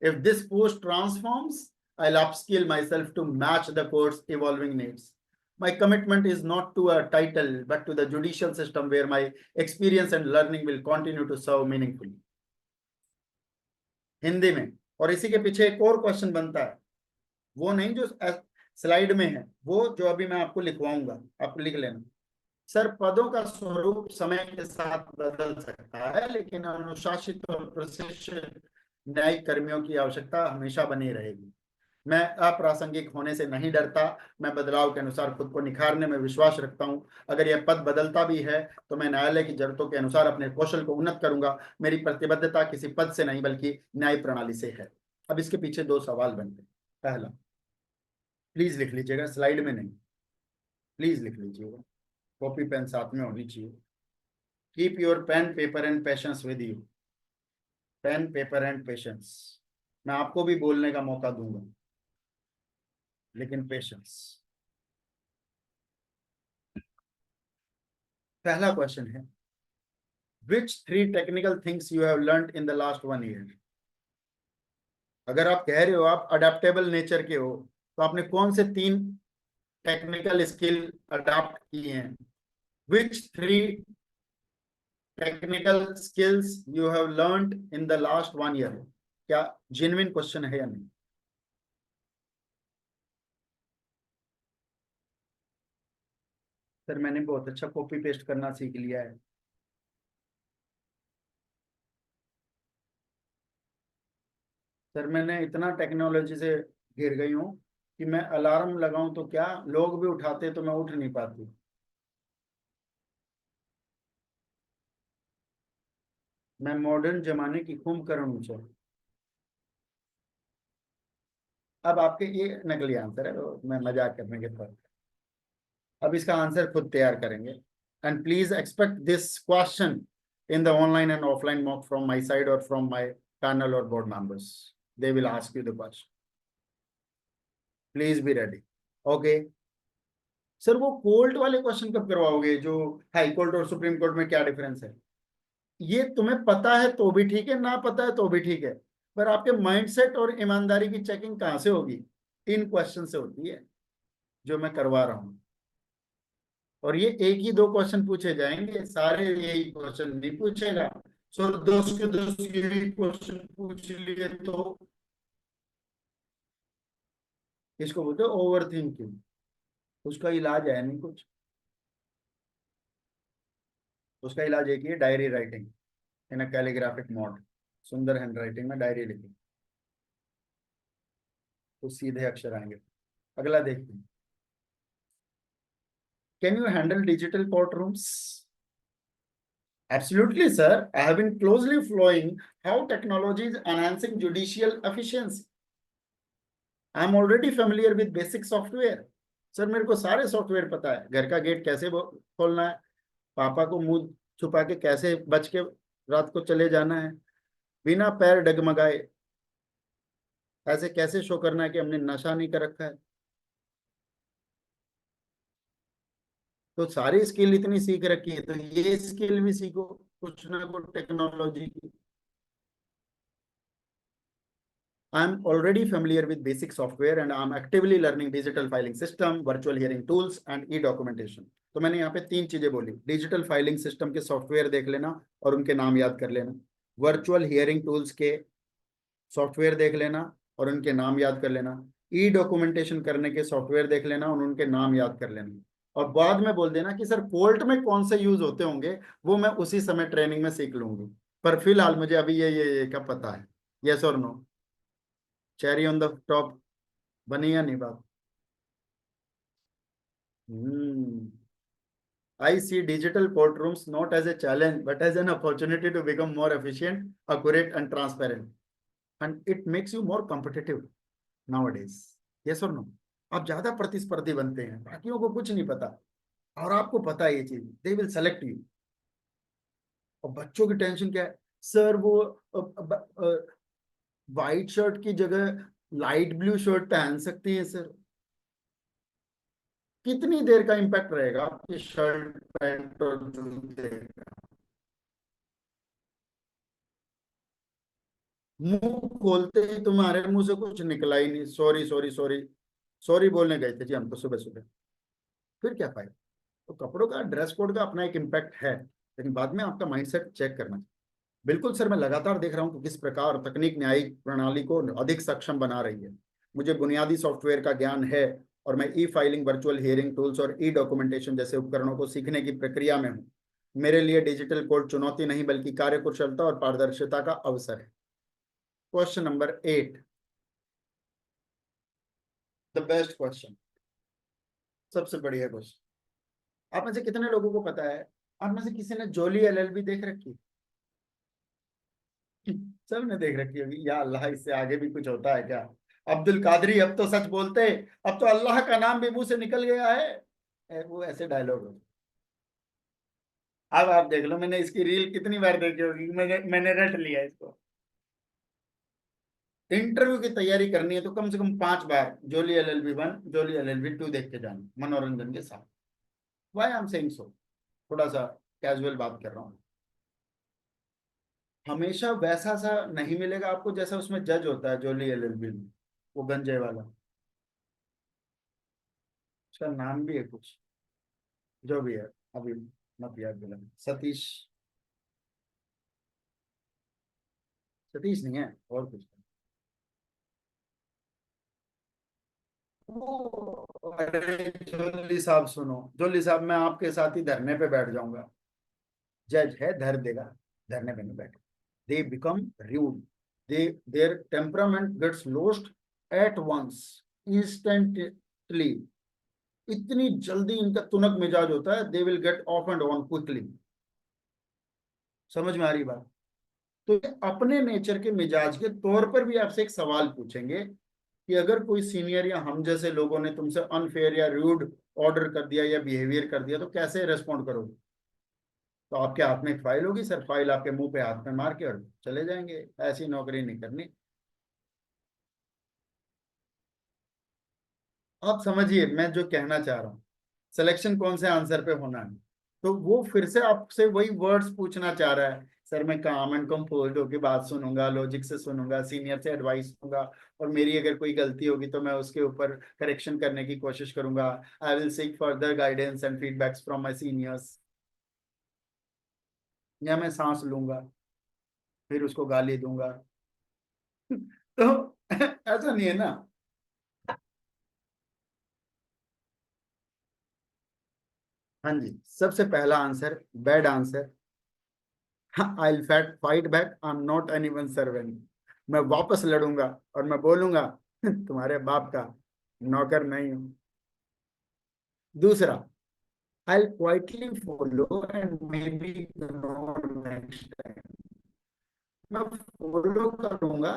If this post transforms, I'll upskill myself to match the court's evolving needs. My commitment is not to a title but to the judicial system where my experience and learning will continue to serve meaningfully. Hindi में, और इसी के पीछे एक और question बनता है, वो नहीं जो स्लाइड में है वो, जो अभी मैं आपको लिखवाऊंगा, आप लिख लेना। सर, पदों का स्वरूप समय के साथ बदल सकता है, लेकिन अनुशासित और प्रशिक्षित न्यायिक कर्मियों की आवश्यकता हमेशा बनी रहेगी। मैं अप्रासंगिक होने से नहीं डरता, मैं बदलाव के अनुसार खुद को निखारने में विश्वास रखता हूं। अगर यह पद बदलता भी है तो मैं न्यायालय की जरूरतों के अनुसार अपने कौशल को उन्नत करूंगा। मेरी प्रतिबद्धता किसी पद से नहीं बल्कि न्याय प्रणाली से है। अब इसके पीछे दो सवाल बनते हैं। पहला, प्लीज लिख लीजिएगा, स्लाइड में नहीं, प्लीज लिख लीजिएगा, कॉपी पेन साथ में होनी चाहिए। Keep your pen paper and patience with you. Pen paper and patience. मैं आपको भी बोलने का मौका दूंगा, लेकिन पेशेंस। पहला क्वेश्चन है, विच 3 technical things you have learned in the last 1 year. अगर आप कह रहे हो आप अडेप्टेबल नेचर के हो, तो आपने कौन से 3 टेक्निकल स्किल अडॉप्ट किए हैं? विच 3 technical skills you have learned in the last 1 year. क्या जेन्युइन क्वेश्चन है या नहीं? सर, मैंने बहुत अच्छा कॉपी पेस्ट करना सीख लिया है। सर, मैंने इतना टेक्नोलॉजी से घिर गई हूँ कि मैं अलार्म लगाऊं तो क्या, लोग भी उठाते तो मैं उठ नहीं पाती। मैं मॉडर्न जमाने की कुंभकर्ण हूँ सर। अब आपके ये नकली आंसर है, तो मैं मजाक करने के तौर। अब इसका आंसर खुद तैयार करेंगे। And please expect this question in the online and offline mock from my side और फ्रॉम माय पैनल और board members. They will ask you the question. Please be ready. Okay sir, वो court वाले question कब करवाओगे, जो high court और supreme court में क्या डिफरेंस है? ये तुम्हें पता है तो भी ठीक है, ना पता है तो भी ठीक है, पर आपके माइंडसेट और ईमानदारी की चेकिंग कहां से होगी? इन क्वेश्चन से होती है, जो मैं करवा रहा हूं। और ये एक ही 2 क्वेश्चन पूछे जाएंगे, सारे यही क्वेश्चन नहीं पूछेगा। सो 10 के 10 यही क्वेश्चन पूछ लिए तो इसको बोलते हैं ओवर थिंकिंग। उसका इलाज है नहीं कुछ। उसका इलाज एक ही है, diary writing in a calligraphic mode. सुंदर हैंड राइटिंग में डायरी लिखी तो सीधे अक्षर आएंगे। अगला देखते हैं, can you handle digital court rooms? Absolutely, sir. I have been closely following how technology is enhancing judicial efficiency. I am already familiar with basic software. Sir, मेरे को सारे सॉफ्टवेयर पता है। घर का गेट कैसे खोलना है, पापा को मुंह छुपा के कैसे बच के रात को चले जाना है, बिना पैर डगमगाए ऐसे कैसे शो करना है कि हमने नशा नहीं कर रखा है। तो सारी स्किल इतनी सीख रखी है, तो ये स्किल भी सीखो, कुछ ना कुछ टेक्नोलॉजी की। I am already familiar with basic software and I am actively learning digital filing system, virtual hearing tools and e-documentation. तो मैंने यहाँ पे 3 चीजें बोली। डिजिटल फाइलिंग सिस्टम के सॉफ्टवेयर देख लेना और उनके नाम याद कर लेना। वर्चुअल हियरिंग टूल्स के सॉफ्टवेयर देख लेना और उनके नाम याद कर लेना। ई डॉक्यूमेंटेशन करने के सॉफ्टवेयर देख लेना और उनके नाम याद कर लेना। और बाद में बोल देना कि सर कोर्ट में कौन से यूज होते होंगे, वो मैं उसी समय ट्रेनिंग में सीख लूंगी। पर फिलहाल मुझे अभी ये का पता है। यस और no? Cherry on the top बनी या नहीं बात? I see digital courtrooms not as a challenge but as an opportunity to become more efficient, accurate and transparent, and it makes you more competitive nowadays. Yes or no? आप ज्यादा प्रतिस्पर्धी बनते हैं, बाकियों को कुछ नहीं पता और आपको पता है ये चीज, दे विल सेलेक्ट यू। और बच्चों की टेंशन क्या है, सर वो व्हाइट शर्ट की जगह लाइट ब्लू शर्ट पहन सकती है सर। कितनी देर का इंपैक्ट रहेगा आपकी शर्ट पैंट और जूते का? मुंह खोलते ही तुम्हारे मुंह से कुछ निकला ही नहीं, सॉरी सॉरी सॉरी सॉरी बोलने गए थे जी हम तो सुबह सुबह। फिर क्या फायदा? तो कपड़ों का, ड्रेस कोड का अपना एक इम्पैक्ट है, लेकिन बाद में आपका माइंडसेट चेक करना चाहिए। बिल्कुल सर, मैं लगातार देख रहा हूँ कि किस प्रकार तकनीक न्यायिक प्रणाली को अधिक सक्षम बना रही है। मुझे बुनियादी सॉफ्टवेयर का ज्ञान है और मैं ई फाइलिंग, वर्चुअल हियरिंग टूल्स और ई डॉक्यूमेंटेशन जैसे उपकरणों को सीखने की प्रक्रिया में हूँ। मेरे लिए डिजिटल कोड चुनौती नहीं बल्कि कार्यकुशलता और पारदर्शिता का अवसर है। Question number 8, the best question, सबसे बढ़िया क्वेश्चन। आप में से कितने लोगों को पता है, आप में से किसी ने जोली एलएलबी देख रखी? सब ने देख रखी होगी। या अल्लाह, इससे आगे भी कुछ होता है क्या? अब्दुल कादरी, अब तो सच बोलते, अब तो अल्लाह का नाम भी मुंह से निकल गया है। वो ऐसे डायलॉग हो। अब आप देख लो, मैंने इसकी रील कितनी बार देखी होगी, मैंने रट लिया इसको। इंटरव्यू की तैयारी करनी है तो कम से कम 5 बार जोली एलएलबी 1, जोली एलएलबी 2 देख के जाना, मनोरंजन के साथ। Why I am saying so, थोड़ा सा कैजुअल बात कर रहा हूँ। हमेशा वैसा सा नहीं मिलेगा आपको जैसा उसमें जज होता है जोली एलएलबी में, वो गंजे वाला, उसका नाम भी है कुछ, जो भी है अभी मत याद दिला। सतीश, सतीश नहीं है, और कुछ। अरे जोली साहब सुनो, जोली साहब मैं आपके साथ ही धरने पे बैठ जाऊंगा। जज है, धर देगा, धरने पे नहीं बैठे। They become rude, they their temperament gets lost at once, instantly. इतनी जल्दी इनका तुनक मिजाज होता है, they will get off and on quickly. समझ में आ रही बात? तो अपने नेचर के मिजाज के तौर पर भी आपसे एक सवाल पूछेंगे कि अगर कोई सीनियर या हम जैसे लोगों ने तुमसे अनफेयर या रूड ऑर्डर कर दिया या बिहेवियर कर दिया तो कैसे रेस्पॉन्ड करोगे? तो आपके हाथ में एक फाइल होगी सर, फाइल आपके मुंह पे हाथ में मार के और चले जाएंगे। ऐसी नौकरी नहीं करनी। आप समझिए मैं जो कहना चाह रहा हूँ, सिलेक्शन कौन से आंसर पे होना है। तो वो फिर से आपसे वही वर्ड्स पूछना चाह रहा है, सर मैं काम एंड कंपोज्ड होकर बात सुनूंगा, लॉजिक से सुनूंगा, सीनियर से एडवाइस लूंगा, और मेरी अगर कोई गलती होगी तो मैं उसके ऊपर करेक्शन करने की कोशिश करूंगा। I will seek further guidance and feedbacks from my seniors. या मैं सांस लूंगा फिर उसको गाली दूंगा। तो ऐसा नहीं है ना। हाँ जी, सबसे पहला answer bad answer. I will fight back, I am not anyone servant. मैं वापस लड़ूंगा और मैं बोलूंगा तुम्हारे बाप का नौकर नहीं हूं। दूसरा, I will quietly follow and may be ignore next time. मैं फॉलो करूंगा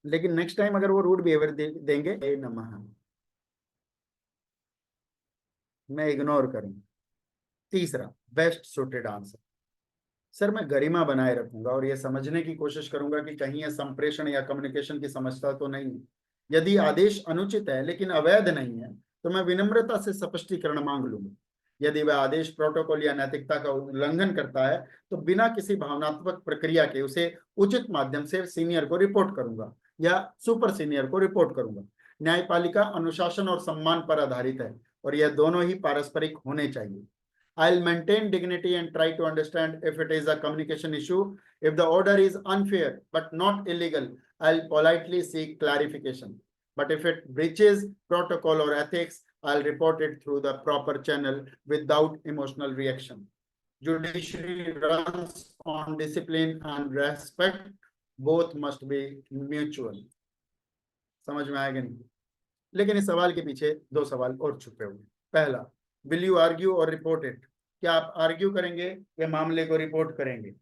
लेकिन नेक्स्ट टाइम अगर वो रूड बिहेवियर देंगे, ए नमः, मैं इग्नोर करूंगा। तीसरा, बेस्ट सुटेड आंसर, सर मैं गरिमा बनाए रखूंगा और यह समझने की कोशिश करूंगा कि कहीं यह संप्रेषण या कम्युनिकेशन की समस्या तो नहीं है। यदि आदेश अनुचित है लेकिन अवैध नहीं है तो मैं विनम्रता से स्पष्टीकरण मांग लूंगा। यदि वह आदेश प्रोटोकॉल या नैतिकता का उल्लंघन करता है तो बिना किसी भावनात्मक प्रक्रिया के उसे उचित माध्यम से सीनियर को रिपोर्ट करूंगा या सुपर सीनियर को रिपोर्ट करूंगा। न्यायपालिका अनुशासन और सम्मान पर आधारित है और यह दोनों ही पारस्परिक होने चाहिए। I'll maintain dignity and try to understand if it is a communication issue. If the order is unfair but not illegal, I'll politely seek clarification. But if it breaches protocol or ethics, I'll report it through the proper channel without emotional reaction. Judiciary runs on discipline and respect. Both must be mutual. समझ में आएगा नहीं? लेकिन इस सवाल के पीछे 2 सवाल और छुपे हुए। पहला, विल यू आर्ग्यू और रिपोर्ट इट? क्या आप आर्ग्यू करेंगे या मामले को रिपोर्ट करेंगे?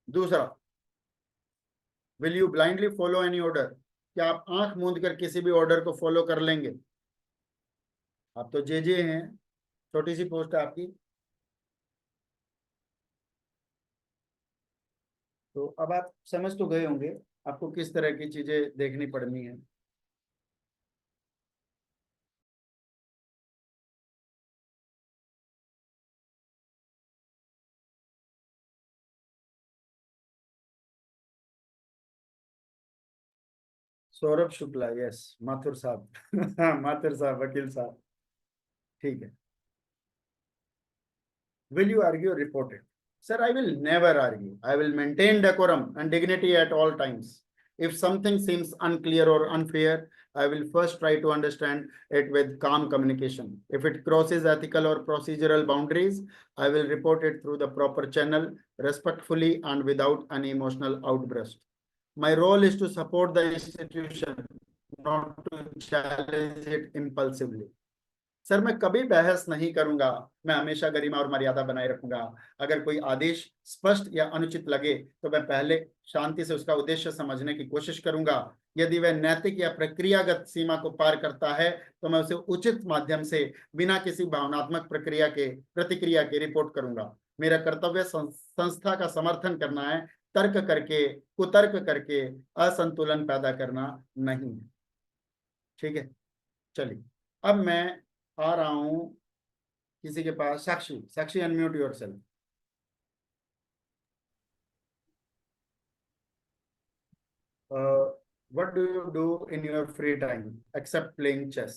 दूसरा, will you blindly follow any order? क्या आप आंख मूंद कर किसी भी ऑर्डर को फॉलो कर लेंगे? आप तो जे हैं, छोटी सी पोस्ट है आपकी। तो अब आप समझ तो गए होंगे आपको किस तरह की चीजें देखनी पड़नी है। सौरभ शुक्ला, यस, माथुर साहब माथुर साहब, वकील साहब, ठीक है। Will you argue or report it? Sir, I will never argue. I will maintain decorum and dignity at all times. If something seems unclear or unfair, I will first try to understand it with calm communication. If it crosses ethical or procedural boundaries, I will report it through the proper channel, respectfully and without an emotional outburst. My role is to support the institution, not to challenge it impulsively. Sir मैं कभी बहस नहीं करूंगा, मैं हमेशा गरिमा और मर्यादा बनाए रखूंगा। अगर कोई आदेश स्पष्ट या अनुचित लगे तो मैं पहले शांति से उसका उद्देश्य समझने की कोशिश करूंगा। यदि वह नैतिक या प्रक्रियागत सीमा को पार करता है तो मैं उसे उचित माध्यम से बिना किसी भावनात्मक प्रतिक्रिया के रिपोर्ट करूंगा। मेरा कर्तव्य संस्था का समर्थन करना है, तर्क करके, कुतर्क करके असंतुलन पैदा करना नहीं। ठीक है, चलिए अब मैं आ रहा हूं किसी के पास। Sakshi unmute yourself. What do you do in your free time except playing chess?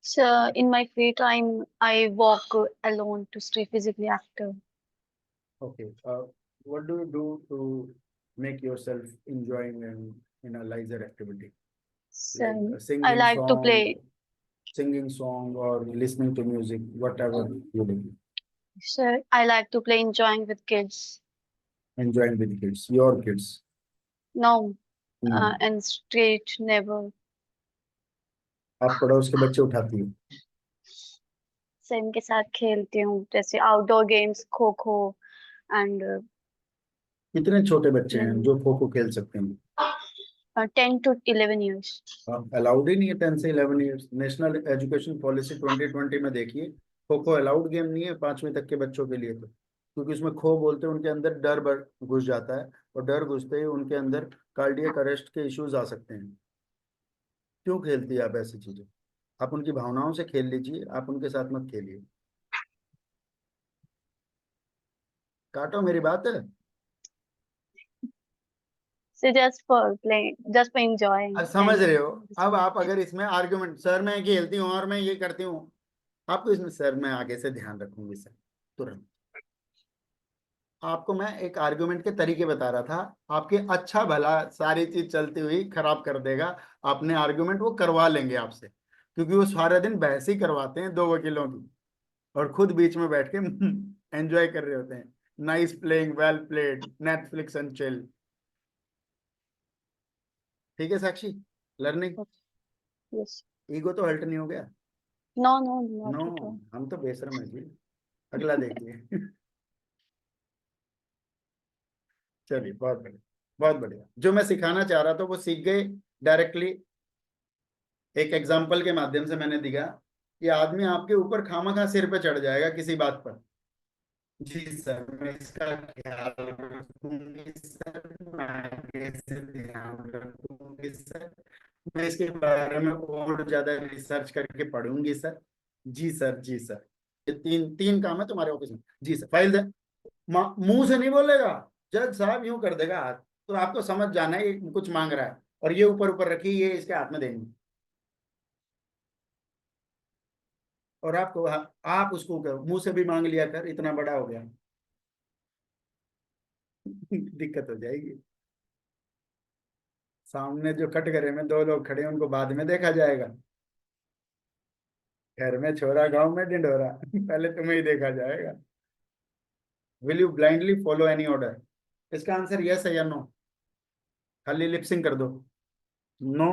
So in my free time, I walk alone to stay physically active. Okay. What do you do to make yourself enjoying in a leisure activity? So Like singing I like to play. Singing song or listening to music, whatever you do. So I like to play enjoying with kids. Enjoying with kids, your kids. No, and street never. आप पड़ोस के बच्चे उठाती हो? से इनके साथ खेलती हूँ, जैसे outdoor games, kho kho and कितने छोटे बच्चे हैं जो खो खो खेल सकते हैं? 10 to 11 years. अलाउड ही नहीं है 10 से 11 ईयर्स। नेशनल एजुकेशन पॉलिसी 2020 में देखिए, खो खो अलाउड गेम नहीं है 5वीं तक के बच्चों के लिए। तो क्योंकि उसमें खो बोलते हैं, उनके अंदर डर घुस जाता है और डर घुसते ही उनके अंदर कार्डियक अरेस्ट के इश्यूज आ सकते हैं। क्यों खेलती है आप ऐसी चीजें? आप उनकी भावनाओं से खेल लीजिए, आप उनके साथ मत खेलिए। काटो मेरी बात है। So just for playing, just for enjoying. अब समझ रहे हो? अब आप अगर इसमें आर्ग्यूमेंट, सर मैं खेलती हूँ और मैं ये करती हूँ, आपको इसमें सर मैं आगे से ध्यान रखूंगी सर, तुरंत। आपको मैं एक आर्गुमेंट के तरीके बता रहा था, आपके अच्छा भला सारी चीज चलती हुई खराब कर देगा। आपने आर्गुमेंट वो करवा लेंगे आपसे, क्योंकि वो सारा दिन बहस ही करवाते हैं 2 वकीलों की और खुद बीच में बैठ के एंजॉय कर रहे होते हैं। Nice playing, well played, Netflix and chill. ठीक है साक्षी, लर्निंग। Yes. ईगो तो हल्ट नहीं हो गया? No, not no, at all. हम तो बेशरम है जी। अगला देखिए। चलिए, बहुत बढ़िया, बहुत बढ़िया। जो मैं सिखाना चाह रहा था वो सीख गए डायरेक्टली। एक एग्जांपल के माध्यम से मैंने दिखा कि आदमी आपके ऊपर खामखा सिर पे चढ़ जाएगा किसी बात पर। जी सर, मैं इसका ख्याल रखूंगी सर, मैं आगे से ध्यान रखूंगी सर, मैं इसके बारे में और ज्यादा रिसर्च करके पढ़ूंगी सर। जी सर, जी सर। ये तीन काम है तुम्हारे ऑफिस में। जी सर, फाइल दे। मुंह से नहीं बोलेगा, जज साहब यूं कर देगा हाथ, तो आपको समझ जाना है ये कुछ मांग रहा है और ये ऊपर ऊपर रखी, ये इसके हाथ में देंगे और आपको आप उसको मुंह से भी मांग लिया कर, इतना बड़ा हो गया। दिक्कत हो जाएगी। सामने जो कटघरे में 2 लोग खड़े हैं उनको बाद में देखा जाएगा। घर में छोरा, गांव में ढिंढोरा। पहले तुम्हें ही देखा जाएगा। Will you blindly follow any order? इसका आंसर यस है या नो? खाली लिपसिंग कर दो। नो,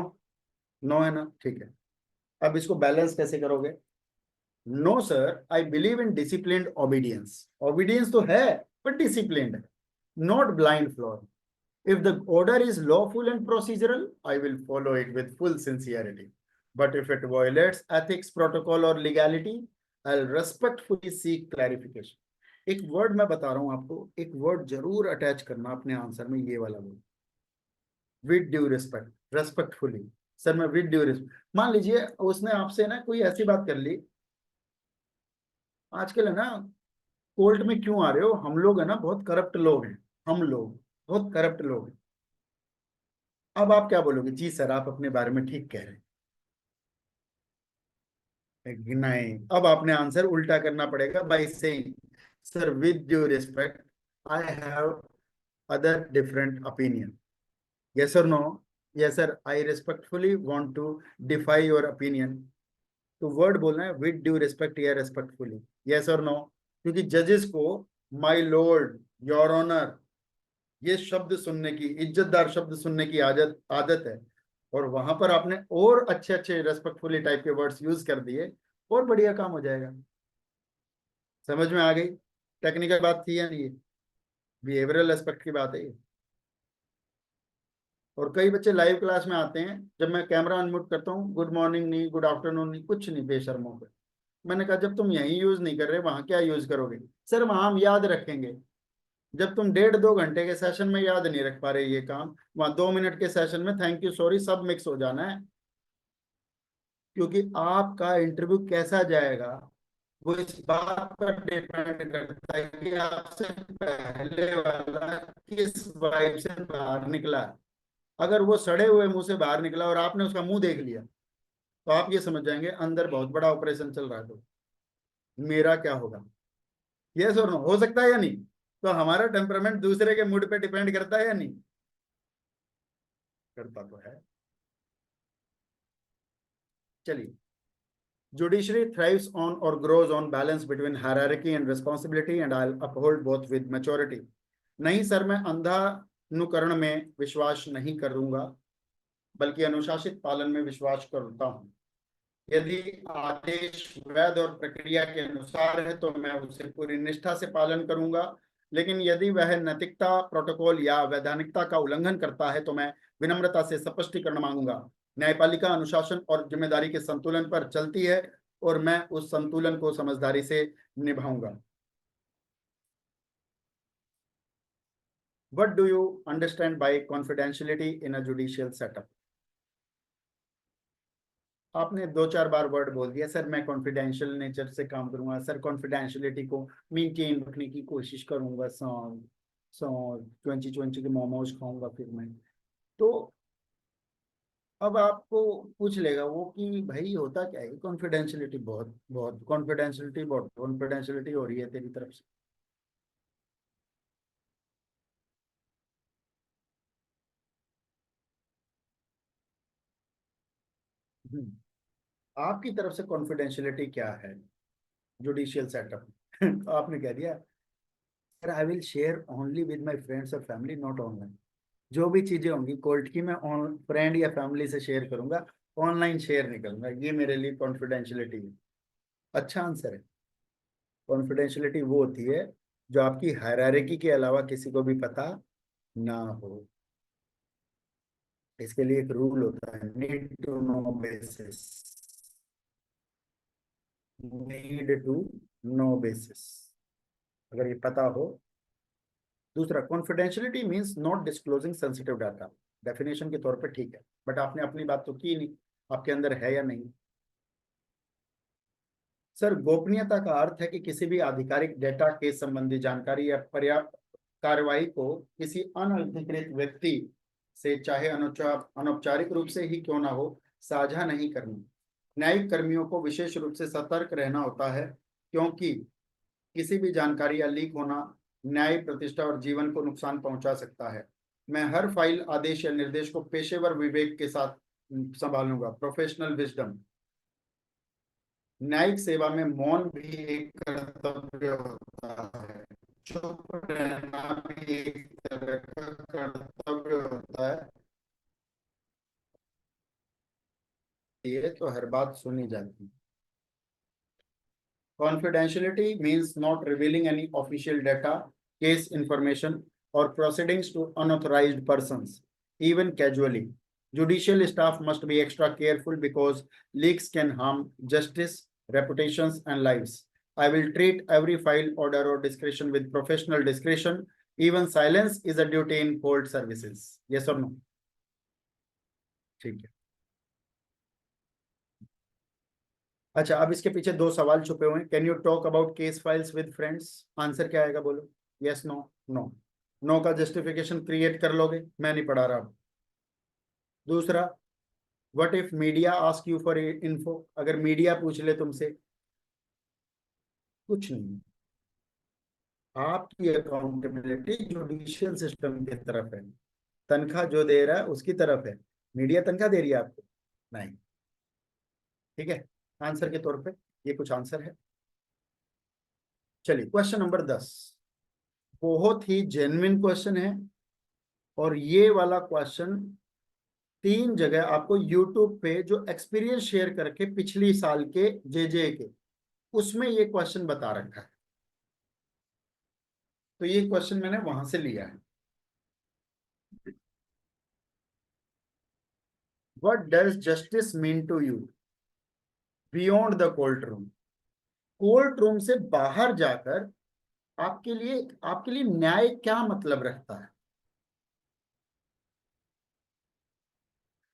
नो है ना? ठीक है। अब इसको बैलेंस कैसे करोगे? No sir, I believe in disciplined obedience. Obedience तो है बट डिसिप्लिन्ड है, not blind follow. If the order is lawful and procedural, I will follow it with full sincerity. But if it violates ethics, protocol or legality, I'll respectfully seek clarification. एक word मैं बता रहा हूं आपको, एक word जरूर attach करना अपने आंसर में, ये वाला word, with due respect, respectfully. Sir मैं विद ड्यू रिस्पेक्ट, मान लीजिए उसने आपसे ना कोई ऐसी बात कर ली, आजकल है ना कोर्ट में क्यों आ रहे हो, हम लोग है ना बहुत करप्ट लोग हैं, हम लोग बहुत करप्ट लोग हैं। अब आप क्या बोलोगे? जी सर, आप अपने बारे में ठीक कह रहे हैं। नहीं, अब आपने आंसर उल्टा करना पड़ेगा by saying sir with due respect, I have other different opinion. Yes और no? Yes sir, I respectfully want to defy your opinion. तो वर्ड बोलना है विद ड्यू रिस्पेक्ट या रेस्पेक्टफुली, यस और नो। क्योंकि जजेस को माय लॉर्ड, योर ऑनर, ये शब्द सुनने की, इज्जतदार शब्द सुनने की आदत आदत है। और वहां पर आपने और अच्छे अच्छे रेस्पेक्टफुली टाइप के वर्ड्स यूज कर दिए, और बढ़िया काम हो जाएगा। समझ में आ गई? टेक्निकल बात थी या नहीं? बिहेवियरल एस्पेक्ट की बात है ये। और कई बच्चे लाइव क्लास में आते हैं, जब मैं कैमरा अनम्यूट करता हूँ, गुड मॉर्निंग नहीं, गुड आफ्टरनून नहीं, कुछ नहीं, बेशर्मों पे। मैंने कहा जब तुम यही यूज नहीं कर रहे, वहां क्या यूज करोगे? सर वहां हम याद रखेंगे। जब तुम 1.5-2 घंटे के सेशन में याद नहीं रख पा रहे ये काम, वहां 2 मिनट के सेशन में थैंक यू सॉरी सब मिक्स हो जाना है। क्योंकि आपका इंटरव्यू कैसा जाएगा वो इस बात पर डिपेंड करता है कि आपसे पहले वाला किस वाइब से बाहर निकला है। अगर वो सड़े हुए मुंह से बाहर निकला और आपने उसका मुंह देख लिया, तो आप ये समझ जाएंगे अंदर बहुत बड़ा ऑपरेशन चल रहा है। तो मेरा क्या होगा? यस और नो, हो सकता है या नहीं? तो हमारा टेम्परामेंट दूसरे के मूड पे डिपेंड करता है या नहीं? करता तो है। चलिए, judiciary thrives on or grows on balance between hierarchy and responsibility and I'll uphold both with maturity। नहीं सर, मैं अंधानुकरण में विश्वास नहीं करूंगा, बल्कि अनुशासित पालन में विश्वास करता हूँ। यदि आदेश वैध और प्रक्रिया के अनुसार है तो मैं उसे पूरी निष्ठा से पालन करूंगा, लेकिन यदि वह नैतिकता, प्रोटोकॉल या वैधानिकता का उल्लंघन करता है तो मैं विनम्रता से स्पष्टीकरण मांगूंगा। न्यायपालिका अनुशासन और जिम्मेदारी के संतुलन पर चलती है और मैं उस संतुलन को समझदारी से निभाऊंगा। What do you understand by confidentiality in a judicial setup? आपने 2-4 बार वर्ड बोल दिया, सर मैं कॉन्फिडेंशियल नेचर से काम करूंगा, सर कॉन्फिडेंशियलिटी को मेंटेन रखने की कोशिश करूंगा, सॉन्ग सॉन्ग 2020 के मोमोज खाऊंगा फिर मैं। तो अब आपको पूछ लेगा वो कि भाई होता क्या है कॉन्फिडेंशियलिटी, बहुत बहुत कॉन्फिडेंशियलिटी, बहुत कॉन्फिडेंशियलिटी हो रही है तेरी तरफ से। आपकी तरफ से कॉन्फिडेंशियलिटी क्या है जुडिशियल सेटअप? तो आपने कह दिया sir I will share only with my friends और फैमिली, नॉट ऑनलाइन। जो भी चीजें होंगी कोर्ट की मैं फ्रेंड या फैमिली से शेयर करूंगा, ऑनलाइन शेयर नहीं करूंगा। ये मेरे लिए कॉन्फिडेंशियलिटी है। अच्छा आंसर है। कॉन्फिडेंशियलिटी वो होती है जो आपकी हायरार्की के अलावा किसी को भी पता ना हो। इसके लिए एक रूल होता है, need to know basis, need to know basis, अगर ये पता हो। दूसरा, confidentiality means not disclosing sensitive data. Definition के तौर पे ठीक है, बट आपने अपनी बात तो की नहीं, आपके अंदर है या नहीं? सर गोपनीयता का अर्थ है कि किसी भी आधिकारिक डेटा के संबंधी जानकारी या पर्याप्त कार्यवाही को किसी अनधिकृत व्यक्ति से, चाहे अनौपचारिक रूप से ही क्यों ना हो, साझा नहीं करनी। न्यायिक कर्मियों को विशेष रूप से सतर्क रहना होता है, क्योंकि किसी भी जानकारी या लीक होना न्याय प्रतिष्ठा और जीवन को नुकसान पहुंचा सकता है। मैं हर फाइल, आदेश या निर्देश को पेशेवर विवेक के साथ संभालूंगा, प्रोफेशनल विजडम। न्यायिक सेवा में मौन भी एक कर्तव्य होता है, चुप रहना भी एक तरह का कर्तव्य होता है। ये तो हर बात सुनी जाती है। Confidentiality means not revealing any official data, case information, or proceedings to unauthorized persons, even casually. Judicial staff must be extra careful because leaks can harm justice, reputations, and lives. I will treat every file, order, or discretion with professional discretion. Even silence is a duty in court services. Yes or no? ठीक है। अच्छा, अब इसके पीछे 2 सवाल छुपे हुए हैं। Can you talk about case files with friends? Answer क्या आएगा बोलो? Yes, no, no. नो का जस्टिफिकेशन क्रिएट कर लोगे, मैं नहीं पढ़ा रहा अब। दूसरा, what if media ask you for info? अगर मीडिया पूछ ले तुमसे, कुछ नहीं, आपकी अकाउंटेबिलिटी जुडिशियल सिस्टम की तरफ है, तनख्वाह जो दे रहा है उसकी तरफ है। मीडिया तनख्वाह दे रही है आपको? नहीं। ठीक है, आंसर के तौर पे ये कुछ आंसर है। चलिए क्वेश्चन नंबर 10, बहुत ही जेन्युइन क्वेश्चन है, और ये वाला क्वेश्चन 3 जगह आपको यूट्यूब पे जो एक्सपीरियंस शेयर करके पिछली साल के जे के, उसमें ये क्वेश्चन बता रखा है। तो ये क्वेश्चन मैंने वहां से लिया है। What does justice mean to you beyond the court room? Court room से बाहर जाकर आपके लिए न्याय क्या मतलब रखता है?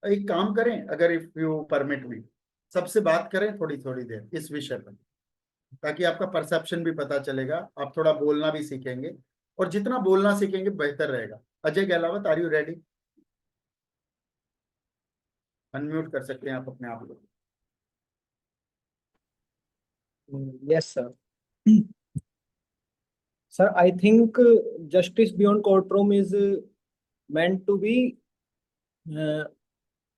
एक काम करें, अगर इफ यू परमिट मी, सबसे बात करें थोड़ी थोड़ी देर इस विषय पर, ताकि आपका परसेप्शन भी पता चलेगा, आप थोड़ा बोलना भी सीखेंगे, और जितना बोलना सीखेंगे बेहतर रहेगा। Ajay Gahlawat, are you ready? Unmute कर सकते हैं आप अपने आप को। Yes, sir. Sir, I think justice beyond courtroom is meant to be uh,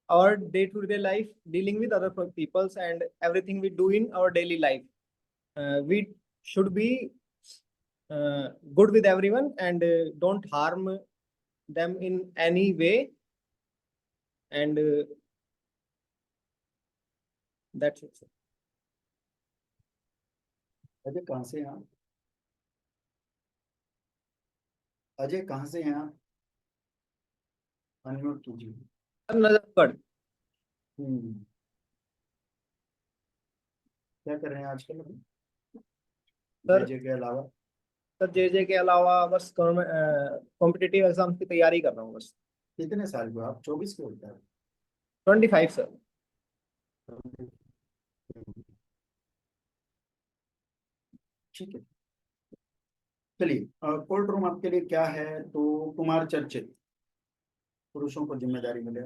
our day-to-day life, dealing with other peoples and everything we do in our daily life. We should be good with everyone and don't harm them in any way. And that's it, sir. Ajay कहाँ से हैं आप? अजय कहाँ से हैं आप? Unmute कीजिए। नजफगढ़। क्या कर रहे हैं आजकल सर जे के अलावा? सर जे के अलावा बस कॉम्पिटिटिव एग्जाम की तैयारी कर रहा हूँ बस। कितने साल के हो आप? 24 के होता है? 25 सर। ठीक है, चलिए कोर्ट रूम आपके लिए क्या है? तो कुमार चर्चित पुरुषों को जिम्मेदारी मिले।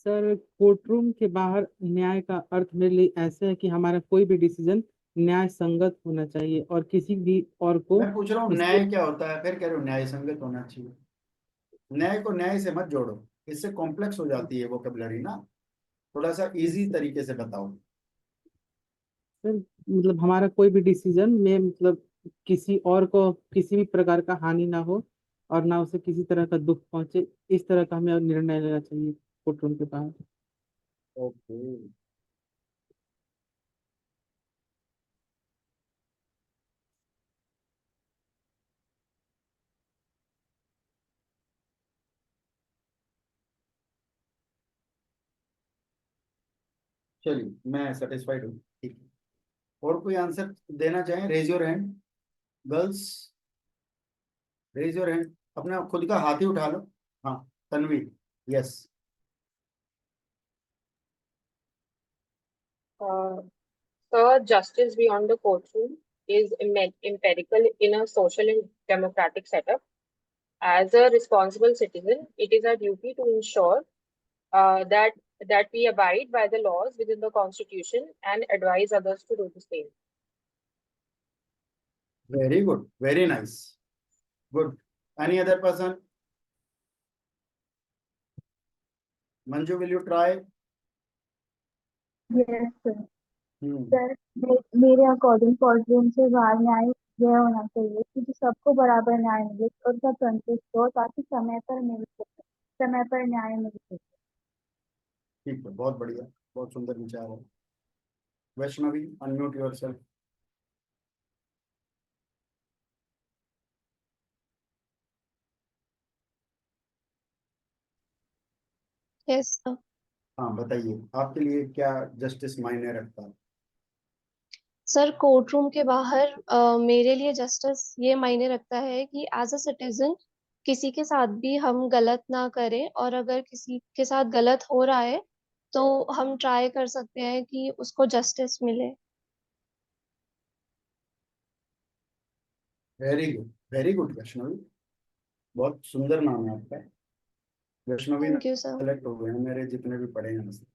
सर कोर्ट रूम के बाहर न्याय का अर्थ मेरे लिए ऐसे है कि हमारा कोई भी डिसीजन न्याय संगत होना चाहिए और किसी भी और को मैं पूछ रहा हूँ न्याय क्या होता है, फिर कह रहे हो न्याय संगत होना चाहिए। न्याय को न्याय से मत जोड़ो, इससे कॉम्प्लेक्स हो जाती है वोकेबलरी ना, थोड़ा सा इजी तरीके से बताओ। सर मतलब हमारा कोई भी डिसीजन में मतलब किसी और को किसी भी प्रकार का हानि ना हो और ना उसे किसी तरह का दुख पहुंचे, इस तरह का हमें निर्णय लेना चाहिए कोर्ट रूम के बाहर। ओके, चलिए मैं सेटिस्फाइड हूँ। ठीक है, और कोई आंसर देना चाहें? Raise your hand girls, raise your hand, अपना खुद का हाथ ही उठा लो। हाँ Tanvi, yes. Sir, justice beyond the courtroom is empirical in a social and democratic setup. As a responsible citizen, it is our duty to ensure that we abide by the laws within the Constitution and advise others to do the same. Very good, very nice, good. Any other person? Manju, will you try? Yes, sir. Hmm. Sir मेरे according court room से बाहर न्याय यह होना चाहिए कि सबको बराबर न्याय मिले और सब संतुष्ट हो ताकि समय पर मिल सके, समय पर न्याय मिल सके। ठीक है, बहुत बढ़िया, बहुत सुंदर विचार है। Vaishnavi, unmute yourself. Yes sir. हाँ बताइए, आपके लिए क्या जस्टिस मायने रखता है? सर कोर्ट रूम के बाहर मेरे लिए जस्टिस ये मायने रखता है कि एज अ सिटीजन किसी के साथ भी हम गलत ना करें, और अगर किसी के साथ गलत हो रहा है तो हम ट्राई कर सकते हैं कि उसको जस्टिस मिले। वेरी गुड वैष्णवी, बहुत सुंदर नाम है आपका। Vaishnavi thank you sir. Select हो गए हैं मेरे जितने भी पढ़े हैं उसमें।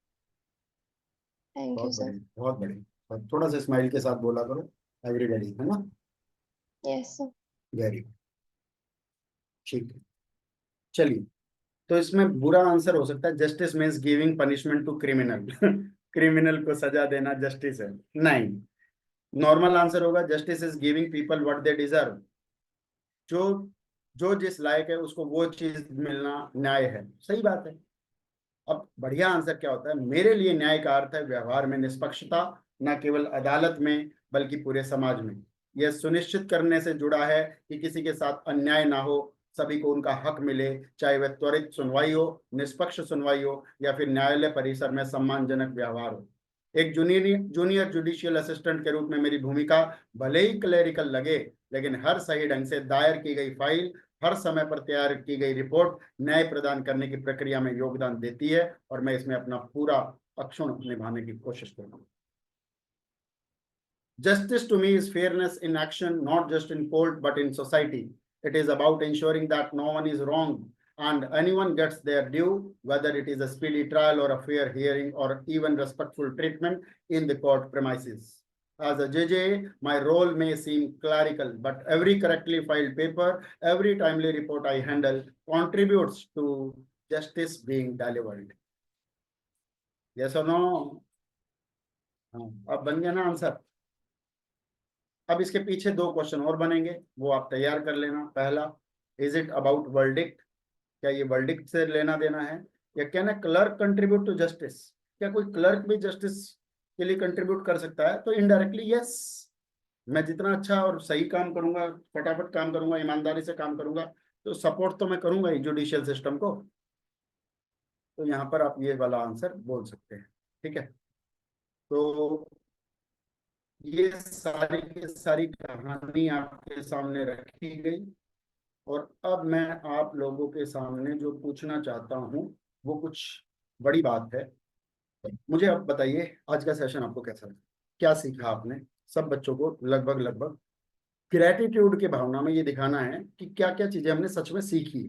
थैंक यू बहुत सर। बढ़िया, बहुत बढ़िया। और थोड़ा सा स्माइल के साथ बोला करो, एवरीबॉडी, है ना? Yes sir. वेरी गुड, ठीक है। चलिए तो इसमें बुरा आंसर हो सकता है justice means giving punishment to criminal criminal को सजा देना जस्टिस है, नहीं। नॉर्मल आंसर होगा justice is giving people what they deserve. जो जो जिस लायक है उसको वो चीज मिलना न्याय है, सही बात है। अब बढ़िया आंसर क्या होता है, मेरे लिए न्याय का अर्थ है व्यवहार में निष्पक्षता, न केवल अदालत में बल्कि पूरे समाज में। यह सुनिश्चित करने से जुड़ा है कि किसी के साथ अन्याय ना हो, सभी को उनका हक मिले, चाहे वह त्वरित सुनवाई हो, निष्पक्ष सुनवाई हो या फिर न्यायालय परिसर में सम्मानजनक व्यवहार हो। एक जूनियर जुडिशियल असिस्टेंट के रूप में मेरी भूमिका भले ही क्लेरिकल लगे, लेकिन हर सही ढंग से दायर की गई फाइल, हर समय पर तैयार की गई रिपोर्ट न्याय प्रदान करने की प्रक्रिया में योगदान देती है और मैं इसमें अपना पूरा अक्षुण्ण निभाने की कोशिश करूंगा। Justice to me is fairness in action, not just in court but in society. It is about ensuring that no one is wrong and anyone gets their due, whether it is a speedy trial or a fair hearing or even respectful treatment in the court premises. As a JJ, my role may seem clerical, but every correctly filed paper, every timely report I handle contributes to justice being delivered. Yes or no? अब बन गया ना answer. अब इसके पीछे दो question और बनेंगे, वो आप तैयार कर लेना। पहला, इज इट अबाउट वर्डिक्ट, क्या ये वर्डिक्ट से लेना देना है, या can a clerk contribute to justice, क्या कोई क्लर्क भी जस्टिस के लिए कंट्रीब्यूट कर सकता है। तो इनडायरेक्टली यस, मैं जितना अच्छा और सही काम करूंगा, फटाफट काम करूंगा, ईमानदारी से काम करूंगा, तो सपोर्ट तो मैं करूंगा ही जुडिशियल सिस्टम को। तो यहाँ पर आप ये वाला आंसर बोल सकते हैं, ठीक है। तो ये सारी की सारी कहानी आपके सामने रखी गई और अब मैं आप लोगों के सामने जो पूछना चाहता हूँ वो कुछ बड़ी बात है। मुझे अब बताइए आज का सेशन आपको कैसा लगा, क्या सीखा आपने। सब बच्चों को लगभग ग्रेटिट्यूड की भावना में ये दिखाना है कि क्या क्या चीजें हमने सच में सीखी।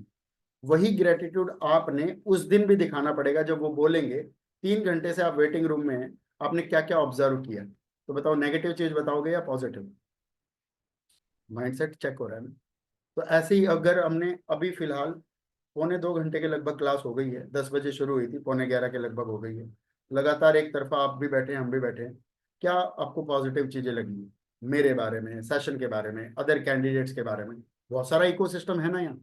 वही ग्रेटिट्यूड आपने उस दिन भी दिखाना पड़ेगा जब वो बोलेंगे 3 घंटे से आप वेटिंग रूम में हैं, आपने क्या क्या ऑब्जर्व किया। तो बताओ, नेगेटिव चीज बताओगे या पॉजिटिव। माइंडसेट चेक हो रहा है ना। तो ऐसे ही अगर हमने अभी फिलहाल 1.25 घंटे के लगभग क्लास हो गई है, 10 बजे शुरू हुई थी, 11:15 के लगभग हो गई है, लगातार एक तरफा आप भी बैठे हैं हम भी बैठे हैं, क्या आपको पॉजिटिव चीजें लगी मेरे बारे में, सेशन के बारे में, अदर कैंडिडेट्स के बारे में। बहुत सारा इकोसिस्टम है ना यहाँ।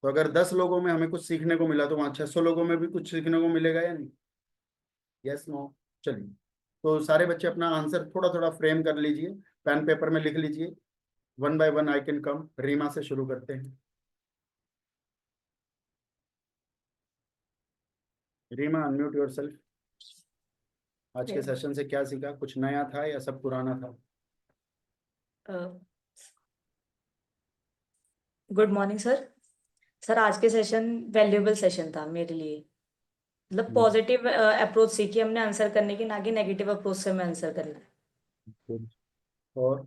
तो अगर 10 लोगों में हमें कुछ सीखने को मिला तो वहाँ 600 लोगों में भी कुछ सीखने को मिलेगा या नहीं। Yes no. चलिए, तो सारे बच्चे अपना आंसर थोड़ा थोड़ा फ्रेम कर लीजिए, पेन पेपर में लिख लीजिए। 1 by 1 I can come. Reema से शुरू करते हैं। Reema, unmute yourself. आज के सेशन से क्या सीखा, कुछ नया था या सब पुराना था। Good morning sir. सर आज के सेशन वैल्यूएबल सेशन था मेरे लिए, मतलब पॉजिटिव अप्रोच सीखी हमने आंसर करने की, ना कि नेगेटिव अप्रोच से हमें आंसर करना है। और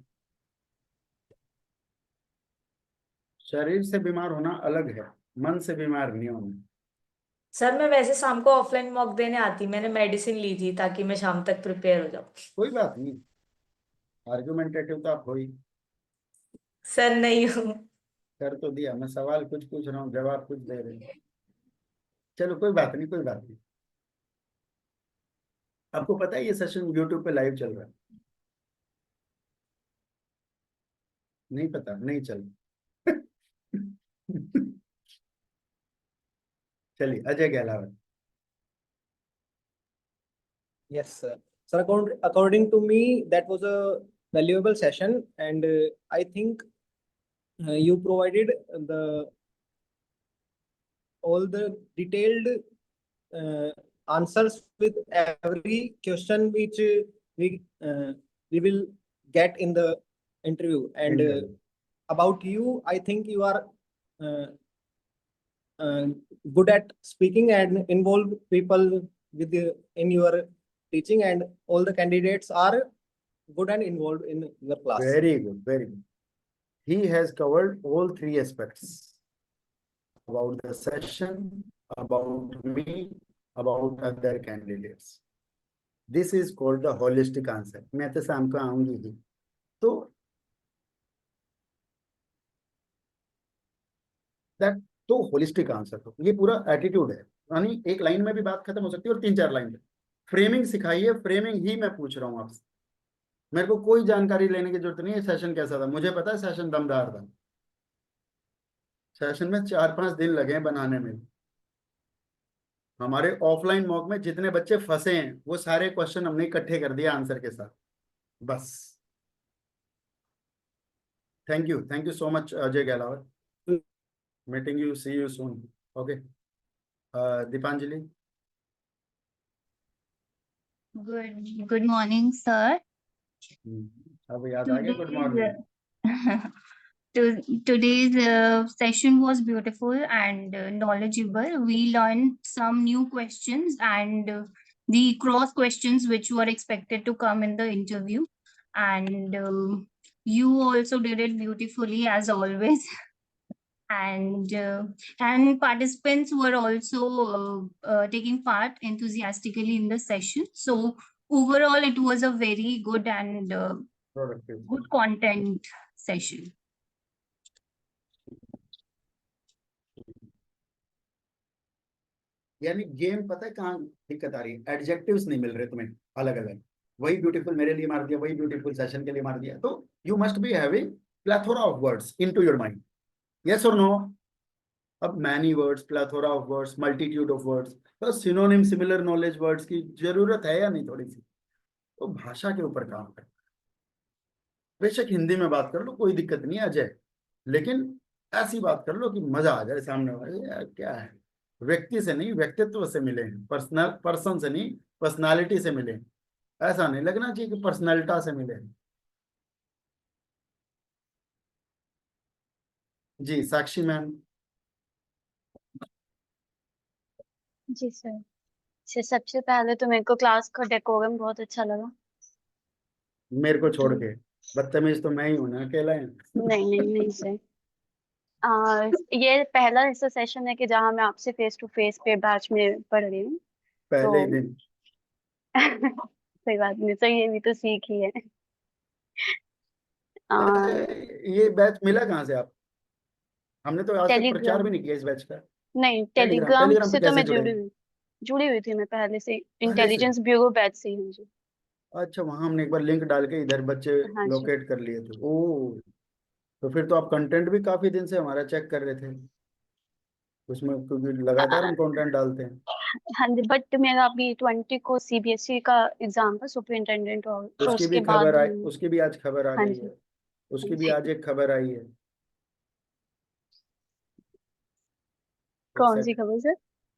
शरीर से बीमार होना अलग है, मन से बीमार नहीं होना। सर मैं वैसे शाम को ऑफलाइन मॉक देने आती, मैंने मेडिसिन ली थी ताकि मैं शाम तक प्रिपेयर हो जाऊं। कोई बात नहीं, आर्गुमेंटेटिव तो आप हो ही। सर नहीं हूँ। कर तो दिया, मैं सवाल कुछ पूछ रहा हूँ, जवाब कुछ दे रहे हैं। चलो कोई बात नहीं, कोई बात नहीं। आपको पता है ये सेशन यूट्यूब पे लाइव चल रहा है। नहीं पता, नहीं चल चलिए, Ajay Gahlawat. Yes, sir. Sir, according to me, that was a valuable session, and I think you provided all the detailed answers with every question which we will get in the interview. And about you, I think you are good at speaking and involve people with in your teaching, and all the candidates are good and involved in your class. Very good, very good. He has covered all 3 aspects about the session, about me, about other candidates. This is called the holistic answer. मैं तो शाम को आऊंगी ही। तो that तो holistic answer दो। ये पूरा एटीट्यूड है, यानी एक लाइन में भी बात खत्म हो सकती है और 3-4 लाइन में। फ्रेमिंग सिखाइए, फ्रेमिंग ही मैं पूछ रहा हूँ आपसे। मेरे को कोई जानकारी लेने की जरूरत नहीं है सेशन कैसा था, मुझे पता है सेशन दमदार था। सेशन में 4-5 दिन लगे हैं बनाने में। हमारे ऑफलाइन मॉक में जितने बच्चे फंसे हैं वो सारे क्वेश्चन हमने इकट्ठे कर दिया आंसर के साथ, बस। Thank you so much Ajay Gahlawat. Meeting you, see you soon. Okay, Deepanjali. Good morning, sir. अब याद आ गया good morning. Today's session was beautiful and knowledgeable. We learned some new questions and the cross questions which were expected to come in the interview. And you also did it beautifully as always. And participants were also taking part enthusiastically in the session. So overall, it was a very good and Productive. good content session. यानी game, पता है कहाँ दिक्कत आ रही है? Adjectives नहीं मिल रहे तुम्हें अलग अलग। वही ब्यूटीफुल मेरे लिए मार दिया, वही ब्यूटीफुल सेशन के लिए मार दिया। तो you must be having plethora of words into your mind, yes और नो? अब many words, plethora of words, multitude of words, तो सिनोनिम, सिमिलर नॉलेज वर्ड्स की जरूरत है या नहीं थोड़ी सी? तो भाषा के ऊपर काम कर। बेशक हिंदी में बात कर लो, कोई दिक्कत नहीं है अजय, लेकिन ऐसी बात कर लो कि मजा आ जाए सामने वाले। यार क्या है, व्यक्ति से नहीं व्यक्तित्व से मिले, पर्सन से नहीं पर्सनालिटी से मिले। ऐसा नहीं लगना चाहिए कि पर्सनैलिटा से मिले। जी साक्षी मैम। जी सर, सबसे पहले तो मेरे को क्लास का डेकोरम बहुत अच्छा लगा। मेरे को छोड़ के बदतमीज तो मैं ही हूं ना, अकेला है। नहीं सर, ये पहला ऐसा सेशन है कि जहाँ मैं आपसे फेस टू फेस पे बैच में पढ़ रही हूँ। पहले ही तो दिन। सही बात नहीं सर, ये भी तो सीख ही है। ये बैच मिला कहाँ से आप? हमने तो आज तक प्रचार टेलीग्राम, भी नहीं किया इस बैच का। नहीं टेलीग्राम, टेलीग्राम टेलीग्राम पे से तो कैसे मैं जुड़े? जुड़ी हुई थी मैं पहले से, पहले से? इंटेलिजेंस ब्यूरो बैच से ही हूँ जी। अच्छा, वहां हमने एक बार लिंक डाल के इधर बच्चे हाँ जी। लोकेट कर लिए थे। ओ, तो फिर तो आप कंटेंट भी काफी दिन से हमारा चेक कर रहे थे उसमें, क्योंकि लगातार हम कंटेंट डालते हैं। हाँ जी, बट मेरा अभी 20 को सीबीएसई का एग्जाम था सुपरिंटेंडेंट, और तो उसकी भी उसके खबर बाद आई, उसकी भी आज खबर आ हाँ गई जी। है। हाँ उसकी भी जी, आज एक खबर आई है। एक कौन सी सेट खबर सर?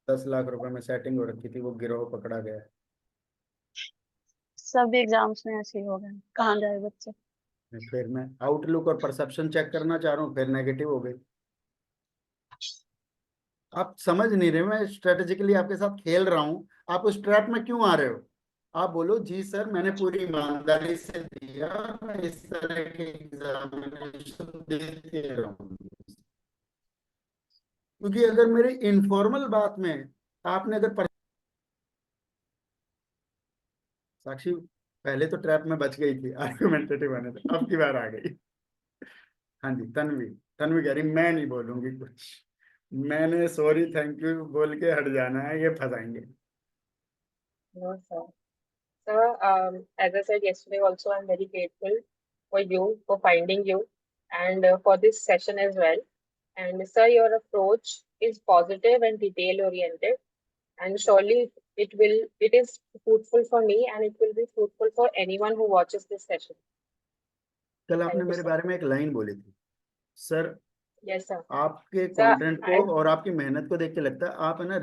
10 लाख रुपए में सेटिंग हो रखी थी, वो गिरोह पकड़ा गया। सब एग्जाम्स में ऐसे ही हो गए, कहाँ जाए बच्चे। फिर मैं आउटलुक और परसेप्शन चेक करना चाह रहा हूँ, फिर नेगेटिव हो गई। आप समझ नहीं रहे, मैं स्ट्रेटेजिकली आपके साथ खेल रहा हूँ, आप उस ट्रैप में क्यों आ रहे हो? आप बोलो जी सर मैंने पूरी ईमानदारी से दिया, मैं इस तरह के एग्जामिनेशन देते रहूंगी। क्योंकि अगर मेरे इनफॉर्मल बात में आपने अगर साक्षी पहले तो ट्रैप में बच गई थी आर्गुमेंटेटिव बने थे, अब की बार आ गई। हाँ जी तन्वी, तन्वी कह रही मैं नहीं बोलूंगी कुछ, मैंने सॉरी थैंक यू बोल के हट जाना है, ये फंसाएंगे। No, sir. Sir, as I said yesterday, also I'm very grateful for you, for finding you, and for this session as well. And sir, your approach is positive and detail oriented, and surely it is fruitful for me, and it will be fruitful for anyone who watches this session. कल आपने Thank you, मेरे sir. बारे में एक line बोली थी sir, Yes, sir. आपके Sir, content को और आपकी मेहनत को देख के लगता है आप है ना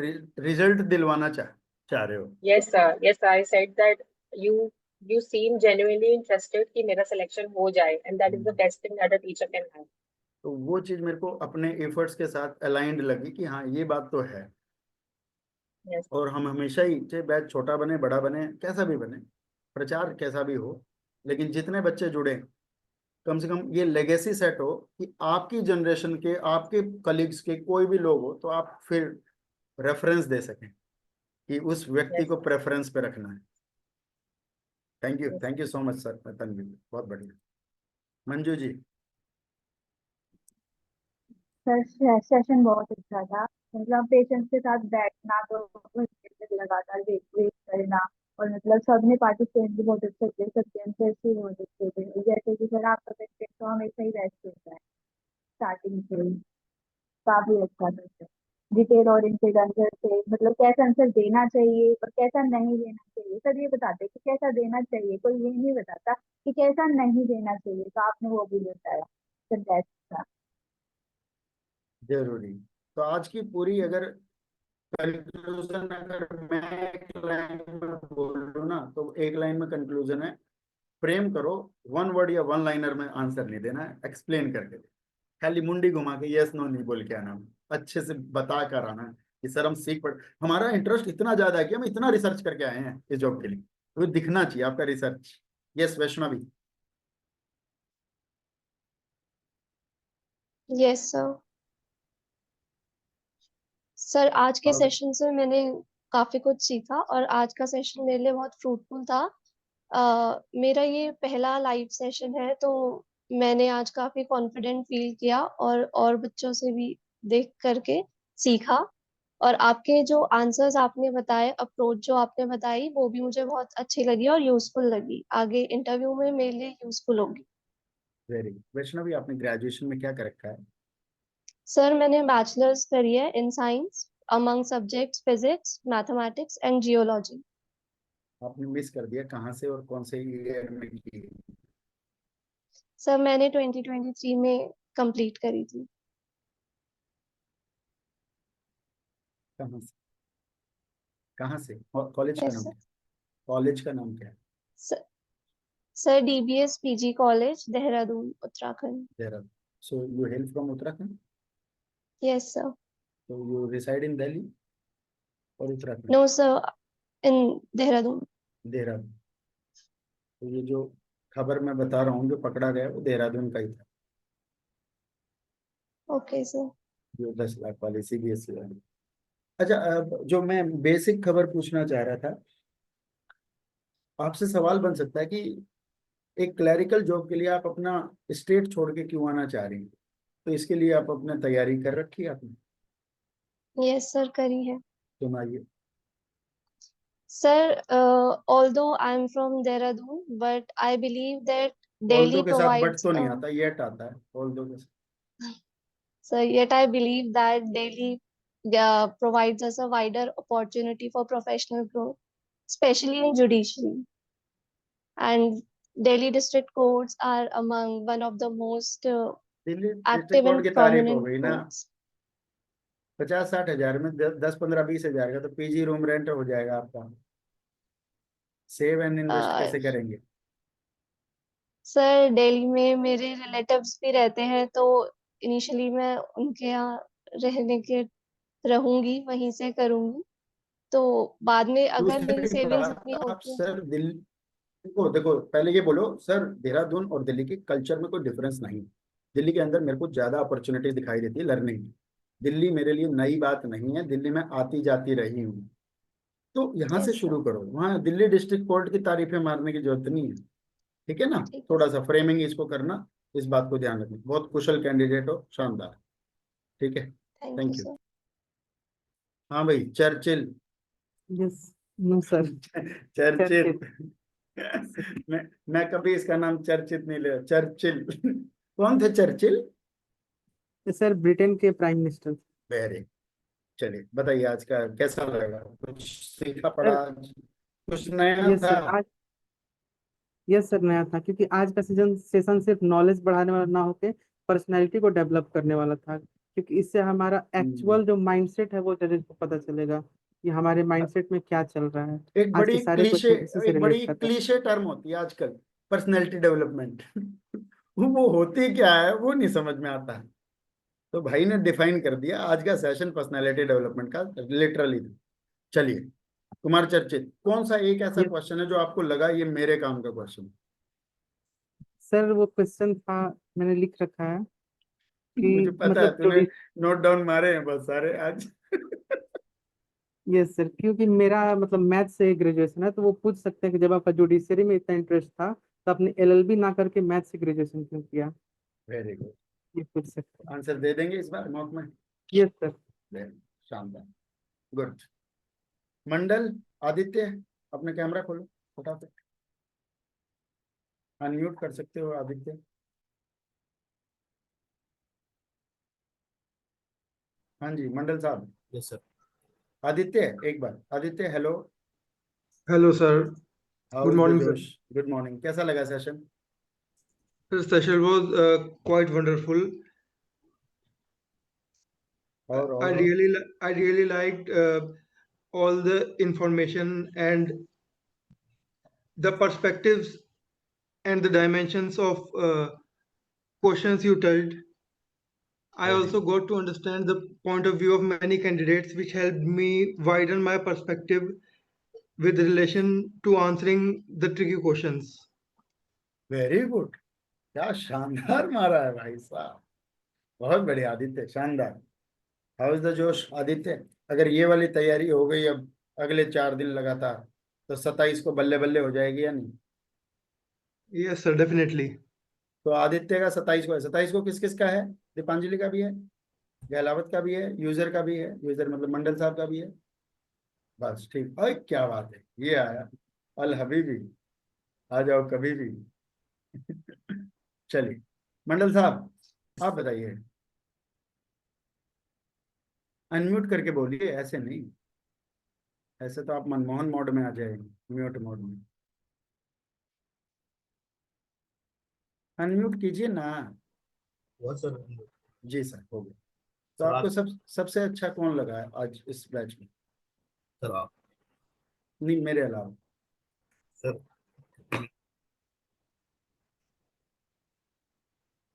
रिजल्ट दिलवाना चाह रहे हो। yes, sir. Yes, sir. I said that you seem genuinely interested कि मेरा selection हो जाए, and that is the best thing that a teacher can have. तो वो चीज मेरे को अपने एफर्ट्स के साथ अलाइंड लगी कि हाँ ये बात तो है। Yes. और हम हमेशा ही, चाहे बैच छोटा बने बड़ा बने कैसा भी बने, प्रचार कैसा भी हो, लेकिन जितने बच्चे जुड़े कम से कम ये लेगेसी सेट हो कि आपकी जनरेशन के, आपके कलीग्स के कोई भी लोग हो तो आप फिर रेफरेंस दे सकें कि उस व्यक्ति Yes, को sir. प्रेफरेंस पे रखना है। Thank you so much sir, Tanveer बहुत बढ़िया। मंजू जी। सर सेशन बहुत अच्छा था। मतलब पेशेंट्स के साथ बैठना, तो लगातार वेट करना, और मतलब सबने पार्टिसिपेट भी बहुत अच्छे थे, सबके आंसर्स भी बहुत अच्छे थे। जैसे कि सर आपका पेशेंट तो हमेशा ही बेस्ट होता है स्टार्टिंग से ही। काफी अच्छा था सर। डिटेल ओरिएंटेड आंसर थे, मतलब कैसा आंसर देना चाहिए और कैसा नहीं देना चाहिए सर ये बताते कि कैसा देना चाहिए, कोई ये नहीं बताता कि कैसा नहीं देना चाहिए, तो आपने वो भी बताया सर, बेस्ट था। जरूरी। तो आज की पूरी अगर कंक्लूजन अगर मैं एक लाइन में बोलूँ ना, तो एक लाइन में कंक्लूजन है, फ्रेम करो, वन वर्ड या वन लाइनर में आंसर नहीं देना है, एक्सप्लेन करके दे। खाली मुंडी घुमा के यस नो नहीं बोल के आना, अच्छे से बता कर आना कि सर हम सीख पढ़, हमारा इंटरेस्ट इतना ज्यादा है कि हम इतना रिसर्च करके आए हैं इस जॉब के लिए, तो दिखना चाहिए आपका research. Yes Vaishnavi. Yes sir. Sir आज के और सेशन से मैंने काफी कुछ सीखा और आज का सेशन मेरे लिए बहुत फ्रूटफुल था। मेरा ये पहला लाइव सेशन है, तो मैंने आज काफी कॉन्फिडेंट फील किया और बच्चों से भी देख करके सीखा। और आपके जो आंसर्स आपने बताए, अप्रोच जो आपने बताई, वो भी मुझे बहुत अच्छी लगी और यूजफुल लगी, आगे इंटरव्यू में मेरे लिए यूजफुल होगी। वेरी वैष्णवी, आपने ग्रेजुएशन में क्या कर रखा है? सर मैंने बैचलर्स करी है in science among subjects physics, mathematics and geology. आपने मिस कर दिया, कहाँ से और कौन से ईयर में की? सर मैंने 2023 में कंप्लीट करी थी। कहाँ से? कहाँ से? कॉलेज का यस नाम सर। क्या? कॉलेज का नाम क्या है? Sir DBS PG college, Dehradun, Uttarakhand. Dehradun. So you hello from Uttarakhand? Yes sir. So you reside in Delhi और उत्तराखंड? नो सर, इन देहरादून। देहरादून। तो ये जो खबर मैं बता रहा हूँ जो पकड़ा गया वो देहरादून का ही था, ओके सर। जो 10 लाख वाली सीबीएसई वाली। अच्छा, अब जो मैं बेसिक खबर पूछना चाह रहा था आपसे, सवाल बन सकता है कि एक क्लरिकल जॉब के लिए आप अपना स्टेट छोड़ के क्यों आना चाह रही हैं, तो इसके लिए आप अपने तैयारी कर रखी है आपने? यस सर, करी है। सुनाइए। Sir although I'm from Dehradun, but I believe that although Delhi के साथ बट provides तो नहीं आता, येट आता है ऑल्दो के साथ। so yet I believe that Delhi provides us a wider opportunity for professional growth, especially in judiciary. And Delhi district courts are among one of the most Delhi district active court and की तारीफ हो prominent गई ना, courts. 50-60 हजार में 10-15-20 हजार का तो पीजी रूम रेंट हो जाएगा आपका। सेव एंड इन्वेस्ट Uh, कैसे करेंगे? सर दिल्ली में मेरे रिलेटिव्स भी रहते हैं, तो इनिशियली मैं उनके यहाँ रहने के रहूंगी, वहीं से करूंगी। तो बाद में अगर मेरी दूसरी सेविंग्स इतनी बात, आप होती है। सर दिल्ली देखो देखो, पहले ये बोलो सर, देहरादून और दिल्ली के कल्चर में कोई डिफरेंस नहीं। दिल्ली के अंदर मेरे को ज्यादा अपॉर्चुनिटीज दिखाई देती है लर्निंग की। दिल्ली मेरे लिए नई बात नहीं है, दिल्ली में आती जाती रही हूँ। तो यहाँ से यस सर। शुरू करो, वहाँ दिल्ली डिस्ट्रिक्ट कोर्ट की तारीफें मारने की जरूरत नहीं है। ठीक है ना? ठीक है थोड़ा सर। सा फ्रेमिंग इसको करना, इस बात को ध्यान रखना। बहुत कुशल कैंडिडेट हो, शानदार। ठीक है, thank you thank you. Sir. हाँ भाई, Churchill. Yes. No sir. Churchill. Churchill. मैं कभी इसका नाम चर्चित नहीं ले, चर्चिल। कौन थे चर्चिल? सर ब्रिटेन के प्राइम मिनिस्टर। वेरी। चलिए बताइए, आज का कैसा लगा? कुछ सीखा पड़ा सर आज? कुछ नया यस था? सर आज, यस सर नया था, क्योंकि आज का सेशन सिर्फ नॉलेज बढ़ाने वाला ना होके पर्सनैलिटी को डेवलप करने वाला था, क्योंकि इससे हमारा हम्म। एक्चुअल जो माइंडसेट है वो जजेस को पता चलेगा कि हमारे माइंडसेट में क्या चल रहा है। एक आज के बड़ी सारे क्लीशे क्वेश्चन इसी से एक रिलेट बड़ी कर रहे हैं। क्लीशे टर्म होती है आजकल, पर्सनैलिटी डेवलपमेंट। वो होती क्या है वो नहीं समझ में आता। तो भाई ने डिफाइन कर दिया, आज का सेशन पर्सनैलिटी डेवलपमेंट का लिटरली। चलिए, कुमार चर्चित, कौन सा एक ऐसा ये क्वेश्चन है जो आपको लगा ये मेरे काम का क्वेश्चन? सर वो क्वेश्चन था, मैंने लिख रखा है मुझे कि पता है मतलब तूने नोट डाउन मारे हैं बहुत सारे आज। यस सर, क्योंकि मेरा मतलब मैथ से ग्रेजुएशन है, तो वो पूछ सकते हैं कि जब आपका जुडिशरी में इतना इंटरेस्ट था तो आपने एलएलबी ना करके मैथ से ग्रेजुएशन क्यों किया। Very good. ये पूछ सकते हैं। आंसर दे देंगे इस बार मॉक में? Yes sir. शानदार, गुड। मंडल, आदित्य, अपने कैमरा खोलो फटाफट, अनम्यूट कर सकते हो आदित्य। हाँ जी मंडल साहब। Yes sir. आदित्य, एक बार Aditya, hello. Hello sir, how good is the morning sir. जोश? गुड मॉर्निंग, कैसा लगा session? The session was quite wonderful. और I really liked all the information and the perspectives and the dimensions of questions you told. I also got to understand the point of view of many candidates, which helped me widen my perspective with relation to answering the tricky questions. Very good, क्या शानदार मारा है भाई साहब, बहुत बढ़िया आदित्य, शानदार। How is the जोश आदित्य? अगर ये वाली तैयारी हो गई अब अगले 4 दिन लगातार, तो 27 को बल्ले बल्ले हो जाएगी या नहीं? Yes sir, definitely. तो आदित्य का 27 को है। 27 को किस किस का है? दीपांजलि का भी है, गहलावत का भी है, यूजर का भी है, यूजर मतलब मंडल साहब का भी है। बस ठीक, अरे क्या बात है, ये आया अल हबीबी, आ जाओ कभी भी। चलिए मंडल साहब, आप बताइए, अनम्यूट करके बोलिए, ऐसे नहीं, ऐसे तो आप मनमोहन मोड में आ जाएंगे, म्यूट मोड में। अनम्यूट कीजिए ना। बहुत सर। जी सर, हो गया। तो सर आपको आप सबसे अच्छा कौन लगा है आज इस बैच में? सर आप नहीं, मेरे अलावा। सर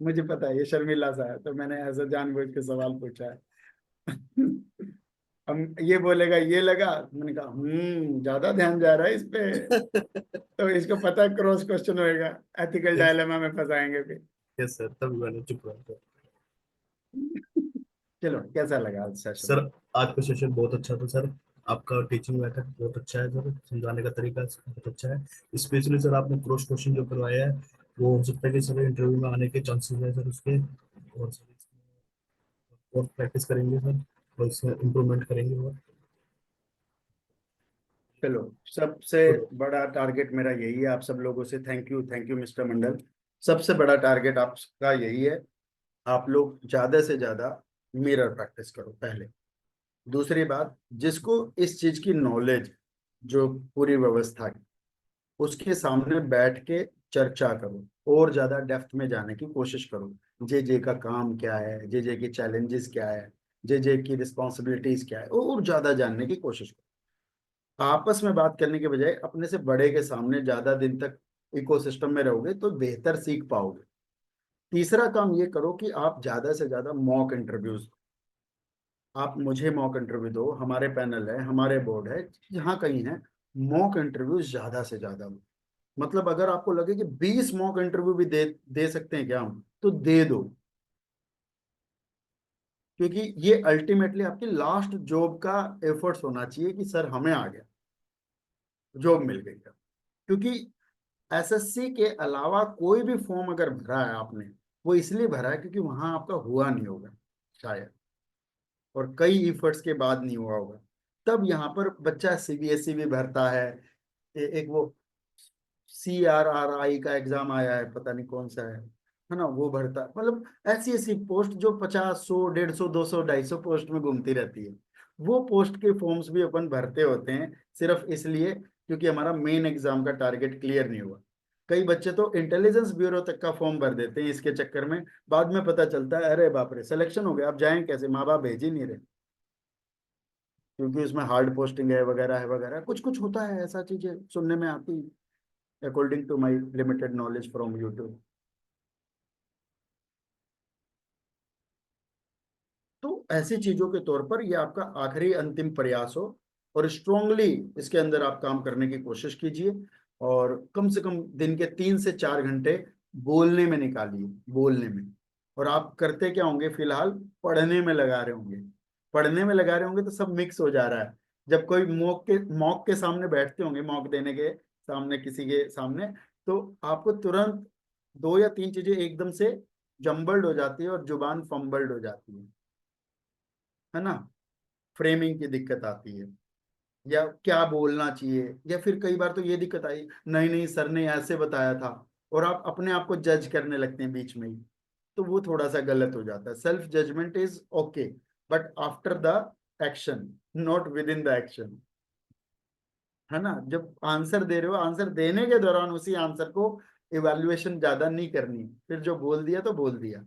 मुझे पता है ये शर्मिला सा है, तो मैंने ऐसा जानबूझ के सवाल पूछा है। हम ये बोलेगा ये लगा, मैंने कहा ज्यादा ध्यान जा रहा है इस पे। तो इसको पता है क्रॉस क्वेश्चन होएगा, एथिकल डायलेमा में फंसाएंगे फिर। यस सर, तब मैंने चुप रहा था। चलो, कैसा लगा आज सेशन? सर आज का सेशन बहुत अच्छा था सर। आपका टीचिंग मेथड बहुत अच्छा है सर, समझाने का तरीका बहुत अच्छा है। स्पेशली सर आपने क्रॉस क्वेश्चन जो करवाया है, वो हो सकता है कि सर इंटरव्यू में आने के चांसेस है सर उसके। और सर और प्रैक्टिस करेंगे सर, और इसमें इम्प्रूवमेंट करेंगे। और चलो, सबसे बड़ा टारगेट मेरा यही है, आप सब लोगों से थैंक यू मिस्टर मंडल। सबसे बड़ा टारगेट आपका यही है, आप लोग ज्यादा से ज्यादा मिरर प्रैक्टिस करो पहले। दूसरी बात, जिसको इस चीज की नॉलेज, जो पूरी व्यवस्था की, उसके सामने बैठ के चर्चा करो और ज्यादा डेप्थ में जाने की कोशिश करो। जे का काम क्या है, जे की चैलेंजेस क्या है, जे की रिस्पॉन्सिबिलिटीज क्या है, और ज्यादा जानने की कोशिश करो। आपस में बात करने के बजाय अपने से बड़े के सामने ज्यादा दिन तक इकोसिस्टम में रहोगे तो बेहतर सीख पाओगे। तीसरा काम ये करो कि आप ज्यादा से ज्यादा मॉक इंटरव्यूज, आप मुझे मॉक इंटरव्यू दो, हमारे पैनल है, हमारे बोर्ड है, जहाँ कहीं है, मॉक इंटरव्यूज ज्यादा से ज्यादा हो। मतलब अगर आपको लगे कि 20 मॉक इंटरव्यू भी दे सकते हैं क्या हम, तो दे दो। क्योंकि ये अल्टीमेटली आपकी लास्ट जॉब का एफर्ट्स होना चाहिए कि सर हमें आ गया, जॉब मिल गई। क्योंकि एसएससी के अलावा कोई भी फॉर्म अगर भरा है आपने, वो इसलिए भरा है क्योंकि वहां आपका हुआ नहीं होगा शायद, और कई इफर्ट्स के बाद नहीं हुआ होगा। तब यहाँ पर बच्चा सीबीएसई भी भरता है, एक वो CRRI का एग्जाम आया है, पता नहीं कौन सा है ना, वो भरता है। मतलब ऐसी ऐसी पोस्ट जो 50, 100, 150, 200, 250 पोस्ट में घूमती रहती है, वो पोस्ट के फॉर्म्स भी अपन भरते होते हैं, सिर्फ इसलिए क्योंकि हमारा मेन एग्जाम का टारगेट क्लियर नहीं हुआ। कई बच्चे तो इंटेलिजेंस ब्यूरो तक का फॉर्म भर देते हैं इसके चक्कर में, बाद में पता चलता है अरे बाप रे सिलेक्शन हो गया, अब जाएं कैसे, माँ बाप भेज ही नहीं रहे, क्योंकि उसमें हार्ड पोस्टिंग है वगैरह, कुछ कुछ होता है, ऐसा चीजें सुनने में आती, according to my limited knowledge from YouTube. तो ऐसी चीजों के तौर पर ये आपका आखिरी अंतिम प्रयास हो, और स्ट्रोंगली इसके अंदर आप काम करने की कोशिश कीजिए, और कम से कम दिन के 3 से 4 घंटे बोलने में निकालिए, बोलने में। और आप करते क्या होंगे फिलहाल, पढ़ने में लगा रहे होंगे, पढ़ने में लगा रहे होंगे तो सब मिक्स हो जा रहा है। जब कोई मॉक के सामने बैठते होंगे, मॉक देने के सामने, किसी के सामने, तो आपको तुरंत 2 या 3 चीजें एकदम से जम्बल्ड हो जाती है और जुबान फंबल्ड हो जाती है ना, फ्रेमिंग की दिक्कत आती है, या क्या बोलना चाहिए, या फिर कई बार तो ये दिक्कत आई, नहीं नहीं सर ने ऐसे बताया था, और आप अपने आप को जज करने लगते हैं बीच में ही, तो वो थोड़ा सा गलत हो जाता है। Self judgement is okay, but after the action, not within the action, है ना। जब आंसर दे रहे हो, आंसर देने के दौरान उसी आंसर को इवैल्यूएशन ज्यादा नहीं करनी, फिर जो बोल दिया तो बोल दिया।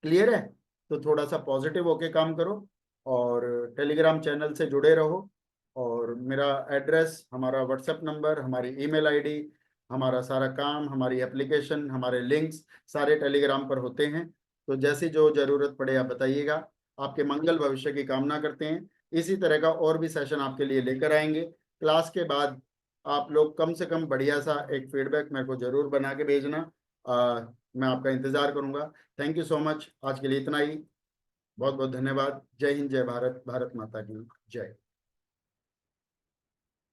क्लियर है? तो थोड़ा सा पॉजिटिव होके काम करो, और टेलीग्राम चैनल से जुड़े रहो, और मेरा एड्रेस, हमारा व्हाट्सएप नंबर, हमारी ईमेल आईडी, हमारा सारा काम, हमारी एप्लीकेशन, हमारे लिंक्स सारे टेलीग्राम पर होते हैं। तो जैसी जो जरूरत पड़े आप बताइएगा। आपके मंगल भविष्य की कामना करते हैं। इसी तरह का और भी सेशन आपके लिए लेकर आएंगे। क्लास के बाद आप लोग कम से कम बढ़िया सा एक फीडबैक मेरे को जरूर बना के भेजना, मैं आपका इंतजार करूंगा। Thank you so much. आज के लिए इतना ही। बहुत बहुत धन्यवाद। जय हिंद, जय भारत, भारत माता की जय।